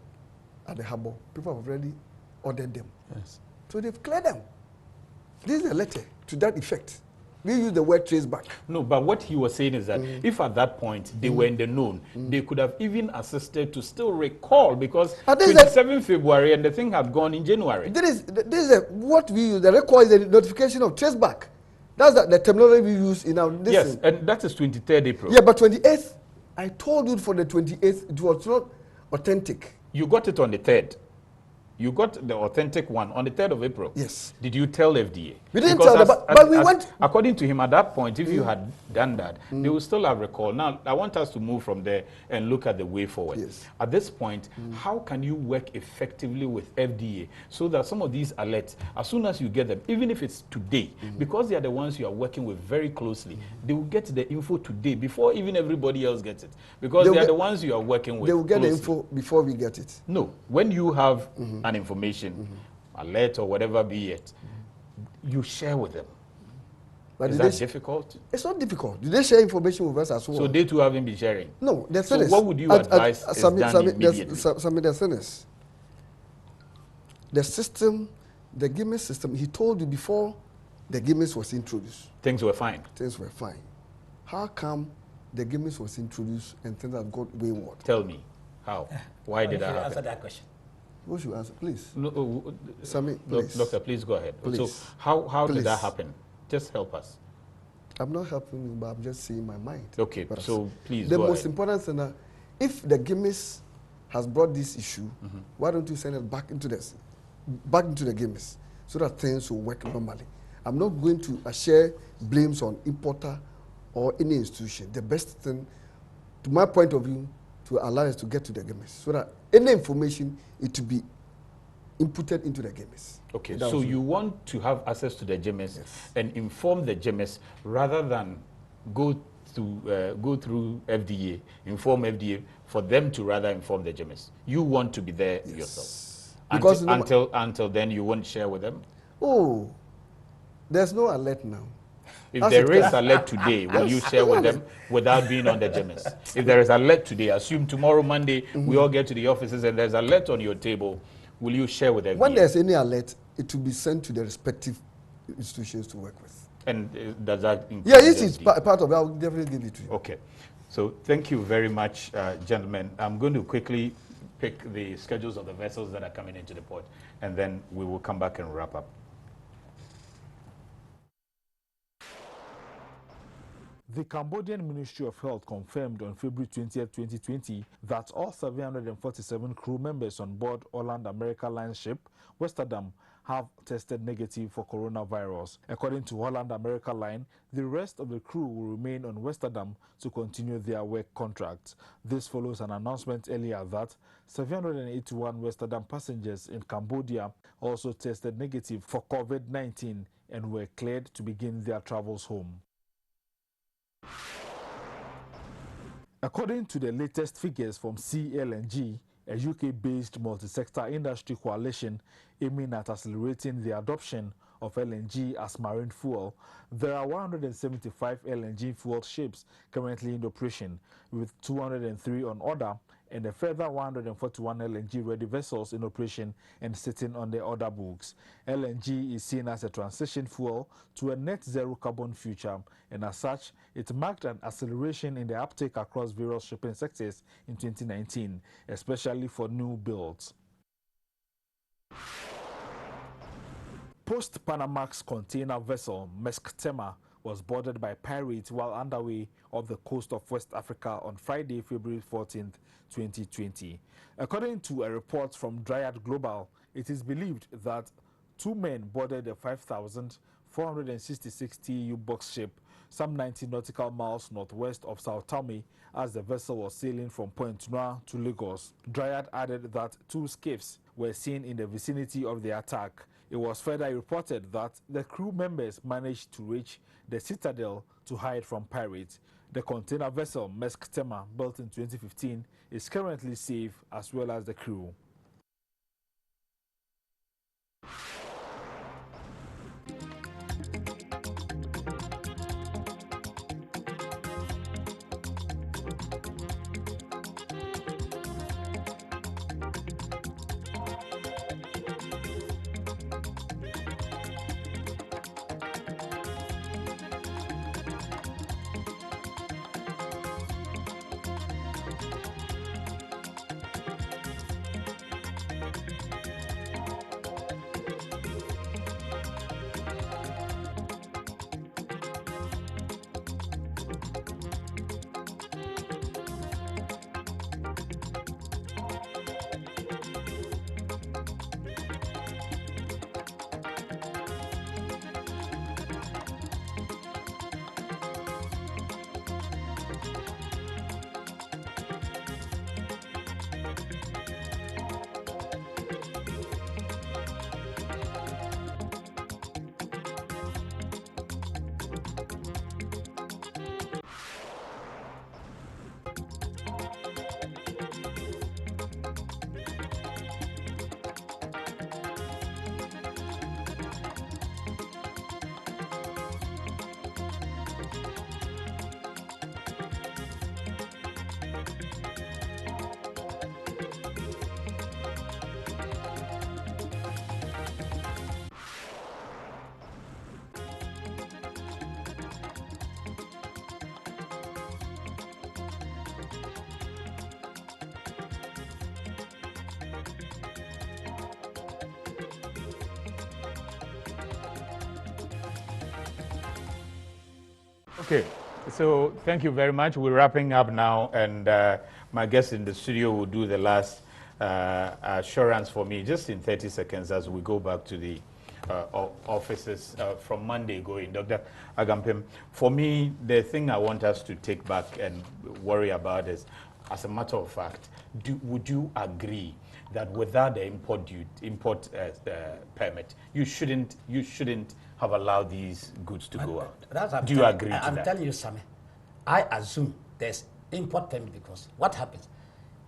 at the harbor, people have already ordered them. Yes. So they've cleared them. This is a letter to that effect. We use the word trace back. No, but what he was saying is that if at that point they were in the known, they could have even assisted to still recall, because 27 February and the thing had gone in January. This is what we use. The record is the notification of trace back. That's the terminology we use in our listen. Yes, and that is 23rd April. Yeah, but 28th, I told you for the 28th, it was not authentic. You got it on the 3rd. You got the authentic one on the 3rd of April. Yes. Did you tell FDA? We didn't tell them, but we went. According to him, at that point, if you had done that, they would still have recalled. Now, I want us to move from there and look at the way forward. Yes. At this point, how can you work effectively with FDA so that some of these alerts, as soon as you get them, even if it's today, because they are the ones you are working with very closely, they will get the info today before even everybody else gets it, because they are the ones you are working with. They will get closely. the info before we get it. No, when you have an information, alert or whatever be it, you share with them. But is that difficult? It's not difficult. Do they share information with us as well? So they too haven't been sharing? No. So what would you advise is done immediately? The system, the GIMIS system, he told you before the GIMIS was introduced. Things were fine. Things were fine. How come the GIMIS was introduced and things have got wayward? Tell me. How? Why did that happen? Answer that question. Who should answer? Please. No, Sammy, please. Doctor, please go ahead. Please. So how please. did that happen? Just help us. I'm not helping you, but I'm just saying my mind. Okay, but so please the go most ahead. important thing, if the GIMIS has brought this issue, why don't you send it back into the GIMIS so that things will work normally? I'm not going to share blames on importer or any institution. The best thing, to my point of view, to allow us to get to the GIMIS so that any information it to be inputted into the GIMIS. Okay, so you want to have access to the GIMIS and inform the GIMIS rather than go through FDA, inform FDA for them to rather inform the GIMIS. You want to be there yourself. Because until then you won't share with them? Oh, there's no alert now. If there is alert today, will you share with them without being on the GIMIS? If there is alert today, assume tomorrow, Monday, we all get to the offices and there's alert on your table, will you share with them? When there's any alert, it will be sent to the respective institutions to work with. And does that include? Yeah, this is part of it. I'll definitely give it to you. Okay. So thank you very much, gentlemen. I'm going to quickly pick the schedules of the vessels that are coming into the port, and then we will come back and wrap up. The Cambodian Ministry of Health confirmed on February 20th, 2020 that all 747 crew members on board Holland America Line ship Westerdam have tested negative for coronavirus. According to Holland America Line, the rest of the crew will remain on Westerdam to continue their work contract. This follows an announcement earlier that 781 Westerdam passengers in Cambodia also tested negative for COVID-19 and were cleared to begin their travels home. According to the latest figures from CLNG, a UK-based multi-sector industry coalition aiming at accelerating the adoption of LNG as marine fuel, there are 175 LNG-fueled ships currently in operation, with 203 on order and a further 141 LNG-ready vessels in operation and sitting on the order books. LNG is seen as a transition fuel to a net-zero carbon future, and as such, it marked an acceleration in the uptake across various shipping sectors in 2019, especially for new builds. Post-Panamax container vessel Maersk Tema was boarded by pirates while underway off the coast of West Africa on Friday, February 14th, 2020. According to a report from Dryad Global, it is believed that 2 men boarded a 5,466 TEU box ship some 90 nautical miles northwest of Sao Tome as the vessel was sailing from Point Noir to Lagos. Dryad added that 2 skiffs were seen in the vicinity of the attack. It was further reported that the crew members managed to reach the citadel to hide from pirates. The container vessel Maersk Tema, built in 2015, is currently safe, as well as the crew. Okay, so thank you very much. We're wrapping up now, and my guest in the studio will do the last assurance for me just in 30 seconds as we go back to the offices from Monday going. Dr. Agampem, for me, the thing I want us to take back and worry about is, as a matter of fact, would you agree that without the import permit, you shouldn't have allowed these goods to go out? Do you agree to that? I'm telling you, Sammy, I assume there's import permit because what happens?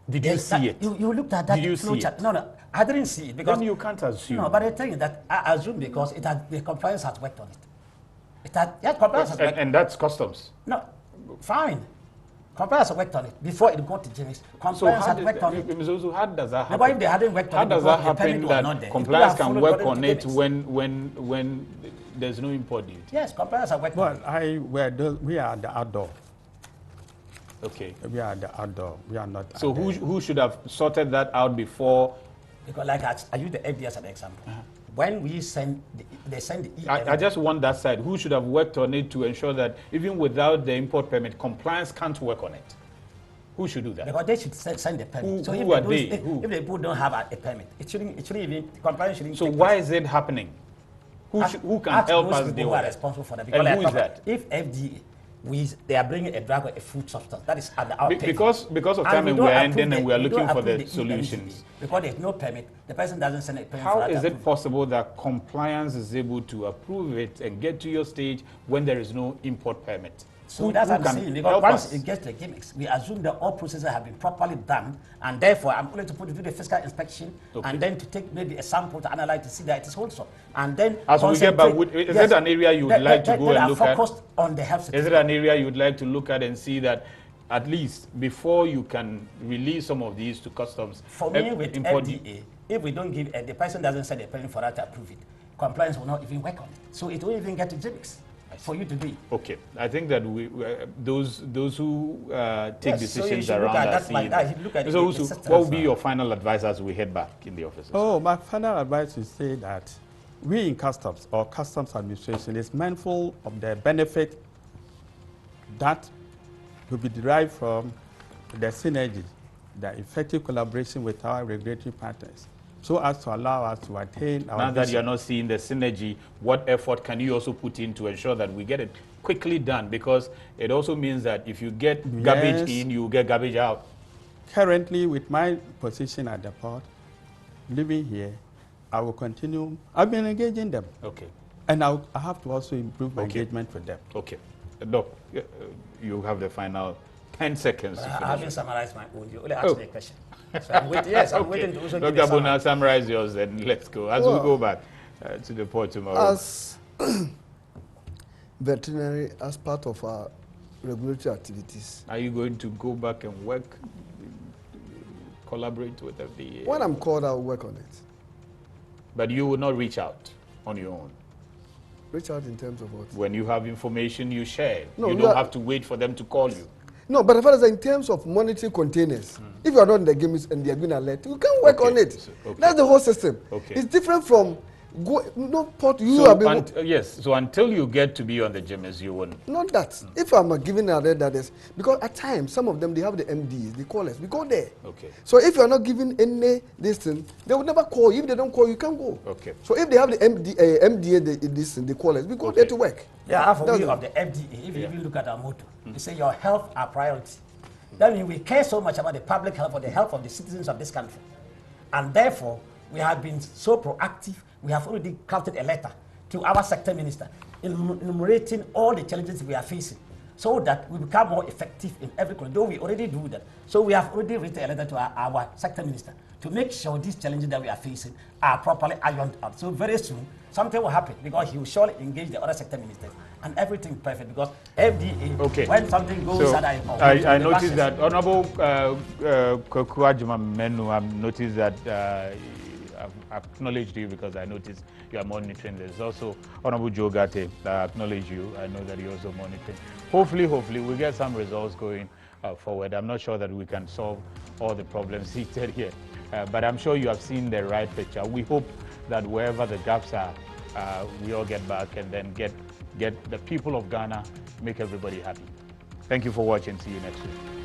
Did you see it? You looked at that. Did you see it? No, I didn't see it because then you can't assume. No, but I tell you that I assume because the compliance has worked on it. Compliance has worked. And that's customs. No, fine. Compliance has worked on it before it got to JIMIS. Compliance has worked on it. How does that happen? But if they hadn't worked on how it, does that happen that compliance can work on it when there's no import duty? Yes, compliance has worked on it. We are the outdoor. Okay. We are the outdoor. We are not. So who should have sorted that out before? Because like I use the FDA as an example. When we send, they send the I just want that side. Who should have worked on it to ensure that even without the import permit, compliance can't work on it? Who should do that? Because they should send the permit. Who are they? If the people don't have a permit, it shouldn't even, compliance shouldn't. So why is it happening? Who can help us deal with it? Responsible for that. And who is that? If FDA, they are bringing a drug or a food substance, that is our because of time and we're ending and we are looking for the solutions. Because there's no permit, the person doesn't send a permit. How is it possible that compliance is able to approve it and get to your stage when there is no import permit? So that's what I'm saying. Because once it gets to the gimmicks, we assume that all processes have been properly done, and therefore I'm going to put it to the physical inspection, and then to take maybe a sample to analyze to see that it is wholesome. And then as we get back, is it an area you would like to go and look at? Focused on the health is it an area you would like to look at and see that at least before you can release some of these to customs? For me, with FDA, if we don't give the person doesn't send a permit for us to approve it, compliance will not even work on it. So it won't even get to gimmicks for you to do. Okay, I think that those who take decisions around that. So what would be your final advice as we head back in the offices? Oh, my final advice is say that we in customs or customs administration is mindful of the benefit that will be derived from the synergy, the effective collaboration with our regulatory partners, so as to allow us to attain our Now that you're not seeing the synergy, what effort can you also put in to ensure that we get it quickly done? Because it also means that if you get garbage in, you get garbage out. Currently, with my position at the port, living here, I will continue. I've been engaging them. Okay. And I have to also improve my engagement with them. Okay. Doc, you have the final 10 seconds. I haven't summarized my own. You only asked me a question. So I'm waiting, yes, I'm waiting to also Dr. Abuna, summarize yours and let's go. As we go back to the port tomorrow. As veterinary, as part of our regulatory activities. Are you going to go back and work, collaborate with FDA? When I'm called, I'll work on it. But you will not reach out on your own? Reach out in terms of what? When you have information, you share. No, you don't have to wait for them to call you. No, but as far as in terms of monitoring containers, if you are not in the games and they are being alert, you can work on it. That's the whole system. It's different from yes, so until you get to be on the GIMIS, you won't. Not that. If I'm giving a red that is, because at times, some of them, they have the MDs, they call us, we go there. Okay. So if you're not giving any this thing, they will never call you. If they don't call you, can't go. Okay. So if they have the MDA, this thing, they call us, we go there to work. Yeah, half a view of the FDA, if you even look at our motto, they say your health are priority. That means we care so much about the public health or the health of the citizens of this country. And therefore, we have been so proactive. We have already crafted a letter to our sector minister enumerating all the challenges we are facing so that we become more effective in every corner. Though we already do that. So we have already written a letter to our sector minister to make sure these challenges that we are facing are properly ironed out. So very soon, something will happen because he will surely engage the other sector ministers and everything perfect because FDA, when something goes I noticed that Honorable QUASI-GOVERNMENT, I've noticed that I've acknowledged you because I noticed you are monitoring this. Also, Honorable Joe Gate, I acknowledge you. I know that you're also monitoring. Hopefully, we'll get some results going forward. I'm not sure that we can solve all the problems seated here, but I'm sure you have seen the right picture. We hope that wherever the gaps are, we all get back and then get the people of Ghana, make everybody happy. Thank you for watching. See you next week.